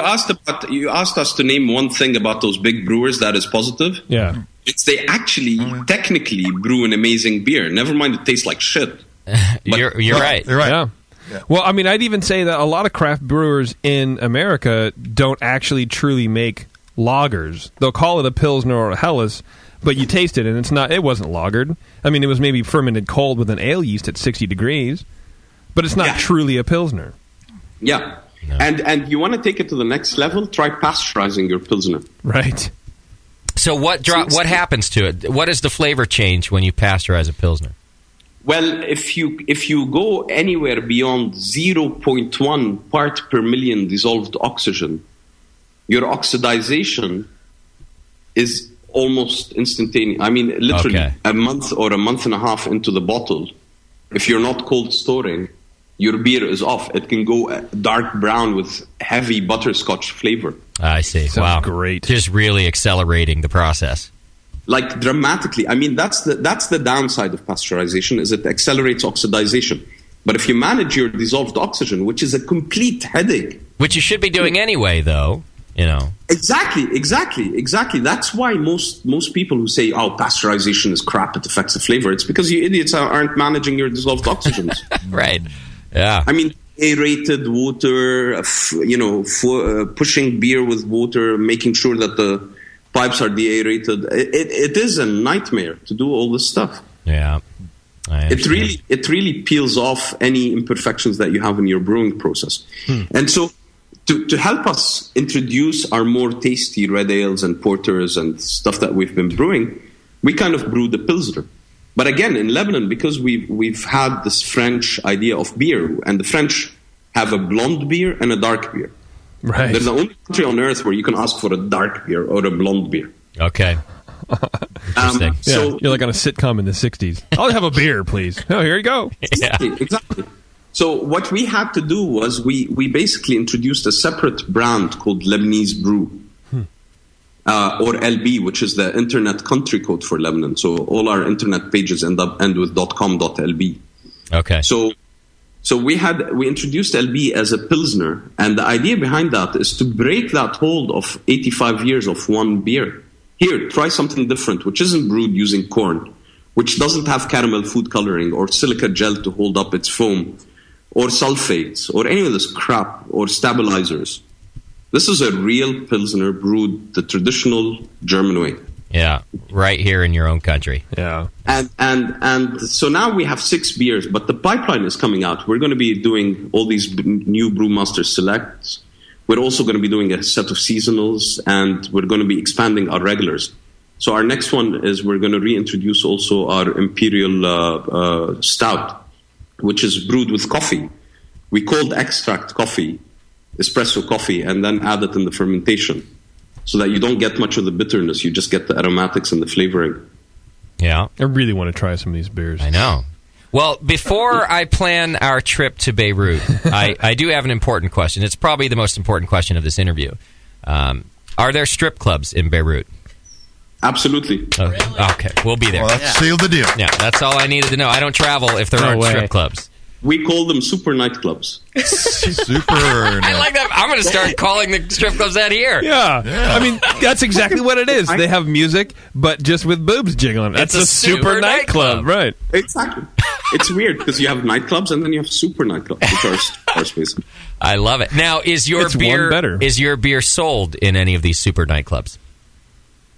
you asked us to name one thing about those big brewers that is positive. Yeah. It's they actually technically brew an amazing beer. Never mind it tastes like shit. You're right. You're right. Yeah. Well, I mean, I'd even say that a lot of craft brewers in America don't actually truly make lagers. They'll call it a Pilsner or a Helles, but you taste it and it wasn't lagered. I mean, it was maybe fermented cold with an ale yeast at 60 degrees, but it's not truly a Pilsner. Yeah. No. And you want to take it to the next level, try pasteurizing your Pilsner. Right. So what happens to it? What is the flavor change when you pasteurize a Pilsner? Well, if you go anywhere beyond 0.1 part per million dissolved oxygen, your oxidization is almost instantaneous. I mean, literally a month or a month and a half into the bottle, if you're not cold storing, your beer is off. It can go dark brown with heavy butterscotch flavor. I see. Sounds great. Just really accelerating the process. Like dramatically. I mean, that's the downside of pasteurization, is it accelerates oxidization. But if you manage your dissolved oxygen, which is a complete headache. Which you should be doing anyway, though, Exactly. That's why most people who say, pasteurization is crap, it affects the flavor, it's because you idiots aren't managing your dissolved oxygens. Right. Yeah. I mean, aerated water, pushing beer with water, making sure that the pipes are deaerated. It is a nightmare to do all this stuff. Yeah. It really peels off any imperfections that you have in your brewing process. And so to help us introduce our more tasty red ales and porters and stuff that we've been brewing, we kind of brew the Pilsner. But again, in Lebanon, because we've had this French idea of beer, and the French have a blonde beer and a dark beer. Right. They're the only country on earth where you can ask for a dark beer or a blonde beer. Okay. Interesting. So you're like on a sitcom in the 60s. I'll have a beer, please. Oh, here you go. Exactly. So what we had to do was we basically introduced a separate brand called Lebanese Brew, or LB, which is the internet country code for Lebanon. So all our internet pages end with .com.lb. Okay. So we introduced LB as a Pilsner, and the idea behind that is to break that hold of 85 years of one beer. Here, try something different, which isn't brewed using corn, which doesn't have caramel food coloring or silica gel to hold up its foam, or sulfates, or any of this crap, or stabilizers. This is a real Pilsner brewed the traditional German way. Yeah, right here in your own country. Yeah. And so now we have 6 beers, but the pipeline is coming out. We're going to be doing all these new Brewmaster Selects. We're also going to be doing a set of seasonals, and we're going to be expanding our regulars. So our next one is we're going to reintroduce also our Imperial Stout, which is brewed with coffee. We cold extract coffee, espresso coffee, and then add it in the fermentation, so that you don't get much of the bitterness. You just get the aromatics and the flavoring. Yeah. I really want to try some of these beers. I know. Well, before I plan our trip to Beirut, I do have an important question. It's probably the most important question of this interview. Are there strip clubs in Beirut? Super. Okay, we'll be there. Well, that sealed the deal. Yeah, that's all I needed to know. I don't travel if there aren't strip clubs. We call them super nightclubs. Super. I like that. I'm going to start calling the strip clubs that here. Yeah. I mean, that's exactly what it is. They have music, but just with boobs jiggling. That's It's a super nightclub. Right. Exactly. It's weird because you have nightclubs and then you have super nightclubs, which are bar spaces. I love it. Now, is your It's one better. beer sold in any of these super nightclubs?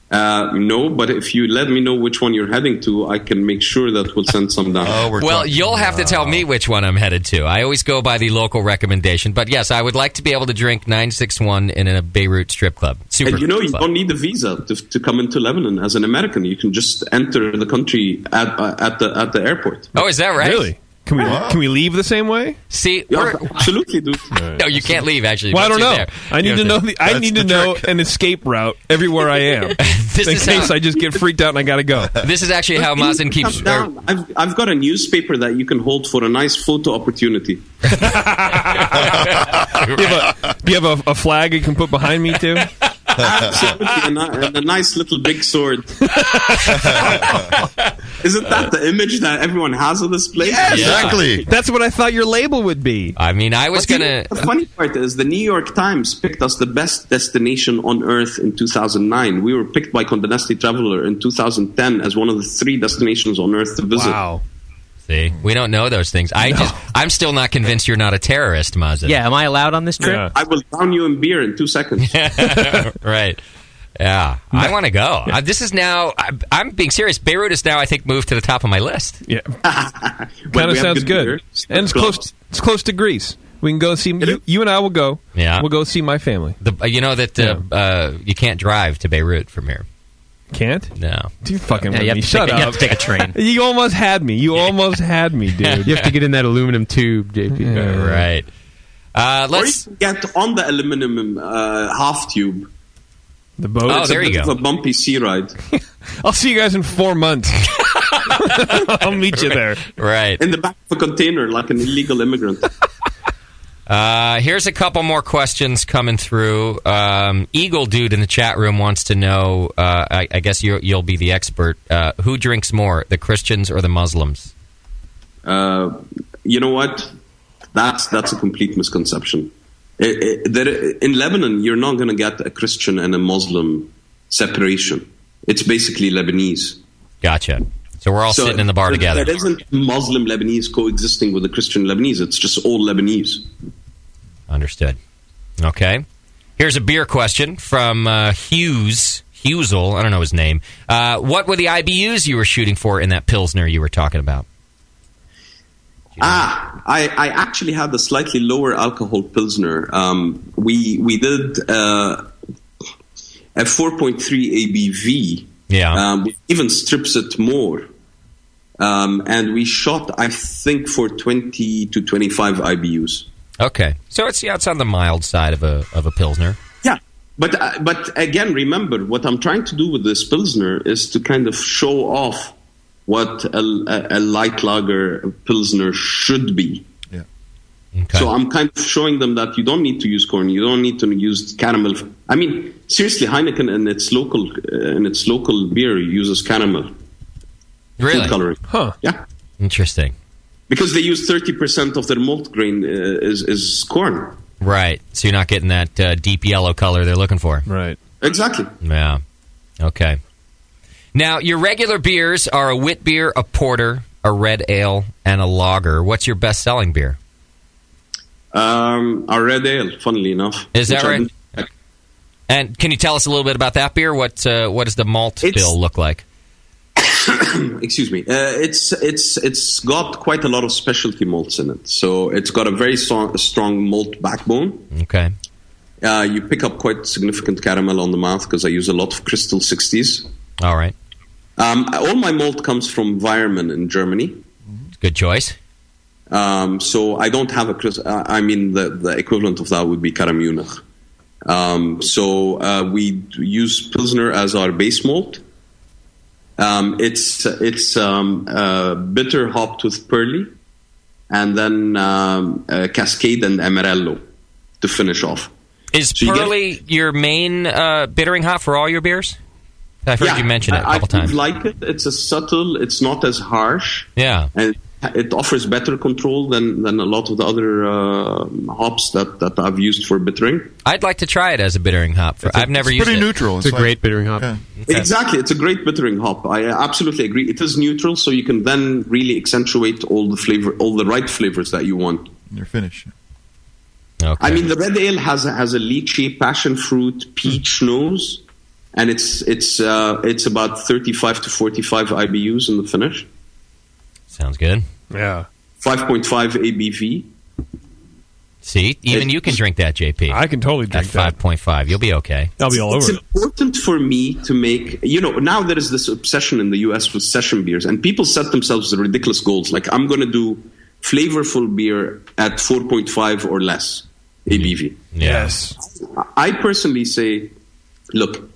No, but if you let me know which one you're heading to, I can make sure that we'll send some down. Well, you'll have to tell me which one I'm headed to. I always go by the local recommendation. But yes, I would like to be able to drink 961 in a Beirut strip club. And you don't need a visa to come into Lebanon as an American. You can just enter the country at the airport. Oh, is that right? Really? Can we leave the same way? See, absolutely, dude. No, you can't leave. Actually, Well, I once don't you're know. there. I need to know. I need to know an escape route everywhere I am, in case I just get freaked out and I got to go. This is actually how Mazen keeps. I've got a newspaper that you can hold for a nice photo opportunity. Do you have a flag you can put behind me too? Absolutely, and a nice little big sword. Isn't that the image that everyone has of this place? Yeah, exactly. That's what I thought your label would be. I mean, I was gonna. The funny part is the New York Times picked us the best destination on Earth in 2009. We were picked by Condé Nast Traveler in 2010 as one of the 3 destinations on Earth to visit. Wow. See, we don't know those things. I'm still not convinced you're not a terrorist, Mazen. Yeah, am I allowed on this trip? Yeah. I will drown you in beer in 2 seconds. Right. Yeah, I want to go. This is now. I'm being serious. Beirut is now, I think, moved to the top of my list. Yeah, kind of sounds good. And it's close. It's close to Greece. We can go see you and I will go. Yeah, we'll go see my family. You know that you can't drive to Beirut from here. Can't? No. You fucking with you have me. to Shut take up. You have to take a train. You almost had me. You almost had me, dude. You have to get in that aluminum tube, JP. Right. Let's get on the aluminum half tube. The boat. Oh, there you go. It's a bumpy sea ride. I'll see you guys in 4 months. I'll meet you there. Right. In the back of a container like an illegal immigrant. Here's a couple more questions coming through. Eagle Dude in the chat room wants to know, I guess you'll be the expert, who drinks more, the Christians or the Muslims? You know what? That's a complete misconception. In Lebanon, you're not going to get a Christian and a Muslim separation. It's basically Lebanese. Gotcha. So we're all sitting in the bar together. There isn't Muslim Lebanese coexisting with the Christian Lebanese. It's just all Lebanese. Understood. Okay. Here's a beer question from Hughesel. I don't know his name. What were the IBUs you were shooting for in that Pilsner you were talking about? I actually had a slightly lower alcohol Pilsner. We did a 4.3 ABV. Yeah. We even strips it more. And we shot, I think, for 20 to 25 IBUs. Okay. So it's on the mild side of a Pilsner. Yeah. But again, remember, what I'm trying to do with this Pilsner is to kind of show off what a light lager Pilsner should be. Yeah. Okay. So I'm kind of showing them that you don't need to use corn, you don't need to use caramel. I mean, seriously, Heineken in its local beer uses caramel. Really? Food coloring. Huh. Yeah. Interesting. Because they use 30% of their malt grain is corn. Right. So you're not getting that deep yellow color they're looking for. Right. Exactly. Yeah. Okay. Now, your regular beers are a wit beer, a porter, a red ale, and a lager. What's your best-selling beer? Our red ale, funnily enough. Is that right? And can you tell us a little bit about that beer? What does the malt bill look like? Excuse me. It's got quite a lot of specialty malts in it. So it's got a very strong malt backbone. Okay. You pick up quite significant caramel on the mouth because I use a lot of Crystal 60s. All right. All my malt comes from Weirmann in Germany. Good choice. So I don't have the equivalent of that would be Karamunich. So we use Pilsner as our base malt. It's bitter hopped with Pearly, and then Cascade and Amarello to finish off. Is Pearly your main bittering hop for all your beers? I've heard you mention it a couple times. I like it. It's a subtle. It's not as harsh. Yeah, and it offers better control than a lot of the other hops that I've used for bittering. I'd like to try it as a bittering hop. I've never used it. Pretty neutral. It's a great bittering hop. Yeah. Okay. Exactly, it's a great bittering hop. I absolutely agree. It is neutral, so you can then really accentuate all the right flavors that you want. You're finished. Okay. I mean, the red ale has a lychee, passion fruit, peach nose, and it's about 35 to 45 IBUs in the finish. Sounds good. Yeah. 5.5 ABV. See, even you can drink that, JP. I can totally drink that. 5.5. You'll be okay. I'll be all over It's it. important for me to make, now there is this obsession in the US with session beers, and people set themselves the ridiculous goals. Like, I'm going to do flavorful beer at 4.5 or less ABV. Yes. I personally say, look,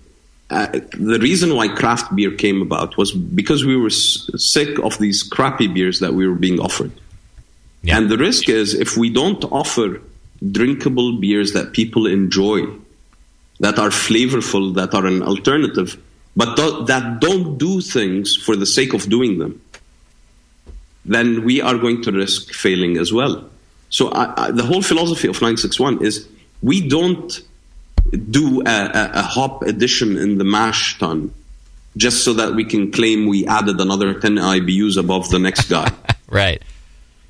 the reason why craft beer came about was because we were sick of these crappy beers that we were being offered. Yeah. And the risk is, if we don't offer drinkable beers that people enjoy, that are flavorful, that are an alternative, but that don't do things for the sake of doing them, then we are going to risk failing as well. So the whole philosophy of 961 is we don't do a hop addition in the mash tun just so that we can claim we added another 10 IBUs above the next guy. Right.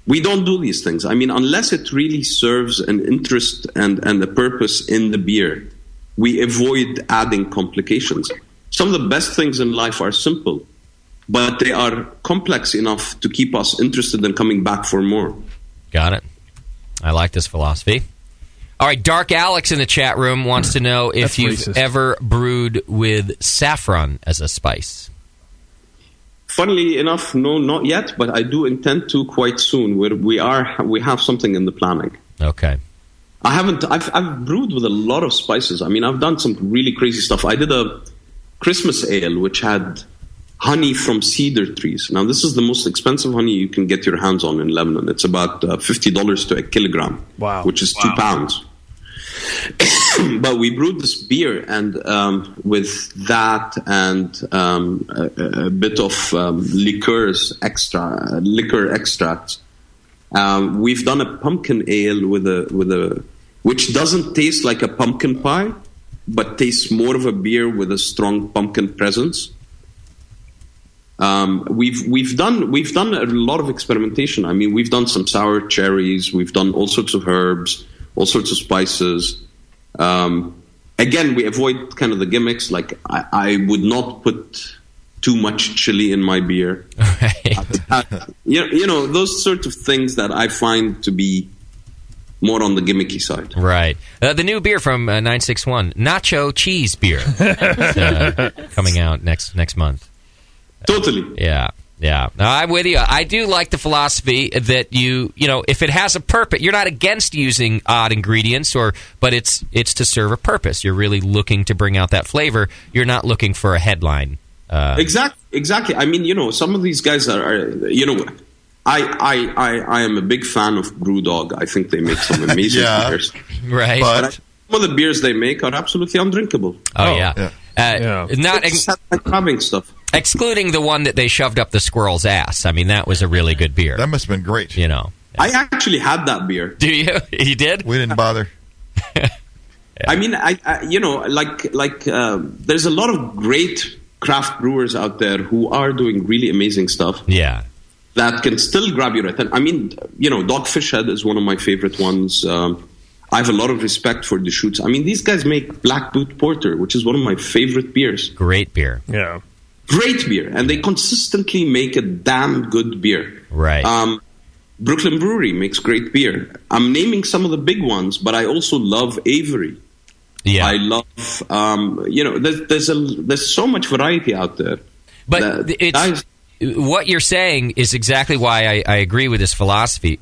We don't do these things. I mean, unless it really serves an interest and a purpose in the beer, we avoid adding complications. Some of the best things in life are simple, but they are complex enough to keep us interested in coming back for more. Got it. I like this philosophy. All right, Dark Alex in the chat room wants to know if you've ever brewed with saffron as a spice. Funnily enough, no, not yet, but I do intend to quite soon. We have something in the planning. Okay. I've brewed with a lot of spices. I mean, I've done some really crazy stuff. I did a Christmas ale which had honey from cedar trees. Now, this is the most expensive honey you can get your hands on in Lebanon. It's about $50 to a kilogram, which is 2 pounds. But we brewed this beer, and with that and a bit of liquor extracts, we've done a pumpkin ale which doesn't taste like a pumpkin pie, but tastes more of a beer with a strong pumpkin presence. We've done a lot of experimentation. I mean, we've done some sour cherries, we've done all sorts of herbs, all sorts of spices. Again, we avoid kind of the gimmicks. Like I would not put too much chili in my beer. Right. You know, those sorts of things that I find to be more on the gimmicky side. Right. The new beer from 961, Nacho Cheese Beer, coming out next month. Totally. Yeah. No, I'm with you. I do like the philosophy that you know, if it has a purpose, you're not against using odd ingredients, but it's to serve a purpose. You're really looking to bring out that flavor. You're not looking for a headline. Exactly. I mean, you know, some of these guys are you know, I am a big fan of Brewdog. I think they make some amazing beers. Right. But some of the beers they make are absolutely undrinkable. Oh yeah. Not crabbing stuff. Excluding the one that they shoved up the squirrel's ass. I mean, that was a really good beer. That must have been great. You know. I actually had that beer. Do you? You did? We didn't bother. I mean, I you know, there's a lot of great craft brewers out there who are doing really amazing stuff. Yeah. That can still grab your attention. I mean, you know, Dogfish Head is one of my favorite ones. I have a lot of respect for Deschutes. I mean, these guys make Black Boot Porter, which is one of my favorite beers. Great beer. Yeah. Great beer. And they consistently make a damn good beer. Right. Brooklyn Brewery makes great beer. I'm naming some of the big ones, but I also love Avery. Yeah. I love, you know, there's so much variety out there. But what you're saying is exactly why I agree with this philosophy.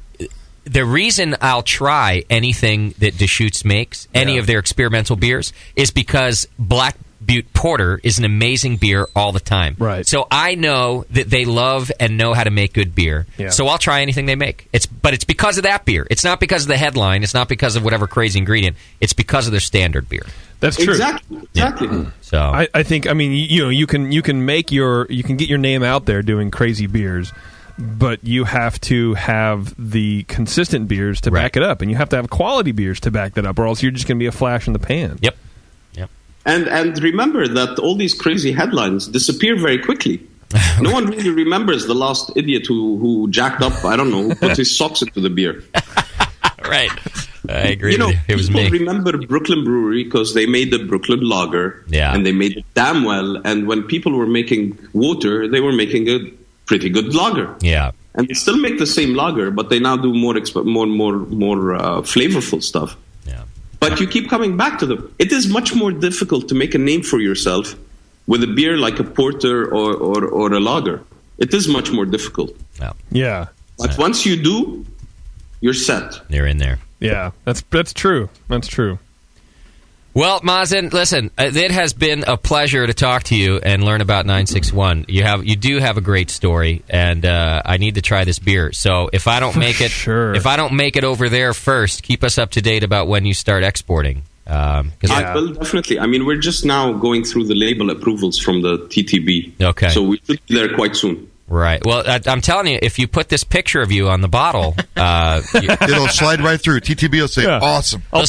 The reason I'll try anything that Deschutes makes, any of their experimental beers, is because Black Butte Porter is an amazing beer all the time. Right. So I know that they love and know how to make good beer. Yeah. So I'll try anything they make. But it's because of that beer. It's not because of the headline. It's not because of whatever crazy ingredient. It's because of their standard beer. That's true. Exactly. Yeah. So I think, I mean, you know, you can get your name out there doing crazy beers, but you have to have the consistent beers to back it up, and you have to have quality beers to back that up, or else you're just going to be a flash in the pan. Yep. And remember that all these crazy headlines disappear very quickly. No one really remembers the last idiot who jacked up, I don't know, who put his socks into the beer. Right. I agree. You know, it was people me. remember Brooklyn Brewery because they made the Brooklyn Lager, and they made it damn well. And when people were making water, they were making a pretty good lager. Yeah. And they still make the same lager, but they now do more flavorful stuff. Yeah. But you keep coming back to them. It is much more difficult to make a name for yourself with a beer like a porter or a lager. It is much more difficult. Yeah. But once you do, you're set. You're in there. Yeah, that's true. That's true. Well, Mazen, listen, it has been a pleasure to talk to you and learn about 961. You do have a great story, and I need to try this beer. So if I don't make it, if I don't make it over there first, keep us up to date about when you start exporting. I will definitely. I mean, we're just now going through the label approvals from the TTB. Okay. So we should be there quite soon. Right. Well, I'm telling you, if you put this picture of you on the bottle, it'll slide right through. TTB will say, "Awesome." I'll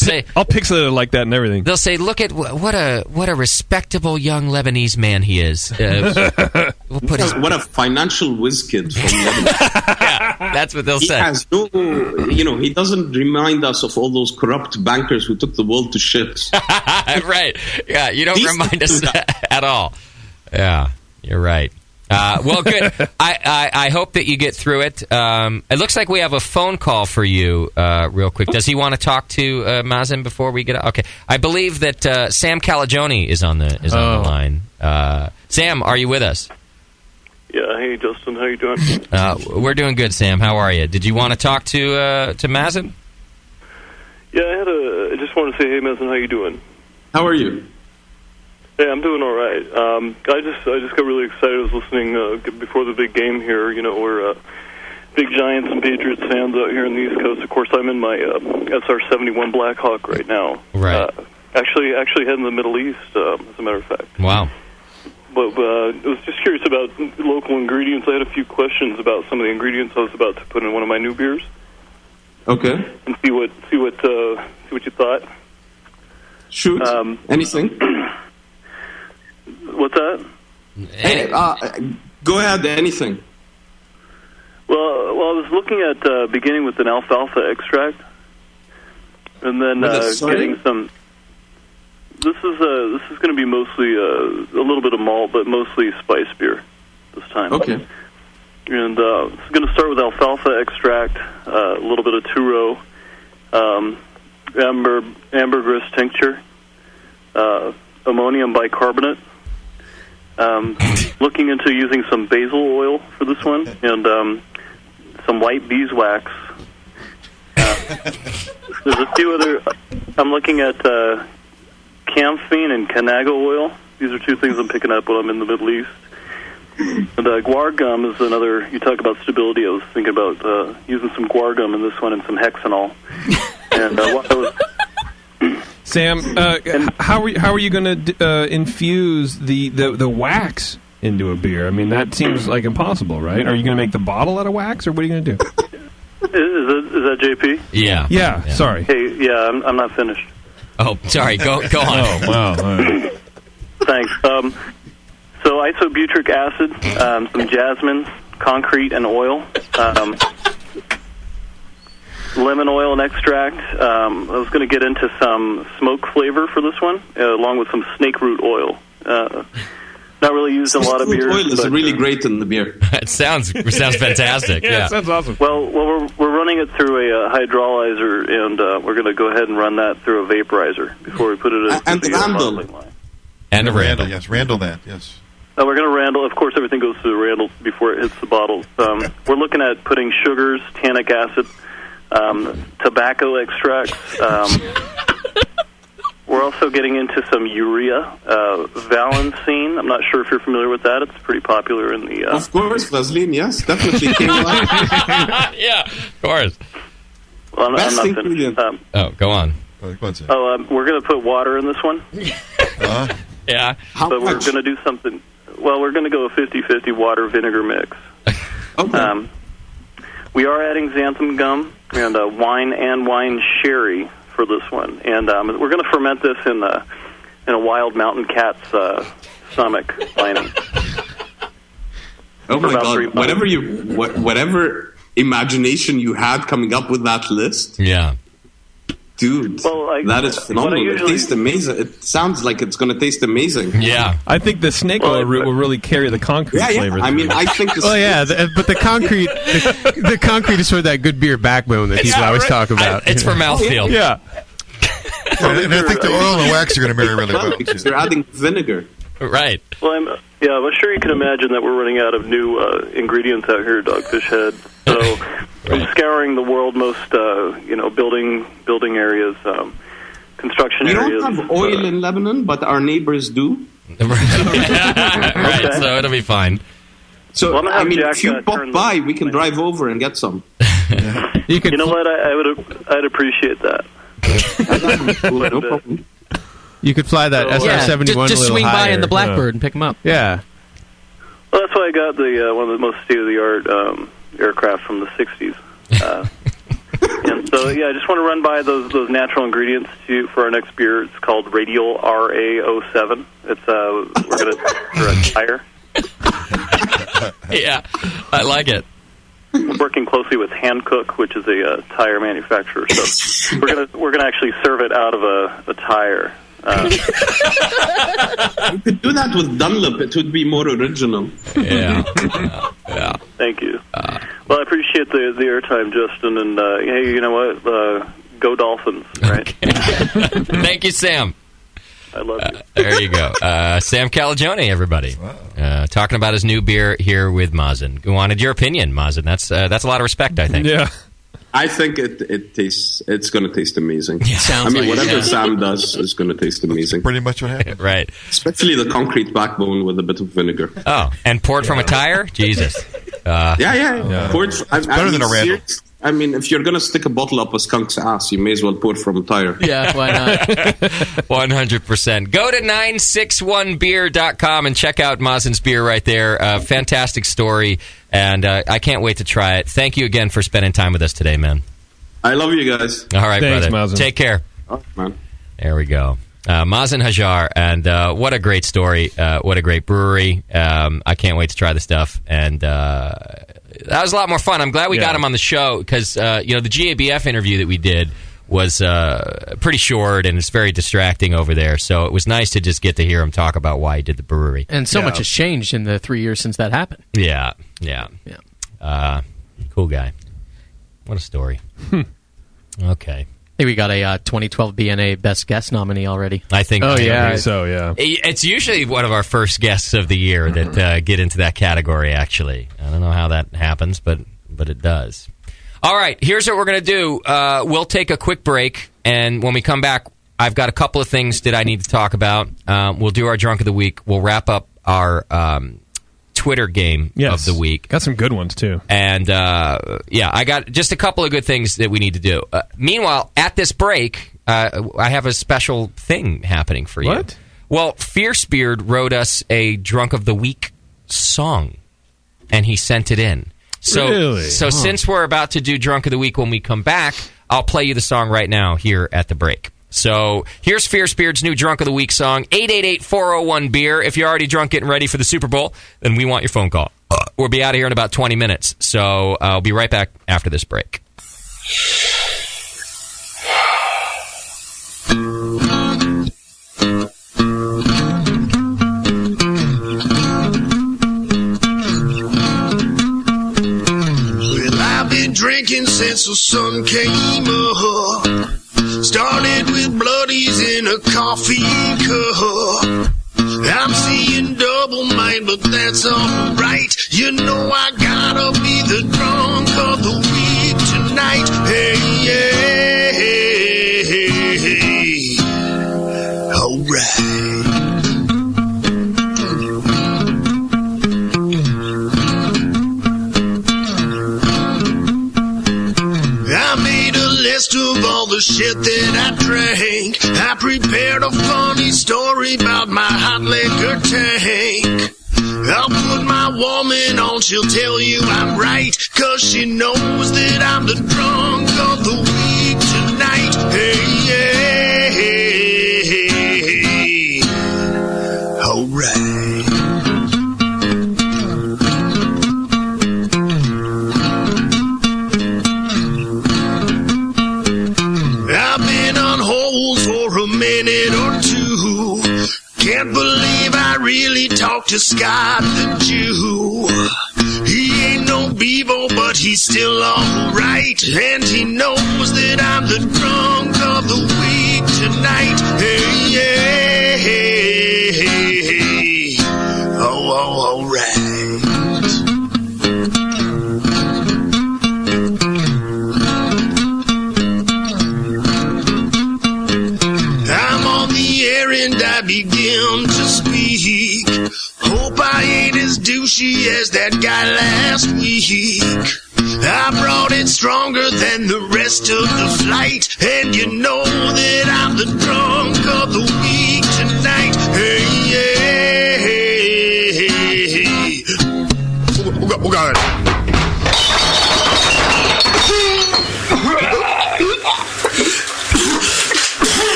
pixel it like that and everything. They'll say, "Look at what a respectable young Lebanese man he is." We'll put what a financial whiz kid from Lebanon. Yeah, that's what they'll say. He has no, he doesn't remind us of all those corrupt bankers who took the world to shit. Right. Yeah, you don't remind us at all. Yeah, you're right. Well, good. I hope that you get through it. It looks like we have a phone call for you real quick. Does he want to talk to Mazen before we get out? Okay. I believe that Sam Calagione is on the line. Sam, are you with us? Yeah. Hey, Justin. How you doing? We're doing good, Sam. How are you? Did you want to talk to Mazen? Yeah, I just want to say, hey, Mazen, how you doing? How are you? Hey, I'm doing all right. I just got really excited. I was listening before the big game here. We're big Giants and Patriots fans out here on the East Coast. Of course, I'm in my SR-71 Blackhawk right now. Right. Actually heading to the Middle East, as a matter of fact. Wow. But I was just curious about local ingredients. I had a few questions about some of the ingredients I was about to put in one of my new beers. Okay. And see what you thought. Shoot. Anything. What's that? Hey, go ahead. Anything. Well, I was looking at beginning with an alfalfa extract, and then getting some. This is going to be mostly a little bit of malt, but mostly spice beer this time. Okay. And it's going to start with alfalfa extract, a little bit of Turo, ambergris tincture, ammonium bicarbonate. Looking into using some basil oil for this one, and some white beeswax. There's a few other. I'm looking at camphene and Canaga oil. These are two things I'm picking up when I'm in the Middle East. And guar gum is another. You talk about stability. I was thinking about using some guar gum in this one and some hexanol. And Sam, how are you going to infuse the wax into a beer? I mean, that seems like impossible, right? Are you going to make the bottle out of wax, or what are you going to do? Is that JP? Yeah. Sorry. Hey, yeah, I'm not finished. Oh, sorry. Go on. Oh, wow. All right. Thanks. So isobutyric acid, some jasmine, concrete, and oil. Lemon oil and extract. I was going to get into some smoke flavor for this one, along with some snake root oil. Not really used in a lot of beers. Oil is really great in the beer. It sounds fantastic. Yeah, it sounds awesome. Well, we're running it through a hydrolyzer, and we're going to go ahead and run that through a vaporizer before we put it in the bottling line. And a Randall. Yes, Randall that, yes. We're going to Randall. Of course, everything goes through the Randall before it hits the bottles. We're looking at putting sugars, tannic acid, tobacco extracts. We're also getting into some urea, Valencine. I'm not sure if you're familiar with that. It's pretty popular in the... Of course, Vaseline, yes, definitely. Yeah, of course. Well, I'm not finished. Go on. We're going to put water in this one. Yeah. But we're going to do something... Well, we're going to go a 50-50 water-vinegar mix. Okay. We are adding xanthan gum and wine sherry for this one, and we're going to ferment this in a wild mountain cat's stomach lining. Oh my God! Whatever imagination you had coming up with that list, yeah, dude, that is phenomenal. It tastes amazing. It sounds like it's going to taste amazing. Yeah, I think the snake oil root will really carry the concrete flavor. I mean, I think. But the concrete, the concrete is sort of that good beer backbone that people always talk about. It's for mouthfeel. Yeah. And I think the oil and the wax are going to marry really well. Because they're adding vinegar. Right. Well, Yeah, I'm sure you can imagine that we're running out of new ingredients out here at Dogfish Head. So I'm scouring the world, most building areas, construction We areas. don't have oil in Lebanon, but our neighbors do. Right, so it'll be fine. So, Well, I'm gonna have Jack, if you pop turn by, we can drive over and get some. You know what? I'd appreciate that. No problem. You could fly that So, SR-71 just a little swing by higher. in the Blackbird and pick them up. Yeah. Well, that's why I got the one of the most state-of-the-art aircraft from the 60s. And so, I just want to run by those natural ingredients for our next beer. It's called Radial RA07. It's we're going to for a tire. Yeah, I like it. I'm working closely with Hankook, which is a tire manufacturer. So we're gonna actually serve it out of a tire. You could do that with Dunlop. It would be more original. Yeah. Thank you. Well, I appreciate the airtime, Justin. And hey, you know what? Go Dolphins! Right? Thank you, Sam. I love you. There you go. Sam Calagione, everybody. Talking about his new beer here with Mazen. We wanted your opinion, Mazen. That's a lot of respect, I think. Yeah. I think it's going to taste amazing. Sounds like it, whatever yeah. Sam does is going to taste amazing. Pretty much what happened. Right. Especially the concrete backbone with a bit of vinegar. Oh, and poured from a tire? Jesus. Yeah. Poured better than a Randall. I mean, if you're going to stick a bottle up a skunk's ass, you may as well pour it from a tire. Yeah, why not? 100%. Go to 961beer.com and check out Mazen's beer right there. Fantastic story, and I can't wait to try it. Thank you again for spending time with us today, man. I love you guys. All right, Thanks, brother. Mazen. Take care. Oh, man. There we go. Mazen Hajar, and what a great story. What a great brewery. I can't wait to try the stuff, and that was a lot more fun. I'm glad we got him on the show because the GABF interview that we did was pretty short and it's very distracting over there. So it was nice to just get to hear him talk about why he did the brewery. And so much has changed in the 3 years since that happened. Yeah. Cool guy. What a story. Okay. I think we got a 2012 BNA Best Guest nominee already. I think. Oh, yeah. I think so, yeah. It's usually one of our first guests of the year that get into that category, actually. I don't know how that happens, but it does. All right, here's what we're going to do. We'll take a quick break, and when we come back, I've got a couple of things that I need to talk about. We'll do our Drunk of the Week. We'll wrap up our Twitter game of the week. Got some good ones, too. And, I got just a couple of good things that we need to do. Meanwhile, at this break, I have a special thing happening for you. What? Well, Fiercebeard wrote us a Drunk of the Week song, and he sent it in. So, Really? So since we're about to do Drunk of the Week when we come back, I'll play you the song right now here at the break. So here's Fiercebeard's new Drunk of the Week song, 888-401-BEER. If you're already drunk getting ready for the Super Bowl, then we want your phone call. We'll be out of here in about 20 minutes. So I'll be right back after this break. Well, I've been drinking since the sun came up. Started with bloodies in a coffee cup. I'm seeing double, man, but that's alright. You know I gotta be the drunk of the week tonight. Hey, yeah, alright. I made a list of all the shit that I drank. I prepared a funny story about my hot liquor tank. I'll put my woman on, she'll tell you I'm right, 'cause she knows that I'm the drunk of the week tonight. Hey, yeah, alright. I've been on hold for a minute or two. Can't believe I really talked to Scott the Jew. He ain't no Bevo, but he's still alright. And he knows that I'm the drunk of the week tonight. Hey, yeah, oh, I'm on the air and I begin to speak. Hope I ain't as douchey as that guy last week. I brought it stronger than the rest of the flight, and you know that I'm the drunk of the week tonight. Hey, yeah. Who got it?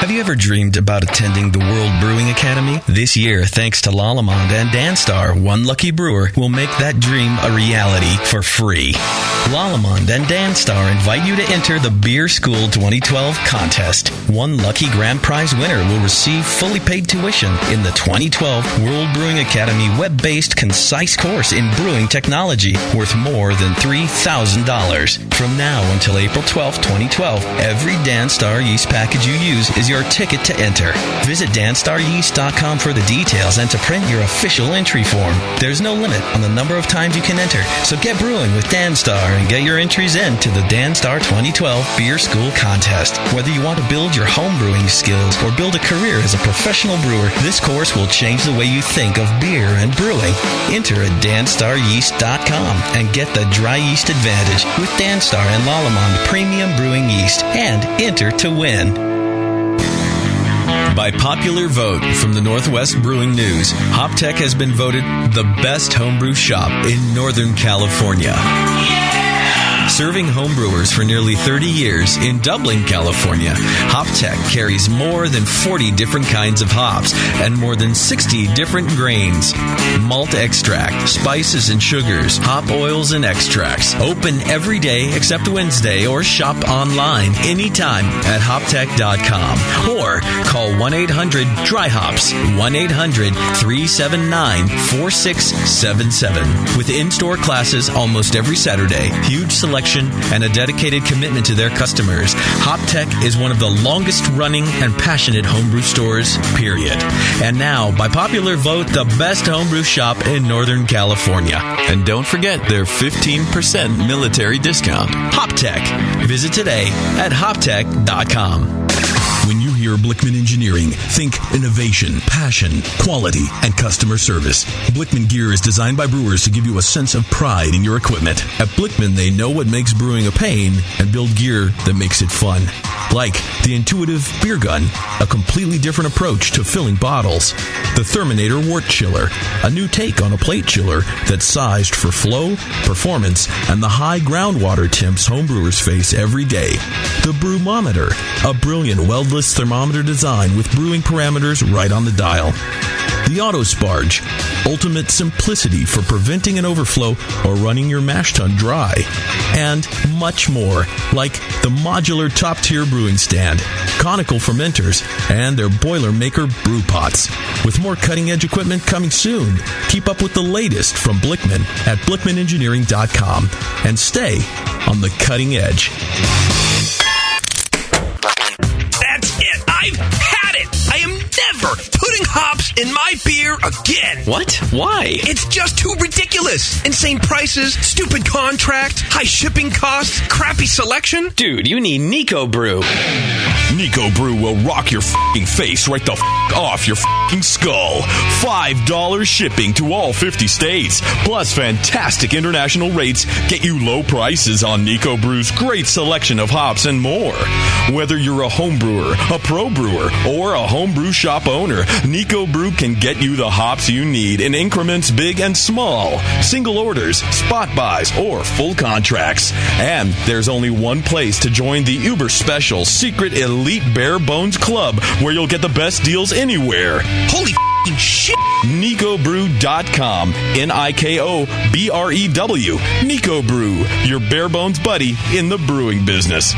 Have you ever dreamed about attending the World Brewing Academy? This year, thanks to Lallemand and Danstar, one lucky brewer will make that dream a reality for free. Lallemand and Danstar invite you to enter the Beer School 2012 contest. One lucky grand prize winner will receive fully paid tuition in the 2012 World Brewing Academy web-based concise course in brewing technology worth more than $3,000. From now until April 12, 2012, every Danstar yeast package you use is your ticket to enter. Visit DanstarYeast.com for the details and to print your official entry form. There's no limit on the number of times you can enter, so get brewing with Danstar and get your entries in to the Danstar 2012 Beer School Contest. Whether you want to build your home brewing skills or build a career as a professional brewer, this course will change the way you think of beer and brewing. Enter at DanstarYeast.com and get the dry yeast advantage with Danstar and Lallemand Premium Brewing Yeast and enter to win. By popular vote from the Northwest Brewing News, HopTech has been voted the best homebrew shop in Northern California. Serving homebrewers for nearly 30 years in Dublin, California, HopTech carries more than 40 different kinds of hops and more than 60 different grains. Malt extract, spices and sugars, hop oils and extracts. Open every day except Wednesday or shop online anytime at hoptech.com or call 1-800-DRY-HOPS, 1-800-379-4677. With in-store classes almost every Saturday, huge selection and a dedicated commitment to their customers, HopTech is one of the longest running and passionate homebrew stores, period. And now, by popular vote, the best homebrew shop in Northern California. And don't forget their 15% military discount. HopTech. Visit today at hoptech.com. When you hear Blickman Engineering, think innovation, passion, quality, and customer service. Blickman gear is designed by brewers to give you a sense of pride in your equipment. At Blickman, they know what makes brewing a pain and build gear that makes it fun. Like the intuitive beer gun, a completely different approach to filling bottles. The Therminator Wort Chiller, a new take on a plate chiller that's sized for flow, performance, and the high groundwater temps homebrewers face every day. The Brewmometer, a brilliant weldless thermometer design with brewing parameters right on the dial. The Autosparge, ultimate simplicity for preventing an overflow or running your mash tun dry. And much more, like the modular top-tier brewing stand, conical fermenters, and their Boilermaker brew pots. With more cutting-edge equipment coming soon, keep up with the latest from Blickman at BlickmanEngineering.com and stay on the cutting edge. That's it. I've had it. I am never putting hops in my beer again. What? Why? It's just too ridiculous. Insane prices, stupid contract, high shipping costs, crappy selection. Dude, you need Nico Brew. Nico Brew will rock your f***ing face right the f*** off your f***ing skull. $5 shipping to all 50 states. Plus fantastic international rates get you low prices on Nico Brew's great selection of hops and more. Whether you're a home brewer, a pro brewer, or a homebrew shop owner, Nico Brew can get you the hops you need in increments big and small. Single orders, spot buys, or full contracts. And there's only one place to join the uber special secret elite bare bones club where you'll get the best deals anywhere. Holy f***ing shit! NicoBrew.com. NIKOBREW. Nico Brew, your bare bones buddy in the brewing business.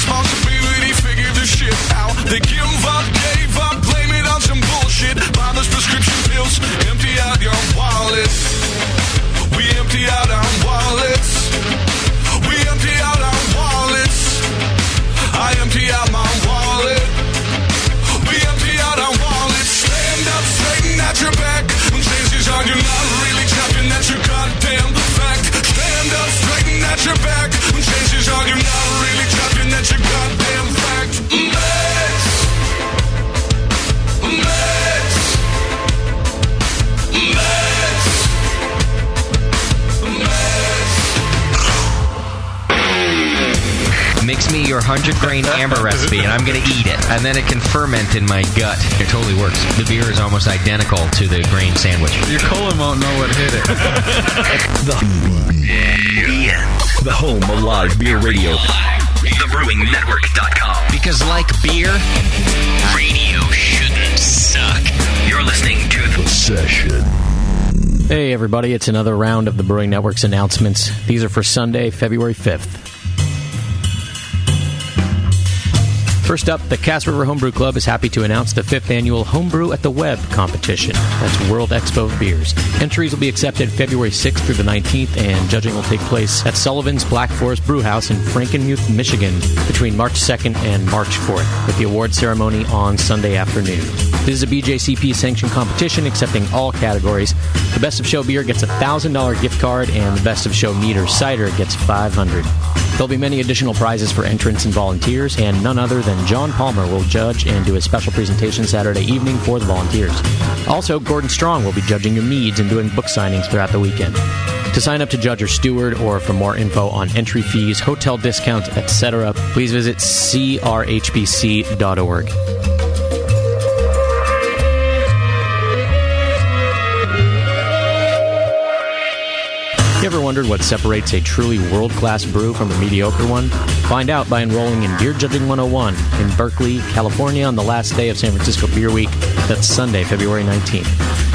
responsibility, figure the shit out. They give up, gave up, blame it on some bullshit. Buy those prescription pills, empty out your wallet. We empty out our wallets. We empty out our wallets. I empty out my wallet. We empty out our wallets. Stand up, straighten out your back. When chances are you're not really champion, that's your goddamn fact. Stand up, straighten out your back. When chances are you're not really champion, that's your goddamn fact. Meds. Meds. Meds. Mix me your 100-grain amber recipe, and I'm going to eat it. And then it can ferment in my gut. It totally works. The beer is almost identical to the grain sandwich. Your colon won't know what hit it. The home of live beer radio. TheBrewingNetwork.com. Because like beer, radio shouldn't suck. You're listening to The Session. Hey, everybody, it's another round of the Brewing Network's announcements. These are for Sunday, February 5th. First up, the Cass River Homebrew Club is happy to announce the 5th annual Homebrew at the Web competition. That's World Expo of Beers. Entries will be accepted February 6th through the 19th, and judging will take place at Sullivan's Black Forest Brew House in Frankenmuth, Michigan, between March 2nd and March 4th, with the award ceremony on Sunday afternoon. This is a BJCP-sanctioned competition accepting all categories. The Best of Show beer gets a $1,000 gift card, and the Best of Show mead or cider gets $500. There'll be many additional prizes for entrants and volunteers, and none other than John Palmer will judge and do a special presentation Saturday evening for the volunteers. Also, Gordon Strong will be judging your meads and doing book signings throughout the weekend. To sign up to judge or steward, or for more info on entry fees, hotel discounts, etc., please visit crhbc.org. You ever wondered what separates a truly world-class brew from a mediocre one? Find out by enrolling in Beer Judging 101 in Berkeley, California on the last day of San Francisco Beer Week. That's Sunday, February 19th.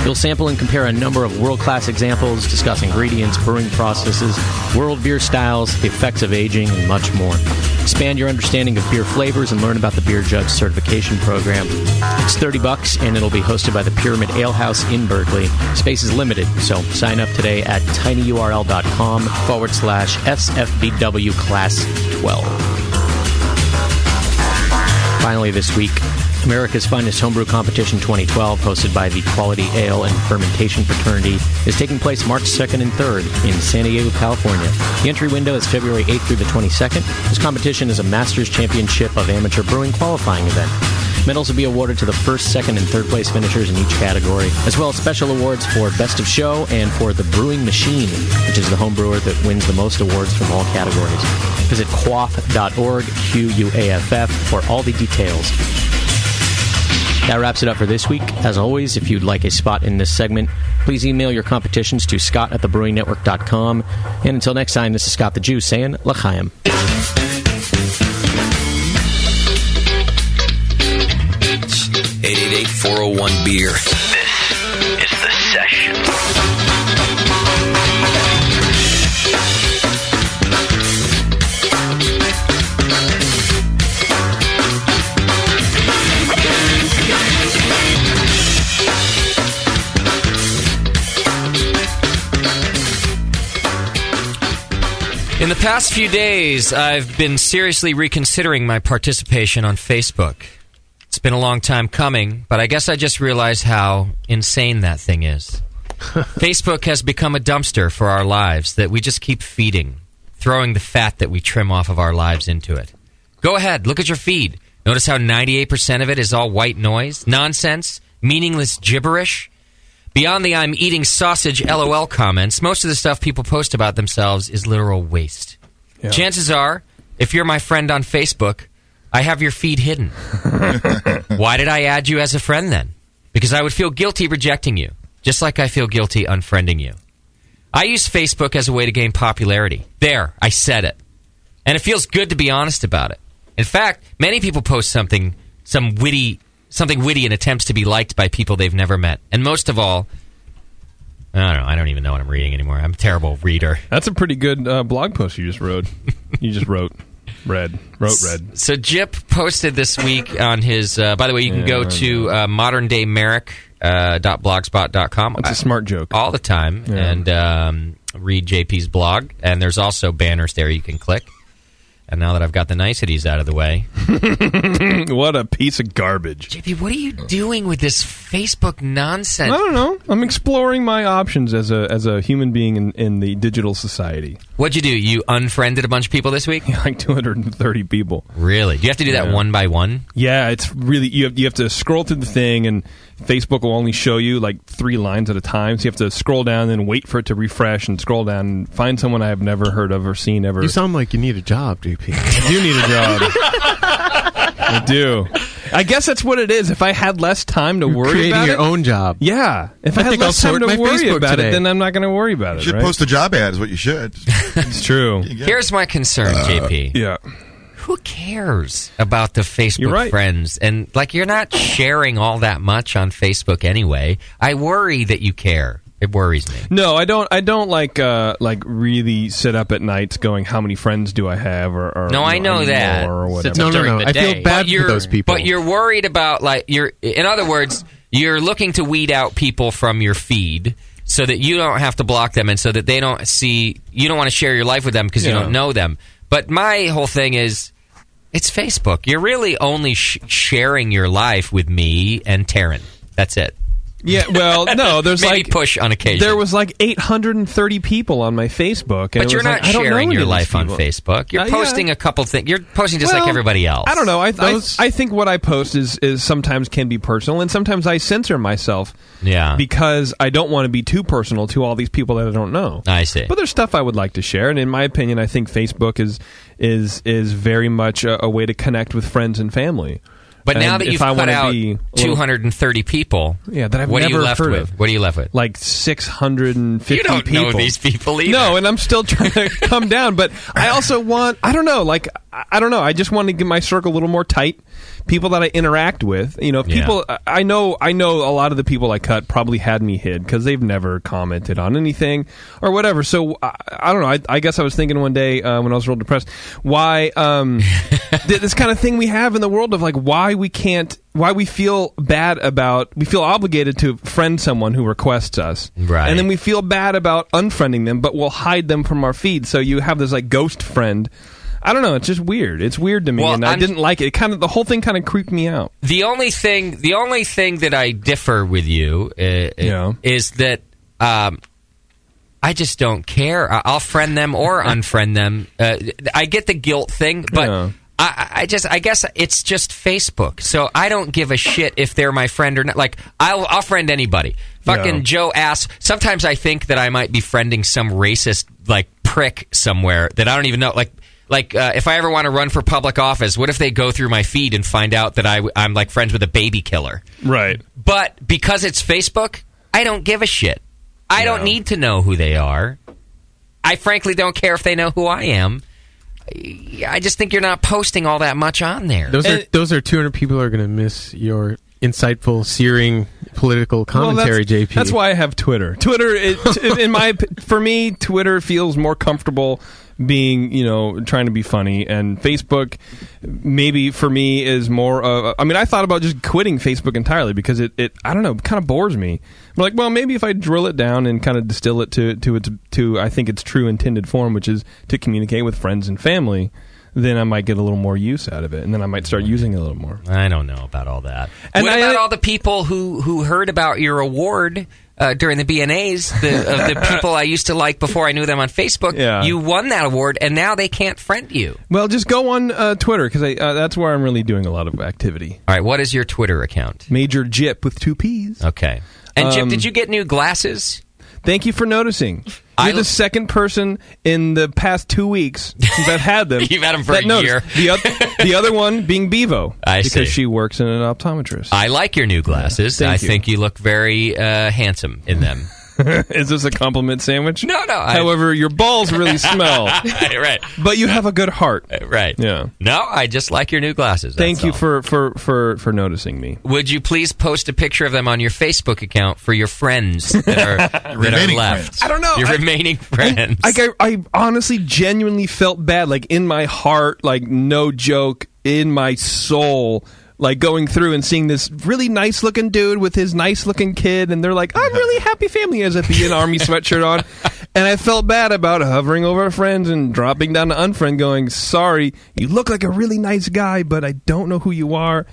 You'll sample and compare a number of world-class examples, discuss ingredients, brewing processes, world beer styles, the effects of aging, and much more. Expand your understanding of beer flavors and learn about the Beer Judge certification program. It's $30, and it'll be hosted by the Pyramid Ale House in Berkeley. Space is limited, so sign up today at tinyurl.com/SFBW Class 12. Finally this week, America's Finest Homebrew Competition 2012, hosted by the Quality Ale and Fermentation Fraternity, is taking place March 2nd and 3rd in San Diego, California. The entry window is February 8th through the 22nd. This competition is a Masters Championship of Amateur Brewing qualifying event. Medals will be awarded to the first, second, and third place finishers in each category, as well as special awards for Best of Show and for the Brewing Machine, which is the home brewer that wins the most awards from all categories. Visit quaff.org, QUAFF, for all the details. That wraps it up for this week. As always, if you'd like a spot in this segment, please email your competitions to scott@thebrewingnetwork.com. And until next time, this is Scott the Jew saying L'chaim. 888-401-BEER. This is The Session. In the past few days, I've been seriously reconsidering my participation on Facebook. It's been a long time coming, but I guess I just realized how insane that thing is. Facebook has become a dumpster for our lives that we just keep feeding, throwing the fat that we trim off of our lives into it. Go ahead, look at your feed. Notice how 98% of it is all white noise, nonsense, meaningless gibberish. Beyond the I'm eating sausage LOL comments, most of the stuff people post about themselves is literal waste. Yeah. Chances are, if you're my friend on Facebook, I have your feed hidden. Why did I add you as a friend then? Because I would feel guilty rejecting you, just like I feel guilty unfriending you. I use Facebook as a way to gain popularity. There, I said it. And it feels good to be honest about it. In fact, many people post something witty in attempts to be liked by people they've never met. And most of all, I don't even know what I'm reading anymore. I'm a terrible reader. That's a pretty good blog post you just wrote. Red. Wrote red. So Jip posted this week on his... by the way, you can go to moderndaymerrick.blogspot.com. It's a smart joke. All the time. Yeah. And read JP's blog. And there's also banners there you can click. And now that I've got the niceties out of the way... What a piece of garbage. JP, what are you doing with this Facebook nonsense? I don't know. I'm exploring my options as a human being in the digital society. What'd you do? You unfriended a bunch of people this week? Like 230 people. Really? Do you have to do that one by one? Yeah, it's really... You have to scroll through the thing, and Facebook will only show you like 3 lines at a time. So you have to scroll down and wait for it to refresh and scroll down and find someone I have never heard of or seen ever. You sound like you need a job, JP. I do need a job. I do. I guess that's what it is. If I had less time to worry creating about your own job. Yeah. If I had think less I'll time sort to my worry Facebook about today. it, then I'm not going to worry about You it. should right? post a job ad is what you should. It's true. Here's my concern, JP. Yeah. Who cares about the Facebook You're right. friends? And, you're not sharing all that much on Facebook anyway. I worry that you care. It worries me. No, I don't. I don't like really sit up at nights going, "How many friends do I have?" Or No, I know that. or whatever. No. I feel bad for those people. But you're worried about, in other words, you're looking to weed out people from your feed so that you don't have to block them and so that they don't see, you don't want to share your life with them because you don't know them. But my whole thing is, it's Facebook. You're really only sharing your life with me and Taryn. That's it. Yeah, well, no, there's Maybe push on occasion. There was 830 people on my Facebook. And But you're not sharing your life on Facebook. You're posting a couple things. You're posting just like everybody else. I don't know. I think what I post is sometimes can be personal, and sometimes I censor myself. Yeah. Because I don't want to be too personal to all these people that I don't know. I see. But there's stuff I would like to share, and in my opinion, I think Facebook is very much a way to connect with friends and family. But now that you've cut out 230 people, that I've what are never you left heard with? of. What are you left with? Like 650 You don't people. know these people either. No, and I'm still trying to come down. But I also want, I don't know, I just want to get my circle a little more tight. People that I interact with, people, I know a lot of the people I cut probably had me hid because they've never commented on anything or whatever. So I don't know. I guess I was thinking one day when I was real depressed, why this kind of thing we have in the world of why we feel obligated to friend someone who requests us. Right. And then we feel bad about unfriending them, but we'll hide them from our feed. So you have this ghost friend. I don't know. It's just weird. It's weird to me, and I didn't like it. The whole thing kind of creeped me out. The only thing that I differ with you is that I just don't care. I'll friend them or unfriend them. I get the guilt thing, but I guess it's just Facebook. So I don't give a shit if they're my friend or not. I'll friend anybody. Fucking Joe asks. Sometimes I think that I might be friending some racist prick somewhere that I don't even know. If I ever want to run for public office, what if they go through my feed and find out that I'm friends with a baby killer? Right. But because it's Facebook, I don't give a shit. I don't need to know who they are. I frankly don't care if they know who I am. I just think you're not posting all that much on there. Those are 200 people who are going to miss your insightful, searing political commentary, JP. That's why I have Twitter. For me, Twitter feels more comfortable being, trying to be funny, and Facebook maybe for me is more of I thought about just quitting Facebook entirely because it I don't know, kind of bores me. I'm maybe if I drill it down and kind of distill it to I think its true intended form, which is to communicate with friends and family, then I might get a little more use out of it, and then I might start using it a little more. I don't know about all that. And what about all the people who heard about your award during the BNAs, the people I used to like before I knew them on Facebook? Yeah. You won that award, and now they can't friend you. Well, just go on Twitter, because that's where I'm really doing a lot of activity. All right, what is your Twitter account? Major Jip with 2 P's. Okay. And Jip, did you get new glasses? Thank you for noticing. You're the second person in the past 2 weeks since I've had them. You've had them for a year. The other one being Bevo. Because she works in an optometrist. I like your new glasses. Thank I you. think you look very handsome in them. Is this a compliment sandwich? No. However, your balls really smell. Right. But you have a good heart. Right. Yeah. No, I just like your new glasses. Thank that's you all. for noticing me. Would you please post a picture of them on your Facebook account for your friends that are Remaining left? friends. I don't know. Your remaining friends. I honestly, genuinely felt bad, like in my heart, like no joke, in my soul, like going through and seeing this really nice looking dude with his nice looking kid, and they're like, I'm really happy family, as if he had an army sweatshirt on. And I felt bad about hovering over friends and dropping down to unfriend, going, sorry, you look like a really nice guy, but I don't know who you are.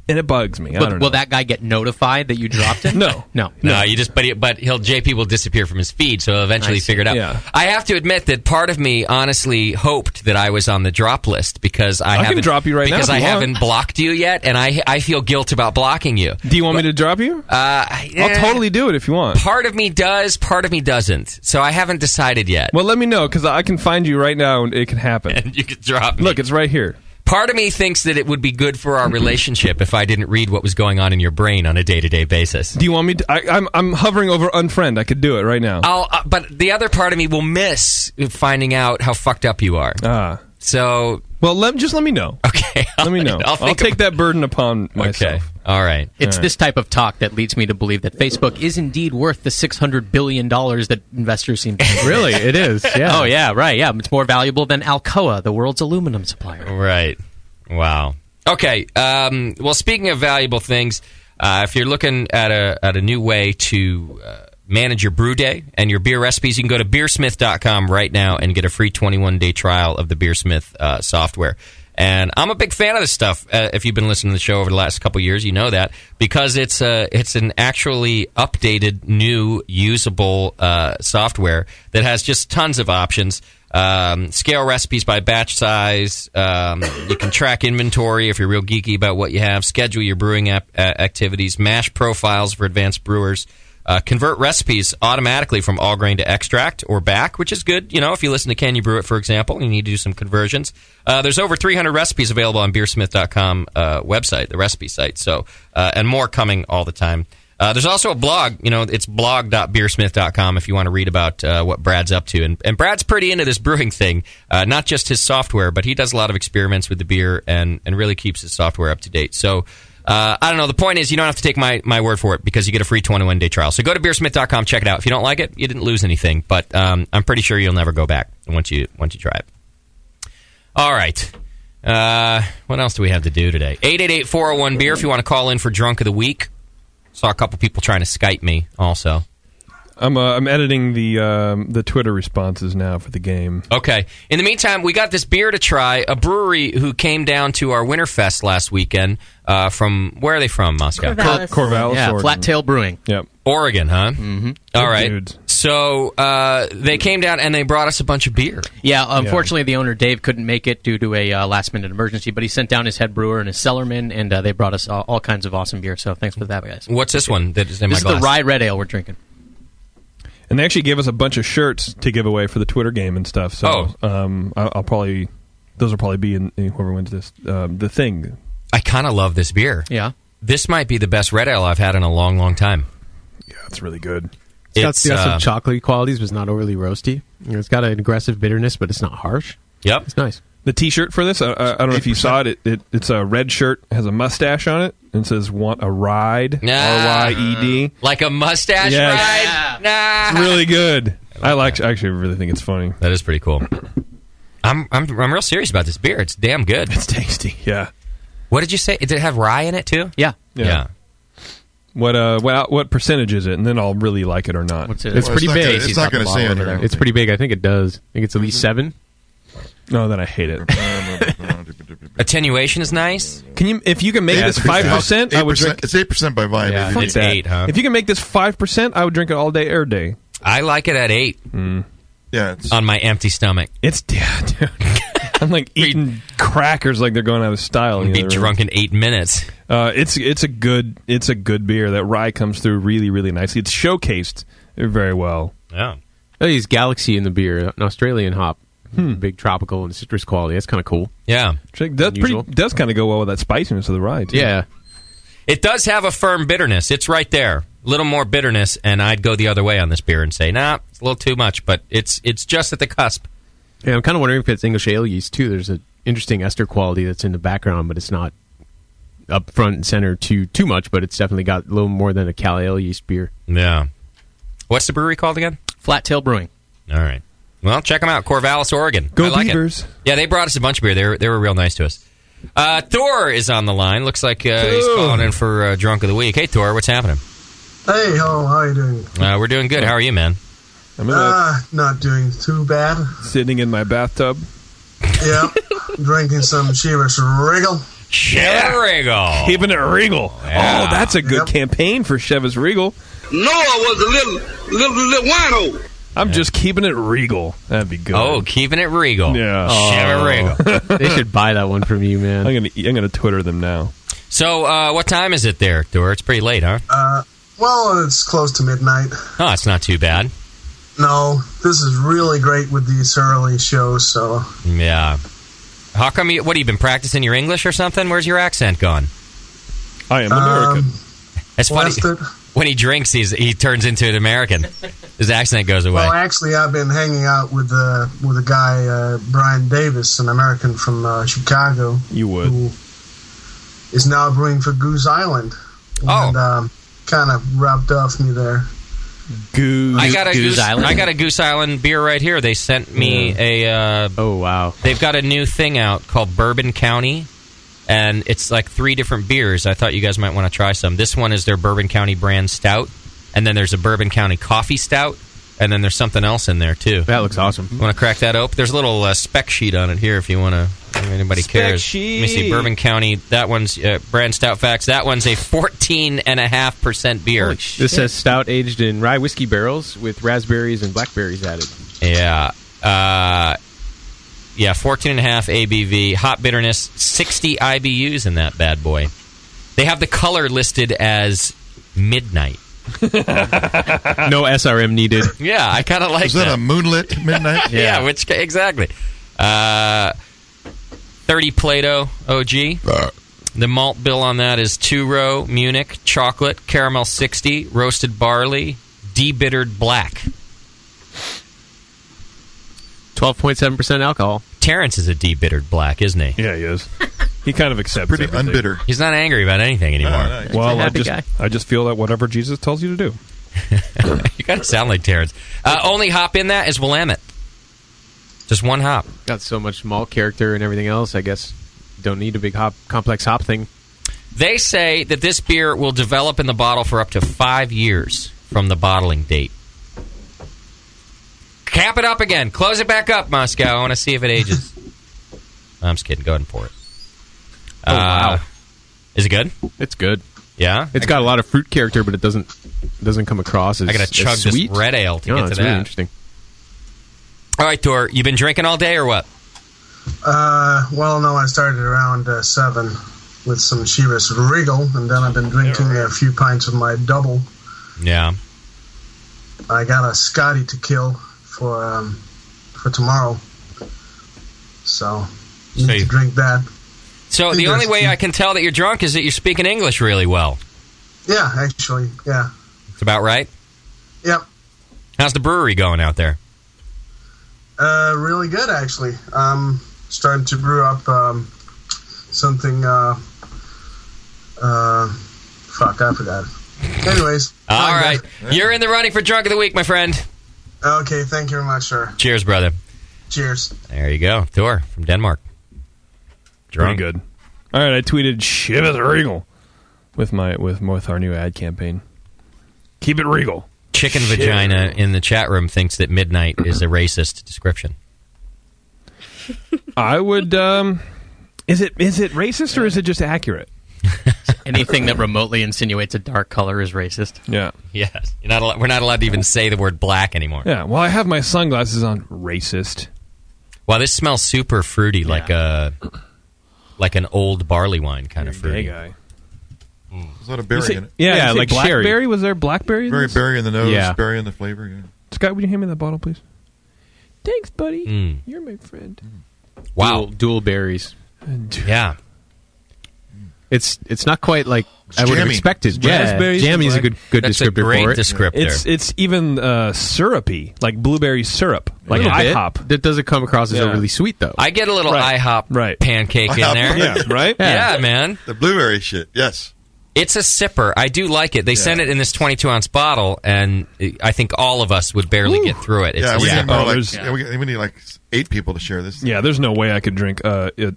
And it bugs me. I don't know. Will that guy get notified that you dropped him? No. You just but JP will disappear from his feed, so he'll eventually figure it out. Yeah. I have to admit that part of me honestly hoped that I was on the drop list because I can haven't drop you right now because if I you want. haven't blocked you yet, and I feel guilt about blocking you. Do you want me to drop you? I'll totally do it if you want. Part of me does, part of me doesn't. So I haven't decided yet. Well, let me know, because I can find you right now and it can happen. And you can drop me. Look, it's right here. Part of me thinks that it would be good for our relationship if I didn't read what was going on in your brain on a day-to-day basis. Do you want me to? I'm hovering over unfriend. I could do it right now. But the other part of me will miss finding out how fucked up you are. So... Well, let me know. Okay. Let me know. I'll take that burden upon myself. Okay. All right. It's this type of talk that leads me to believe that Facebook is indeed worth the $600 billion that investors seem to think. Really? It is. Yeah. Oh, yeah, right. Yeah, it's more valuable than Alcoa, the world's aluminum supplier. Right. Wow. Okay. Well, speaking of valuable things, if you're looking at a new way to manage your brew day and your beer recipes, you can go to beersmith.com right now and get a free 21-day trial of the Beersmith software. And I'm a big fan of this stuff. If you've been listening to the show over the last couple of years, you know that, because it's an actually updated, new, usable software that has just tons of options. Scale recipes by batch size. You can track inventory if you're real geeky about what you have. Schedule your brewing activities. Mash profiles for advanced brewers. Convert recipes automatically from all grain to extract or back, which is good. You know, if you listen to Can You Brew It, for example, you need to do some conversions. There's over 300 recipes available on beersmith.com website, the recipe site. So, and more coming all the time. There's also a blog. You know, it's blog.beersmith.com if you want to read about what Brad's up to. And Brad's pretty into this brewing thing, not just his software, but he does a lot of experiments with the beer and really keeps his software up to date. So, I don't know. The point is, you don't have to take my word for it, because you get a free 21-day trial. So go to beersmith.com, check it out. If you don't like it, you didn't lose anything. But I'm pretty sure you'll never go back once you try it. All right. What else do we have to do today? 888-401-BEER if you want to call in for Drunk of the Week. Saw a couple people trying to Skype me also. I'm editing the Twitter responses now for the game. Okay. In the meantime, we got this beer to try. A brewery who came down to our Winterfest last weekend from, where are they from, Moscow? Corvallis, yeah, Oregon. Flat Tail Brewing. Yep. Oregon, huh? Mm-hmm. All right. Dudes. So they came down and they brought us a bunch of beer. Yeah, unfortunately, the owner, Dave, couldn't make it due to a last-minute emergency, but he sent down his head brewer and his cellarman, and they brought us all kinds of awesome beer, so thanks for that, guys. What's this one that is in my This glass? is the Rye Red Ale we're drinking. And they actually gave us a bunch of shirts to give away for the Twitter game and stuff. So I'll probably, those will probably be in whoever wins this, the thing. I kind of love this beer. Yeah. This might be the best red ale I've had in a long, long time. Yeah, it's really good. It's got some chocolatey qualities, but it's not overly roasty. You know, it's got an aggressive bitterness, but it's not harsh. Yep. It's nice. The T-shirt for this, I don't know if you saw it. It's a red shirt, has a mustache on it, and says "Want a Ride?" RYED. Like a mustache Yes. ride? Nah. It's really good. I actually really think it's funny. That is pretty cool. I'm real serious about this beer. It's damn good. It's tasty. Yeah. What did you say? Did it have rye in it too? Yeah. Yeah. What percentage is it? And then I'll really like it or not. It's pretty big. It's not going to say anything. It's pretty big. I think it does. I think it's at least 7. No, then I hate it. Attenuation is nice. Can you, if you can make this 5%, I would drink. It's 8% by volume. Yeah, Fuck it's that. 8, huh? If you can make this 5%, I would drink it all day, every day. I like it at 8. Yeah, it's on my empty stomach. It's dude. I'm like eating crackers like they're going out of style. Be drunk in 8 minutes. It's a good beer. That rye comes through really, really nicely. It's showcased very well. Yeah. Oh, he's Galaxy in the beer, an Australian hop. Big tropical and citrus quality. That's kind of cool. Yeah. Does kind of go well with that spiciness of the rye, too. Yeah. It does have a firm bitterness. It's right there. A little more bitterness, and I'd go the other way on this beer and say, nah, it's a little too much, but it's just at the cusp. Yeah, I'm kind of wondering if it's English ale yeast, too. There's an interesting ester quality that's in the background, but it's not up front and center too much, but it's definitely got a little more than a Cal Ale yeast beer. Yeah. What's the brewery called again? Flat Tail Brewing. All right. Well, check them out. Corvallis, Oregon. Go I like Beavers. It. Yeah, they brought us a bunch of beer. They were real nice to us. Thor is on the line. Looks like he's calling in for Drunk of the Week. Hey, Thor, what's happening? Hey, how are you doing? We're doing good. How are you, man? I'm not doing too bad. Sitting in my bathtub. Yeah, drinking some Chivas Regal. Chivas Regal. Keeping it regal. Yeah. Oh, that's a good campaign for Chivas Regal. Noah was a little wino. I'm just keeping it regal. That'd be good. Oh, keeping it regal. Yeah. Chivas Regal. They should buy that one from you, man. I'm gonna Twitter them now. So, what time is it there, Thor? It's pretty late, huh? Well, it's close to midnight. Oh, it's not too bad. No, this is really great with these early shows, so... Yeah. How come you... What, have you been practicing your English or something? Where's your accent gone? I am American. That's funny. Blasted. When he drinks, he turns into an American. His accent goes away. Well, actually, I've been hanging out with a guy, Brian Davis, an American from Chicago. You would. Who is now brewing for Goose Island. And kind of rubbed off me there. Goose. I got a Goose Island. I got a Goose Island beer right here. They sent me a. Oh wow! They've got a new thing out called Bourbon County, and it's like 3 different beers. I thought you guys might want to try some. This one is their Bourbon County brand stout, and then there's a Bourbon County coffee stout, and then there's something else in there too. That looks awesome. You want to crack that open? There's a little spec sheet on it here if you want to. If anybody cares. Sheet. Let me see. Bourbon County. That one's brand stout facts. That one's a 14.5% beer. This says stout aged in rye whiskey barrels with raspberries and blackberries added. Yeah. 14.5 ABV. Hop bitterness. 60 IBUs in that bad boy. They have the color listed as midnight. No SRM needed. Yeah, I kind of like that. Is that a moonlit midnight? Yeah, which exactly. 30 Plato OG. The malt bill on that is 2-row Munich chocolate caramel 60 roasted barley debittered black. 12.7% alcohol. Terrence is a debittered black, isn't he? Yeah, he is. He kind of accepts Pretty everything. unbitter. He's not angry about anything anymore. No. Well, happy guy. I just feel that whatever Jesus tells you to do. You kind of sound like Terrence. Only hop in that is Willamette. Just one hop. Got so much malt character and everything else. I guess don't need a big complex hop thing. They say that this beer will develop in the bottle for up to 5 years from the bottling date. Cap it up again. Close it back up, Moscow. I want to see if it ages. I'm just kidding. Go ahead and pour it. Oh, wow. Is it good? It's good. Yeah? It's got a lot of fruit character, but it doesn't come across as I got to chug as sweet. this red ale to get to it's that. really interesting. All right, Thor. You been drinking all day or what? Well, no, I started around 7 with some Chivas Regal, and then I've been drinking a few pints of my double. Yeah. I got a Scotty to kill for tomorrow, so need to drink that. So the only way I can tell that you're drunk is that you're speaking English really well. Yeah, actually, yeah. It's about right? Yep. How's the brewery going out there? Really good, actually. Starting to brew up something. Fuck, I forgot. Anyways. All right. You're in the running for Drunk of the Week, my friend. Okay, thank you very much, sir. Cheers, brother. Cheers. There you go. Thor from Denmark. Drunk. Pretty good. All right, I tweeted Chivas Regal with our new ad campaign. Keep it regal. Chicken vagina in the chat room thinks that midnight is a racist description. I would. Is it racist or is it just accurate? Anything that remotely insinuates a dark color is racist. Yeah. Yes. We're not allowed to even say the word black anymore. Yeah. Well, I have my sunglasses on. Racist. Wow, this smells super fruity, like an old barley wine kind of fruity. Gay guy. There's a lot of berry in it. Yeah, like blackberry. blackberry. Was there blackberry? Very berry in the nose, Yeah. berry in the flavor. Yeah. Scott, would you hand me that bottle, please? Thanks, buddy. You're my friend. Wow. Dual berries. Yeah. It's not quite like I would have jammy. expected. Raspberries Jammy is a and good That's descriptor a great for it. descriptor. It's even syrupy, like blueberry syrup, like A little bit. IHOP. That doesn't come across as Yeah. overly sweet though. I get a little Right. IHOP pancake in IHOP, there. Yeah, right? Yeah, man. The blueberry shit. Yes. It's a sipper. I do like it. They send it in this 22-ounce bottle, and I think all of us would barely get through it. It's Yeah, a we need sipper. more there's- we need like 8 people to share this. Yeah, there's no way I could drink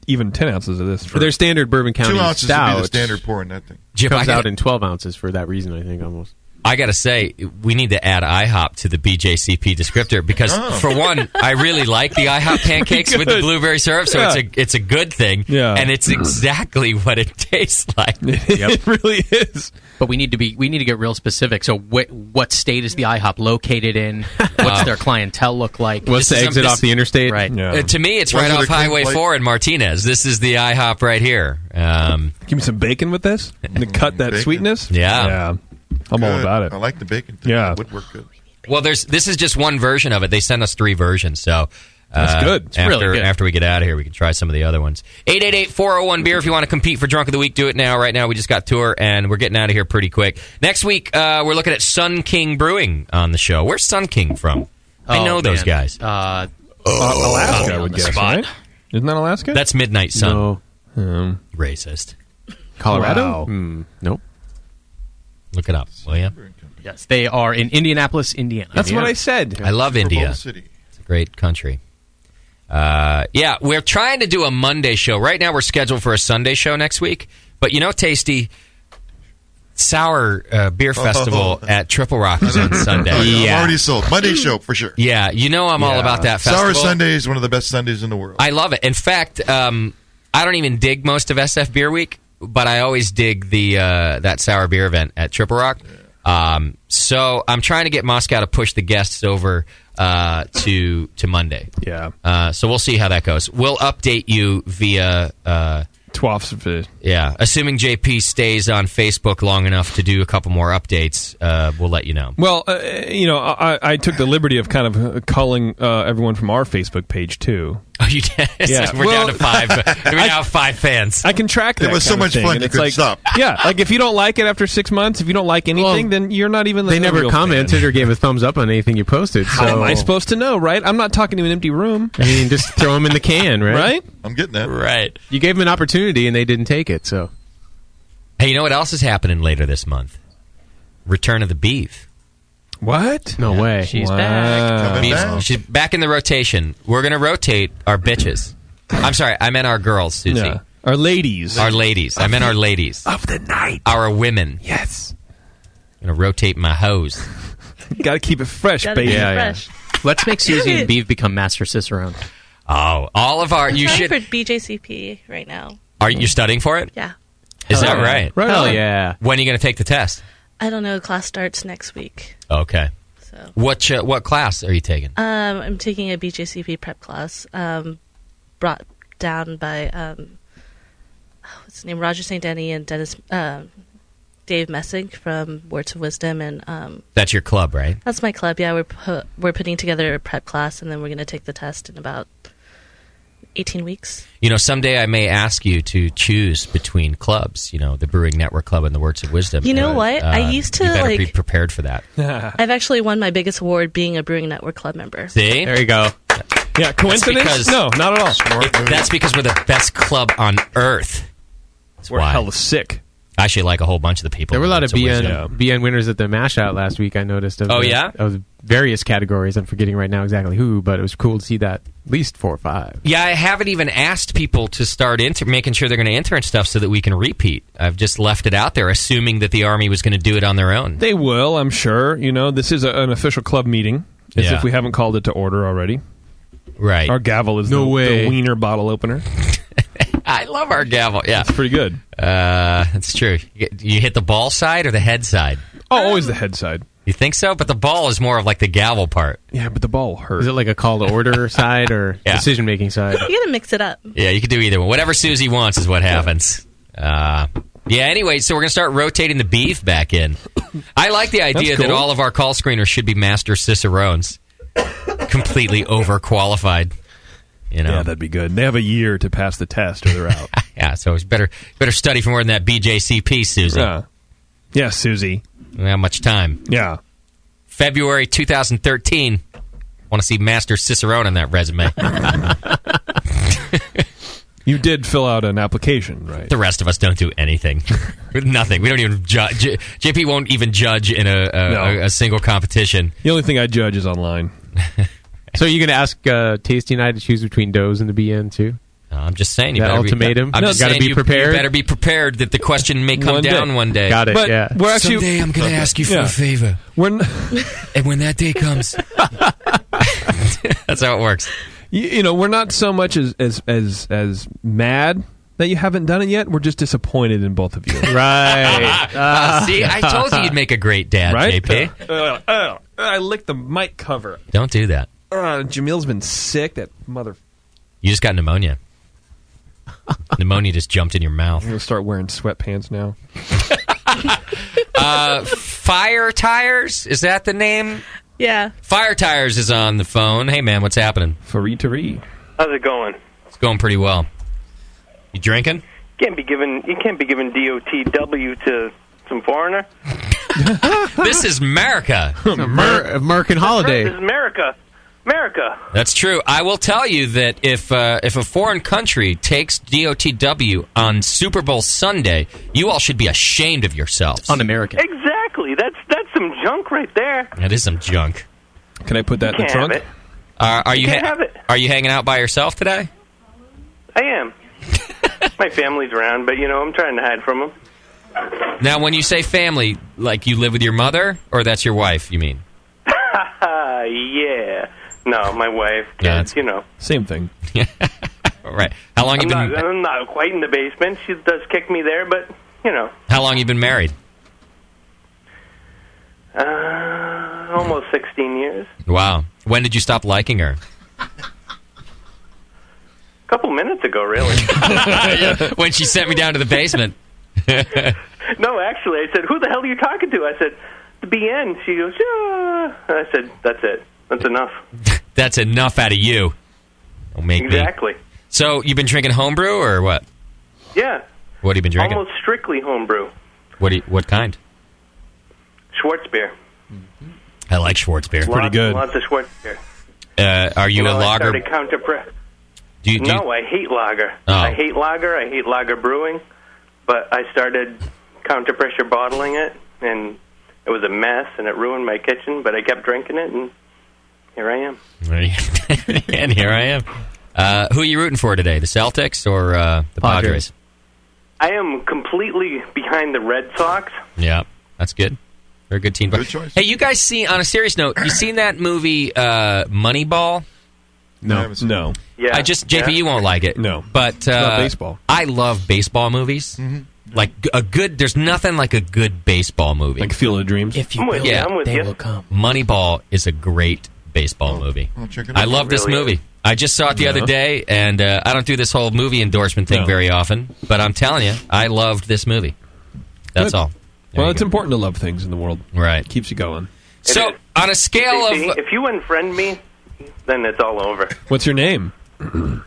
even 10 ounces of this. For their standard Bourbon County 2 ounces would be stout the standard pour in that thing. Jim, comes I out gotta- in 12 ounces for that reason, I think, almost. I got to say, we need to add IHOP to the BJCP descriptor because, for one, I really like the IHOP pancakes with the blueberry syrup, so it's a good thing, and it's exactly what it tastes like. It really is. But we need to get real specific. So, what state is the IHOP located in? What's their clientele look like? What's the exit off the interstate? Right. To me, it's Was right it a off clean Highway plate? 4 in Martinez. This is the IHOP right here. Give me some bacon with this to cut that Bacon. sweetness. Yeah. I'm all Good. about it. I like the bacon thing. Yeah. It would work good. Well, this is just one version of it. They sent us 3 versions, so That's good. It's after, really good. After we get out of here, we can try some of the other ones. 888-401-BEER if you want to compete for Drunk of the Week. Do it now. Right now, we just got tour, and we're getting out of here pretty quick. Next week, we're looking at Sun King Brewing on the show. Where's Sun King from? I know those guys. Alaska, I would the guess. spot. Right? Isn't that Alaska? That's Midnight Sun. No. Racist. Colorado? Wow. Nope. Look it up, will you? Yes, they are in Indianapolis, Indiana. That's what I said. I love Super Bowl India. City. It's a great country. Yeah, we're trying to do a Monday show. Right now, we're scheduled for a Sunday show next week. But you know, Tasty, Sour Beer Festival at Triple Rock is on Sunday. I'm already sold. Monday show for sure. Yeah, you know I'm all about that festival. Sour Sunday is one of the best Sundays in the world. I love it. In fact, I don't even dig most of SF Beer Week, but I always dig the that sour beer event at Triple Rock. So I'm trying to get Moscow to push the guests over to Monday. Yeah. So we'll see how that goes. We'll update you via Twaffs of it. Yeah, assuming JP stays on Facebook long enough to do a couple more updates, we'll let you know. Well, I took the liberty of kind of culling everyone from our Facebook page too. Oh, you did? Yeah. So we're down to 5. We're now 5 fans. I can track that. It was so kind of much thing, fun and you it's couldn't like, stop. Yeah, like if you don't like it after 6 months, if you don't like anything, then you're not even. They a never real commented fan. or gave a thumbs up on anything you posted. How so am I supposed to know, right? I'm not talking to an empty room. I mean, just throw them in the can, right? Right? I'm getting that. Right. You gave them an opportunity and they didn't take it. So, Hey, you know what else is happening later this month? Return of the Beef. What? no way. She's back. Coming back. She's back in the rotation. We're going to rotate our bitches. I'm sorry, I meant our girls, Susie. Yeah. Our ladies. Our ladies. I meant our ladies. Of the night. Our women. Yes. I'm going to rotate my hose. Got to keep it fresh, Gotta baby. keep it Yeah, fresh. Let's make Susie and Beeve become Master Cicerone. Oh, all of our... You I'm should... for BJCP right now. Are you studying for it? Yeah. Is Hell that yeah. right? Right Hell on. yeah. When are you going to take the test? I don't know. Class starts next week. Okay. So What class are you taking? I'm taking a BJCP prep class brought down by what's his name, Roger St. Denny and Dave Messing from Words of Wisdom, and That's your club, right? that's my club. Yeah, we're putting together a prep class, and then we're going to take the test in about 18 weeks. You know, someday I may ask you to choose between clubs, you know, the Brewing Network Club and the Words of Wisdom. You know what? I used to, you better be like- prepared for that. I've actually won my biggest award being a Brewing Network Club member. See? There you go. Yeah, coincidence? because- No, not at all. That's because we're the best club on earth. That's We're why. hella sick. I actually like a whole bunch of the people. There were a lot of in Words BN, Wisdom. BN winners at the Mash Out last week, I noticed. Oh, yeah? Of various categories. I'm forgetting right now exactly who, but it was cool to see that at least 4 or 5. Yeah, I haven't even asked people to start making sure they're going to enter and stuff so that we can repeat. I've just left it out there, assuming that the Army was going to do it on their own. They will, I'm sure. You know, this is an official club meeting, as Yeah. if we haven't called it to order already. Right. Our gavel is No the way. wiener bottle opener. I love our gavel. Yeah. It's pretty good. That's true. You hit the ball side or the head side? Oh, always the head side. You think so? But the ball is more of like the gavel part. Yeah, but the ball hurt. Is it like a call to order side or Yeah. decision making side? You got to mix it up. Yeah, you can do either one. Whatever Susie wants is what happens. Yeah, anyway, so we're going to start rotating the beef back in. I like the idea That's that cool. all of our call screeners should be master cicerones. Completely overqualified. You know? Yeah, that'd be good. They have a year to pass the test, or they're out. Yeah, so it's better study for more than that BJCP, Susie. Yeah, Susie. We don't have much time. Yeah. February 2013. Want to see Master Cicerone on that resume. You did fill out an application, right? The rest of us don't do anything. Nothing. We don't even judge. JP won't even judge in a single competition. The only thing I judge is online. So are you going to ask Tasty and I to choose between Doze and the BN, too? I'm just saying. You that better ultimatum? I'm just gotta saying be prepared. You better be prepared that the question may come down one day. Got it, But yeah. we're actually, someday I'm going to ask you for a favor. And when that day comes... That's how it works. You know, we're not so much as mad that you haven't done it yet. We're just disappointed in both of you. Right. See, I told you you'd make a great dad, Right? JP. I licked the mic cover. Don't do that. Jamil's been sick. That mother... You just got pneumonia. Pneumonia just jumped in your mouth. I'm going to start wearing sweatpants now. Fire Tires? Is that the name? Yeah. Fire Tires is on the phone. Hey, man, what's happening? Faree. How's it going? It's going pretty well. You drinking? You can't be giving DOTW to some foreigner. This is America. American holiday. This is America. That's true. I will tell you that if a foreign country takes DOTW on Super Bowl Sunday, you all should be ashamed of yourselves. Un-American. Exactly. That's some junk right there. That is some junk. Can I put that in the Can't trunk? have it. Are you can't have it. Are you hanging out by yourself today? I am. My family's around, but I'm trying to hide from them. Now, when you say family, like you live with your mother, or that's your wife, you mean? Yeah. No, my wife. Kids, Same thing. All right. How long you been? I'm not quite in the basement. She does kick me there, but How long you been married? Almost 16 years. Wow. When did you stop liking her? A couple minutes ago, really. When she sent me down to the basement. No, actually, I said, "Who the hell are you talking to?" I said, "The BN." She goes, "Yeah." I said, "That's it. That's enough." That's enough out of you. Don't make Exactly. me. So you've been drinking homebrew or what? Yeah. What have you been drinking? Almost strictly homebrew. What kind? Schwartz beer. I like Schwartz beer. Lots of Schwartz beer. Are you a lager? I started counter-press. No, I hate lager. Oh. I hate lager brewing. But I started counter-pressure bottling it, and it was a mess, and it ruined my kitchen. But I kept drinking it, and here I am. And here I am. Who are you rooting for today? The Celtics or the Padres? I am completely behind the Red Sox. Yeah, that's good. They're a good team. Good choice. Hey, you guys on a serious note, you seen that movie Moneyball? No. Yeah. JP, you won't like it. No. But not baseball. I love baseball movies. Mm-hmm. Like there's nothing like a good baseball movie. Like Field of Dreams? If you I'm with build you. it, I'm with they you. will come. Moneyball is a great baseball movie. I'll check it I out. love this Really? movie. I just saw it the other day, and I don't do this whole movie endorsement thing No. very often, but I'm telling you, I loved this movie. That's Good. all. There Well, you it's go. important to love things in the world. Right. Keeps you going. So, on a scale See, of... if you unfriend me, then it's all over. What's your name? I'm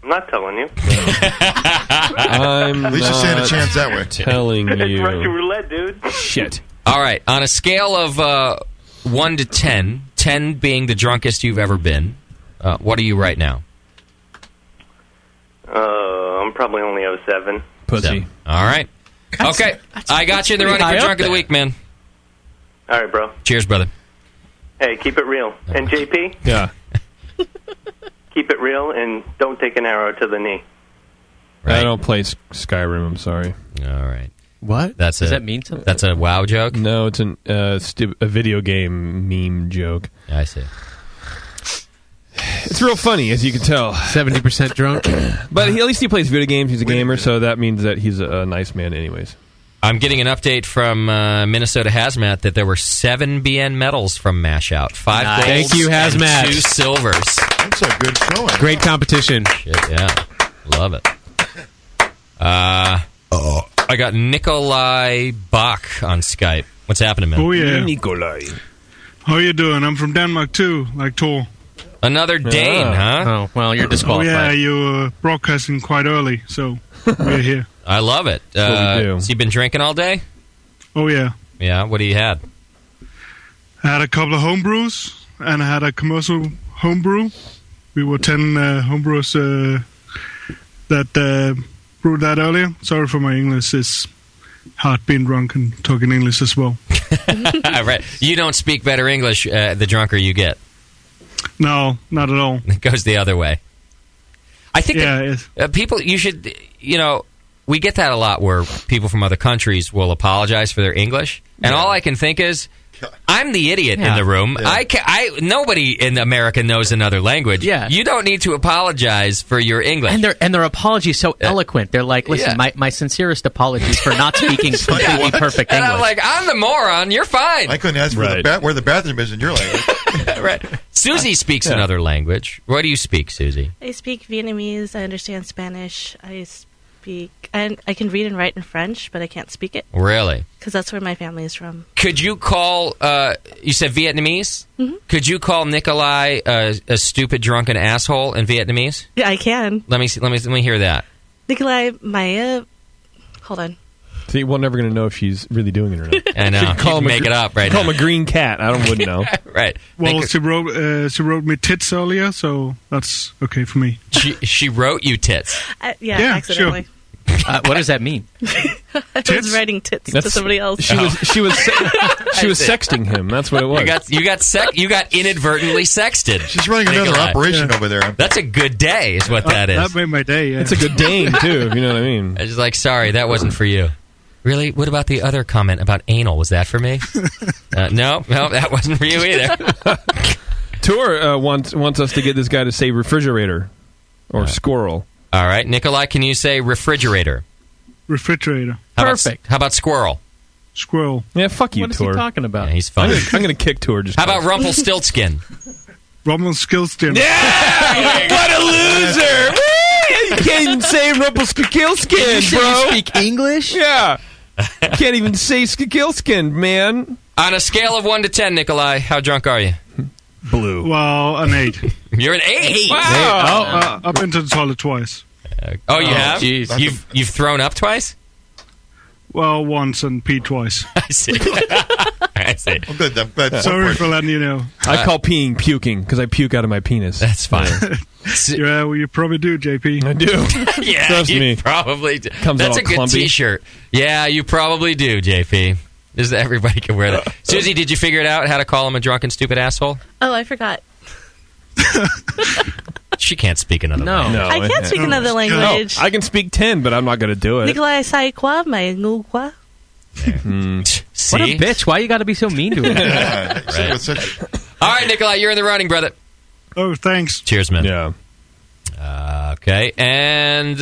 not telling you. I'm At least you stand a chance that way. telling It's Russian you. roulette, dude. Shit. All right, on a scale of 1 to 10, 10 being the drunkest you've ever been, what are you right now? I'm probably only a 7. Pussy. 7. All right. Okay, I got you in the running for drunk of the week, man. All right, bro. Cheers, brother. Hey, keep it real. And JP, Yeah. keep it real and don't take an arrow to the knee. I don't play Skyrim, I'm sorry. All right. What? Does that mean something? That's a WoW joke? No, it's a video game meme joke. I see. It's real funny, as you can tell. 70% drunk. But at least he plays video games. He's a gamer, so that means that he's a nice man anyways. I'm getting an update from Minnesota Hazmat that there were 7 BN medals from MashOut. 5 golds Thank you, Hazmat. and 2 silvers. That's a good showing. Great competition. Shit, yeah. Love it. I got Nikolai Bach on Skype. What's happening, man? Oh, yeah. Nikolai. How you doing? I'm from Denmark, too, like Tor. Another Dane, huh? Oh, well, you're disqualified. Oh, yeah, you're broadcasting quite early, so we're here. I love it. what we do. So you been drinking all day? Oh, yeah. Yeah, what do you had? I had a couple of homebrews, and I had a commercial homebrew. We were 10 homebrewers that brewed that earlier. Sorry for my English. It's hard being drunk and talking English as well. Right. You don't speak better English the drunker you get. No, not at all. It goes the other way. I think people, you should, we get that a lot where people from other countries will apologize for their English. And all I can think is, I'm the idiot in the room. Yeah. Nobody in America knows another language. Yeah. You don't need to apologize for your English. And their apologies so eloquent. They're like, listen, my sincerest apologies for not speaking completely perfect and English. I'm like, I'm the moron. You're fine. I couldn't ask for where the bathroom is in your language. Right. Susie speaks another language. What do you speak, Susie? I speak Vietnamese. I understand Spanish. I can read and write in French, but I can't speak it. Really? Because that's where my family is from. Could you call, you said Vietnamese? Mm-hmm. Could you call Nikolai a stupid, drunken asshole in Vietnamese? Yeah, I can. Let me hear that. Nikolai Maya. Hold on. See, we're never going to know if she's really doing it or not. I know. Call him make it up right Call now. him a green cat. I wouldn't know. Right. Well, she wrote me tits earlier, so that's okay for me. She wrote you tits? Yeah, accidentally. Sure. What does that mean? I was writing tits to somebody else. She was sexting him. That's what it was. You got inadvertently sexted. She's running another operation over there. That's a good day, is what that is. That made my day. Yeah. It's a good Dane too, if you know what I mean. I was like, sorry, that wasn't for you. Really? What about the other comment about anal? Was that for me? No, that wasn't for you either. Tor wants us to get this guy to say refrigerator or squirrel. All right, Nikolai, can you say refrigerator? Refrigerator. Perfect. How about squirrel? Squirrel. Yeah, fuck you, What is Tor. he talking about? Yeah, he's funny. I'm going to kick Tor. Just How about Rumpelstiltskin? Rumpelstiltskin. Yeah! What a loser! You can't even say Rumpelstiltskin, bro. You speak English? Yeah. You can't even say Skilskin, man. On a scale of 1 to 10, Nikolai, how drunk are you? Blue. Well, an 8. You're an 8. Wow. I've been to the toilet twice. Oh, you have? Jeez. You've thrown up twice? Well, once and peed twice. I see. I see. Well, Sorry for letting you know. I call peeing puking because I puke out of my penis. That's fine. Yeah, well, you probably do, JP. I do. Yeah, Trust you me. probably do. Comes That's out a good clumpy. T-shirt. Yeah, you probably do, JP. Everybody can wear that. Susie, did you figure it out how to call him a drunken, stupid asshole? Oh, I forgot. She can't speak another language. No, I can't speak another language. I can speak 10, but I'm not going to do it. Nikolai sai qua mai ngu qua. See? What a bitch. Why you got to be so mean to him? Right. All right, Nikolai, you're in the running, brother. Oh, thanks. Cheers, man. Yeah. Okay, and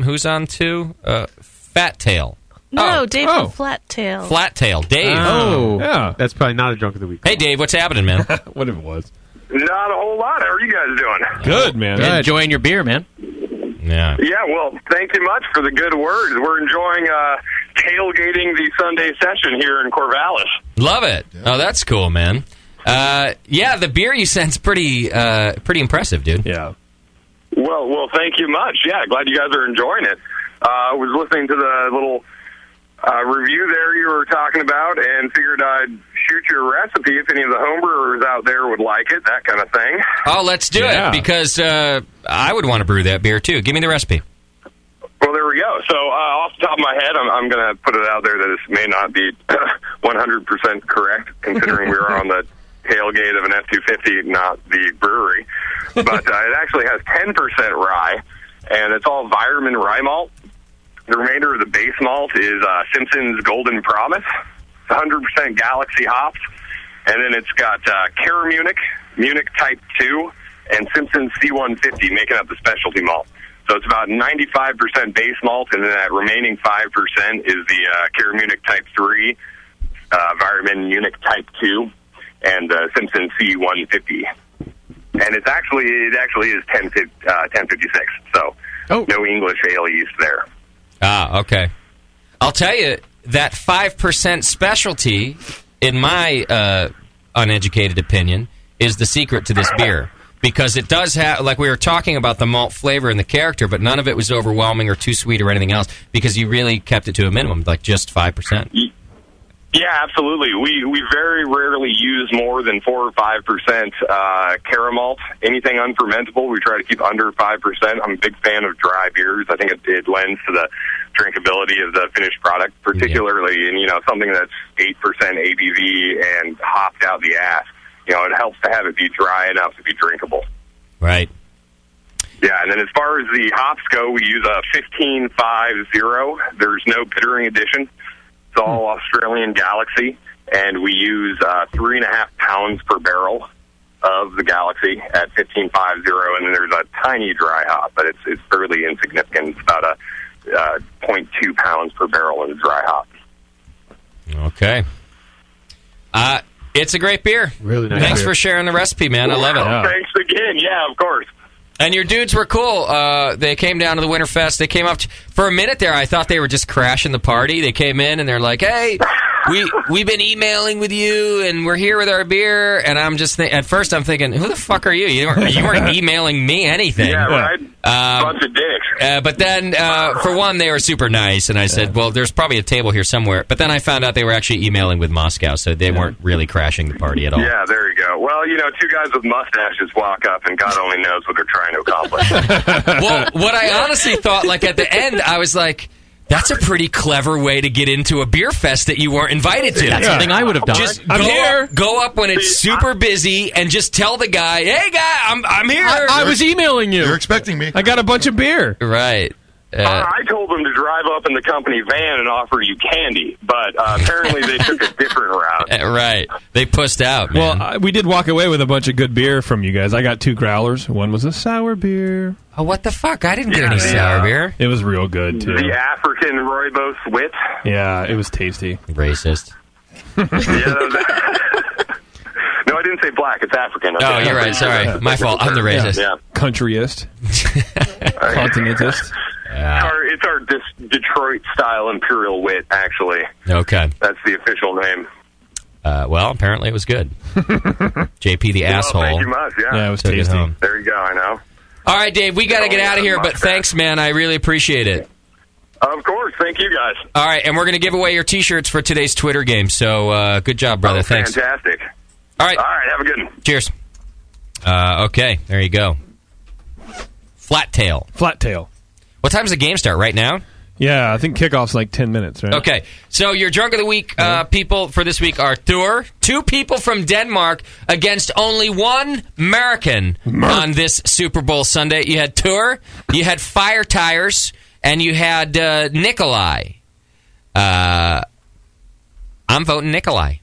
who's on 2? Fat Tail. No, Dave from Flat Tail. Flat Tail. Dave. Oh. Yeah. That's probably not a drunk of the week. Hey, Dave, what's happening, man? What if it was? Not a whole lot. How are you guys doing? Good, man. Enjoying your beer, man. Yeah. Yeah, well, thank you much for the good words. We're enjoying tailgating the Sunday session here in Corvallis. Love it. Oh, that's cool, man. Yeah, the beer you sent's pretty impressive, dude. Yeah. Well, thank you much. Yeah, glad you guys are enjoying it. I was listening to the little review there you were talking about and figured I'd shoot you a recipe if any of the homebrewers out there would like it, that kind of thing. Oh, let's do it, because I would want to brew that beer, too. Give me the recipe. Well, there we go. So off the top of my head, I'm going to put it out there that this may not be 100% correct, considering we were on the tailgate of an F-250, not the brewery. But it actually has 10% rye, and it's all Weyermann rye malt. The remainder of the base malt is Simpson's Golden Promise, 100% Galaxy hops, and then it's got Caramunic, Munich Type 2, and Simpson's C150 making up the specialty malt. So it's about 95% base malt, and then that remaining 5% is the Caramunic Type 3, Weyermann Munich Type 2, and Simpson C150. And it actually is 1056, so no English ale yeast there. Ah, okay. I'll tell you, that 5% specialty in my uneducated opinion, is the secret to this beer. Because it does have, like we were talking about the malt flavor and the character, but none of it was overwhelming or too sweet or anything else, because you really kept it to a minimum, like just 5%. Yeah, absolutely. We very rarely use more than 4 or 5% caramel. Anything unfermentable, we try to keep under 5%. I'm a big fan of dry beers. I think it lends to the drinkability of the finished product, particularly in something that's 8% ABV and hopped out the ass. It helps to have it be dry enough to be drinkable. Right. Yeah, and then as far as the hops go, we use a 1550. There's no bittering addition. It's all Australian Galaxy, and we use 3.5 pounds per barrel of the Galaxy at 1550, and then there's a tiny dry hop, but it's fairly insignificant. It's about a 0.2 pounds per barrel in the dry hop. Okay. It's a great beer. Really nice. Thanks beer. for sharing the recipe, man. I love it. Thanks again. Yeah, of course. And your dudes were cool. They came down to the Winterfest. They came up for a minute there. I thought they were just crashing the party. They came in and they're like, "Hey, we've been emailing with you, and we're here with our beer." And I'm just at first I'm thinking, "Who the fuck are you? You weren't emailing me anything." Yeah, right. Bunch of dicks. But then, for one, they were super nice, and I said, "Well, there's probably a table here somewhere." But then I found out they were actually emailing with Moscow, so they weren't really crashing the party at all. Yeah, there you go. Well, two guys with mustaches walk up, and God only knows what they're trying to accomplish. Well, what I honestly thought, like at the end, I was like, that's a pretty clever way to get into a beer fest that you weren't invited to. That's something I would have done. Just I'm here. Go up when it's super busy and just tell the guy, "Hey, guy, I'm here." I was emailing you. You're expecting me. I got a bunch of beer. Right. I told them to drive up in the company van and offer you candy, but apparently they took a different route. Right. They pussed out, man. Well, we did walk away with a bunch of good beer from you guys. I got 2 growlers. One was a sour beer. Oh, what the fuck? I didn't get any sour beer. It was real good, too. The African Rooibos Wit. Yeah, it was tasty. Racist. No, I didn't say black. It's African. Oh, you're right. Sorry. My fault. I'm the racist. Yeah. Countryist. Continentist. It's our Detroit-style Imperial Wit, actually. Okay. That's the official name. Well, apparently it was good. JP the asshole. Thank you much, Yeah, it was took it tasty. home. There you go, I know. All right, Dave, we got to get out of here, but thanks, man. I really appreciate it. Of course. Thank you, guys. All right, and we're going to give away your T-shirts for today's Twitter game, so good job, brother. Thanks. Fantastic. All right. All right, have a good one. Cheers. Okay, there you go. Flat Tail. Flat Tail. What time does the game start? Right now? Yeah, I think kickoff's like 10 minutes, right? Okay, so your Drunk of the Week people for this week are Thor, 2 people from Denmark against only 1 American on this Super Bowl Sunday. You had Thor, you had Fire Tires, and you had Nikolai. I'm voting Nikolai.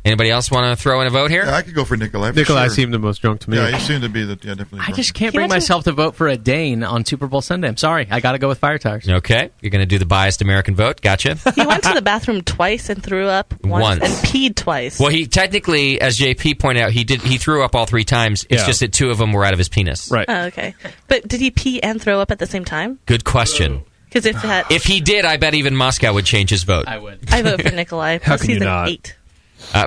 Anybody else want to throw in a vote here? Yeah, I could go for Nikolai. Nikolai sure. seemed the most drunk to me. Yeah, he seemed to be definitely. I just can't bring myself to vote for a Dane on Super Bowl Sunday. I'm sorry. I got to go with Fire Tires. Okay, you're going to do the biased American vote. Gotcha. He went to the bathroom twice and threw up once. And peed twice. Well, he technically, as JP pointed out, he threw up all 3 times. It's just that 2 of them were out of his penis. Right. Oh, okay. But did he pee and throw up at the same time? Good question. Because if he did, I bet even Moscow would change his vote. I would. I vote for Nikolai. How can you he's an not? 8.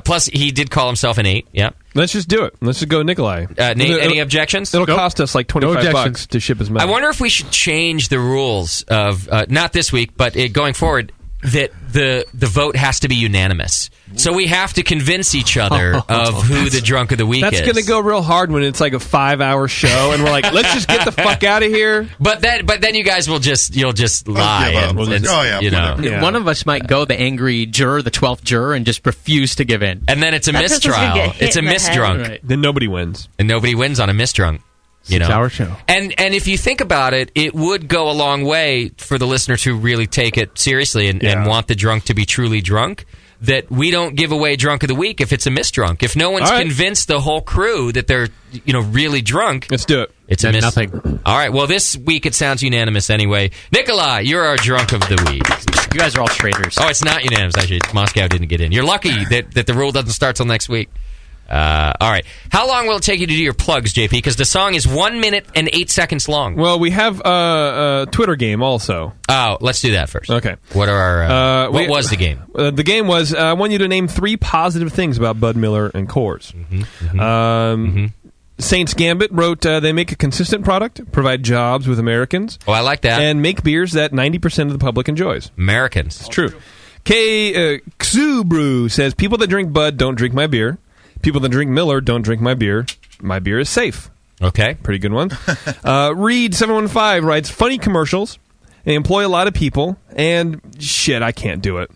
Plus, he did call himself an 8. Yeah. Let's just do it. Let's just go Nikolai. Nate, any objections? It'll cost us like $25 to ship his mouth. I wonder if we should change the rules of, not this week, but going forward, that the vote has to be unanimous. So we have to convince each other of who the Drunk of the Week is. That's going to go real hard when it's like a 5-hour show, and we're like, let's just get the fuck out of here. But then you guys will just lie. Yeah. One of us might go the angry juror, the 12th juror, and just refuse to give in. And then it's a mistrial. It's a misdrunk. Right. Then nobody wins. And nobody wins on a misdrunk. 6-hour show. And if you think about it, it would go a long way for the listeners who really take it seriously and want the drunk to be truly drunk, that we don't give away Drunk of the Week if it's a misdrunk. If no one's convinced the whole crew that they're really drunk, let's do it. It's a nothing. All right. Well, this week it sounds unanimous anyway. Nikolai, you're our Drunk of the Week. You guys are all traitors. Oh, it's not unanimous. Actually, Moscow didn't get in. You're lucky that the rule doesn't start till next week. All right. How long will it take you to do your plugs, JP? Because the song is 1 minute and 8 seconds long. Well, we have a Twitter game also. Oh, let's do that first. Okay. What are our? What was the game? The game was I want you to name 3 positive things about Bud Miller and Coors. Saints Gambit wrote, they make a consistent product, provide jobs with Americans. Oh, I like that. And make beers that 90% of the public enjoys. Americans. It's true. Xu Brew says, people that drink Bud don't drink my beer. People that drink Miller don't drink my beer. My beer is safe. Okay. Pretty good one. Reed715 writes, funny commercials. They employ a lot of people. And shit, I can't do it.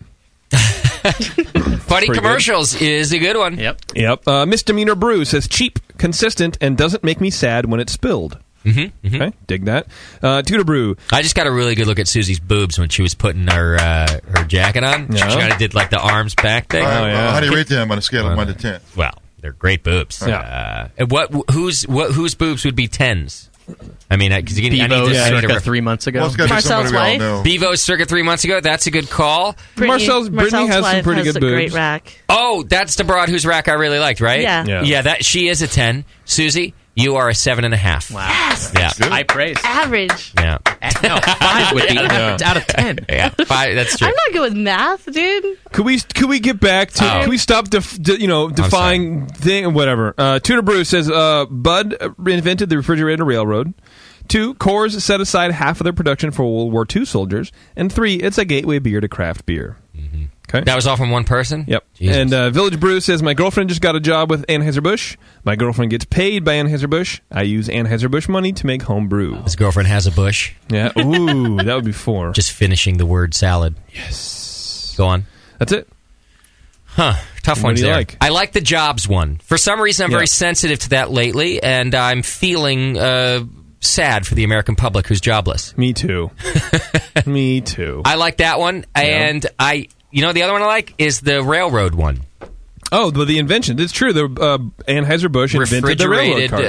Funny commercials is a good one. Yep. Misdemeanor Brew says, cheap, consistent, and doesn't make me sad when it's spilled. Okay, dig that. Tudor Brew. I just got a really good look at Susie's boobs when she was putting her jacket on. She kind of did like the arms back thing. How do you rate them on a scale of 1 to 10? Well, they're great boobs. Whose boobs would be 10s? I mean, because I need Bevo's to circa 3 months ago. Well, it's gotta be somebody we all know. Bevo's circa 3 months ago. That's a good call. Brittany has some pretty good boobs. Great rack. Oh, that's the broad whose rack I really liked, right? Yeah. That she is a 10. Susie, you are a 7.5. Wow. Yes. Yeah. High praise. Average. Yeah. No, 5 would be out of 10. Yeah. 5. That's true. I'm not good with math, dude. Could we get back to? Can we stop defying thing? Whatever. Tudor Brew says Bud invented the refrigerated railroad. 2, Coors set aside half of their production for World War II soldiers. And 3, it's a gateway beer to craft beer. Okay. That was all from one person? Yep. Jesus. And Village Brew says, my girlfriend just got a job with Anheuser-Busch. My girlfriend gets paid by Anheuser-Busch. I use Anheuser-Busch money to make home brew. His girlfriend has a bush. Yeah. Ooh, that would be 4. Just finishing the word salad. Yes. Go on. That's it. Huh. Tough What ones do you there. like? I like the jobs one. For some reason, I'm very sensitive to that lately, and I'm feeling sad for the American public who's jobless. Me too. Me too. I like that one, and the other one I like is the railroad one. Oh, but the invention. It's true. The Anheuser-Busch invented the railroad car.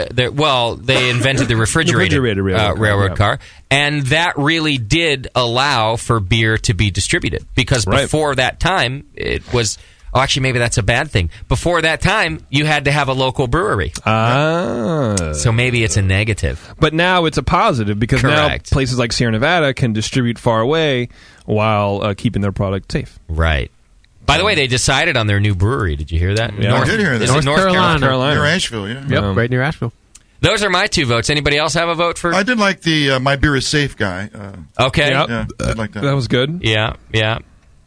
They invented the refrigerated railroad car. And that really did allow for beer to be distributed. Because before that time, it was... Oh, actually, maybe that's a bad thing. Before that time, you had to have a local brewery. So maybe it's a negative. But now it's a positive because now Correct. places like Sierra Nevada can distribute far away while keeping their product safe. Right. By the way, they decided on their new brewery. Did you hear that? Yeah. I did hear that. Is it North Carolina? Near Asheville, yeah. Yep, right near Asheville. Those are my 2 votes. Anybody else have a vote for? I did like the My Beer is Safe guy. Okay. Yeah, I like that. That was good. Yeah.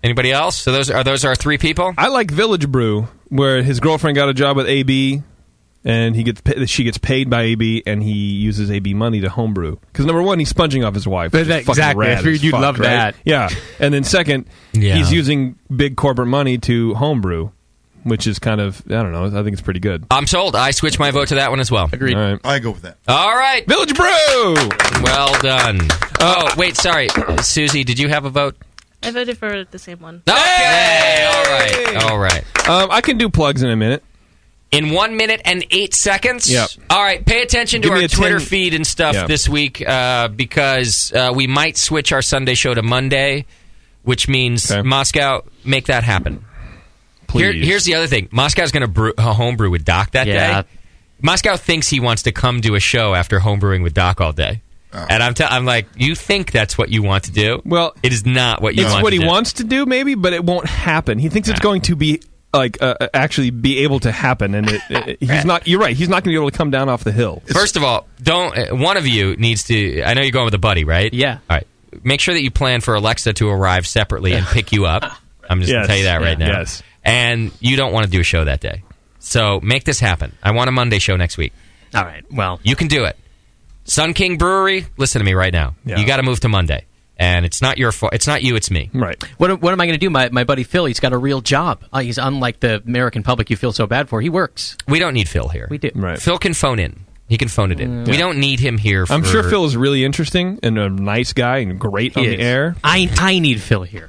Anybody else? So those are 3 people? I like Village Brew, where his girlfriend got a job with AB, and she gets paid by AB, and he uses AB money to homebrew. Because number 1, he's sponging off his wife. which is fucking rad I figured as you'd fuck, love right? that. Yeah. And then second, he's using big corporate money to homebrew, which is kind of, I don't know, I think it's pretty good. I'm sold. I switch my vote to that one as well. Agreed. All right. I go with that. All right. Village Brew! Well done. Oh, wait, sorry. Susie, did you have a vote? I voted for the same one. Okay. All right. I can do plugs in a minute. In 1 minute and 8 seconds? Yep. All right, pay attention to Give me our a Twitter 10 feed and stuff this week because we might switch our Sunday show to Monday, which means Moscow, make that happen. Please. Here's the other thing. Moscow's going to homebrew with Doc that day. Moscow thinks he wants to come do a show after homebrewing with Doc all day. And I'm like, you think that's what you want to do? Well, it is not what you want to do. It's what he wants to do, maybe, but it won't happen. He thinks it's going to be actually be able to happen, and he's not. You're right. He's not going to be able to come down off the hill. First of all, don't. One of you needs to. I know you're going with a buddy, right? Yeah. All right. Make sure that you plan for Alexa to arrive separately and pick you up. I'm just going to tell you that right now. Yes. And you don't want to do a show that day, so make this happen. I want a Monday show next week. All right. Well, you can do it. Sun King Brewery, listen to me right now. Yeah. You got to move to Monday. And it's not your fault. It's not you, it's me. Right. What am I going to do? My buddy Phil, he's got a real job. He's unlike the American public you feel so bad for. He works. We don't need Phil here. We do. Right. Phil can phone in. He can phone it in. We don't need him here for... I'm sure Phil is really interesting and a nice guy and great on the air. I need Phil here.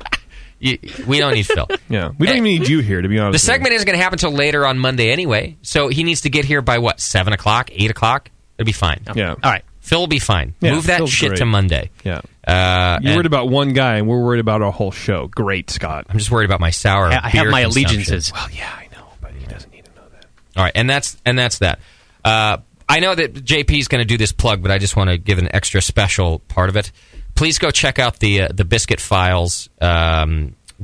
We don't need Phil. Yeah. We don't even need you here, to be honest. The segment isn't going to happen until later on Monday anyway. So he needs to get here by what? 7 o'clock? 8 o'clock? It'll be fine. Yeah. All right. Phil will be fine. Yeah, Move that Phil's shit great. to Monday. Yeah. You're You're worried about one guy, and we're worried about our whole show. Great, Scott. I'm just worried about my sour I have beer my consumption. allegiances. Well, yeah, I know, but he doesn't need to know that. All right, and that's that. I know that JP is going to do this plug, but I just want to give an extra special part of it. Please go check out the Biscuit Files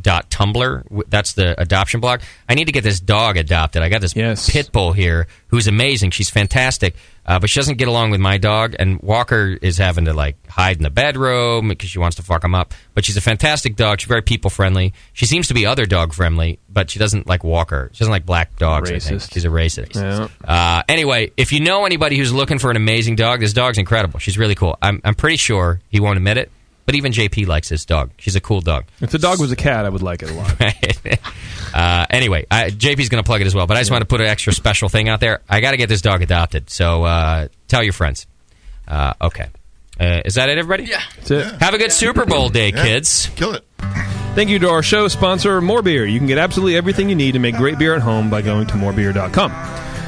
.tumblr. That's the adoption blog. I need to get this dog adopted. I got this pit bull here who's amazing. She's fantastic, but she doesn't get along with my dog, and Walker is having to like hide in the bedroom because she wants to fuck him up. But she's a fantastic dog. She's very people friendly. She seems to be other dog friendly, but she doesn't like Walker. She doesn't like black dogs. I think. She's a racist. Yeah. Anyway, if you know anybody who's looking for an amazing dog, this dog's incredible. She's really cool. I'm pretty sure he won't admit it. But even JP likes this dog. She's a cool dog. If the dog was a cat, I would like it a lot. Anyway, JP's going to plug it as well. But I just want to put an extra special thing out there. I got to get this dog adopted. So tell your friends. Okay. Is that it, everybody? Yeah. That's it. Have a good Super Bowl day, kids. Kill it. Thank you to our show sponsor, More Beer. You can get absolutely everything you need to make great beer at home by going to morebeer.com.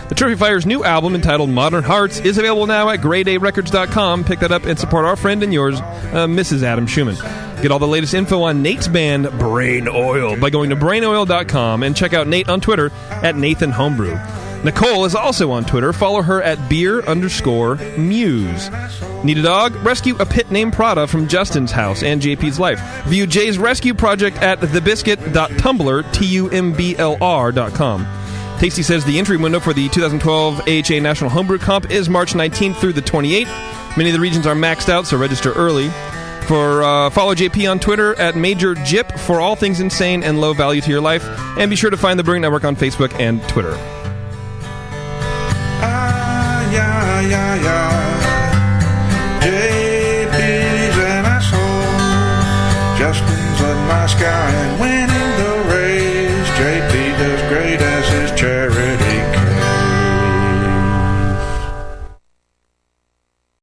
The Trophy Fire's new album entitled Modern Hearts is available now at GrayDayRecords.com. Pick that up and support our friend and yours, Mrs. Adam Schumann. Get all the latest info on Nate's band, Brain Oil, by going to brainoil.com and check out Nate on Twitter at Nathan Homebrew. Nicole is also on Twitter. Follow her at beer_muse. Need a dog? Rescue a pit named Prada from Justin's house and JP's life. View Jay's rescue project at thebiscuit.tumblr.com. Tasty says the entry window for the 2012 AHA National Homebrew Comp is March 19th through the 28th. Many of the regions are maxed out, so register early. Follow JP on Twitter at Major Jip for all things insane and low value to your life. And be sure to find the Brewing Network on Facebook and Twitter. Yeah.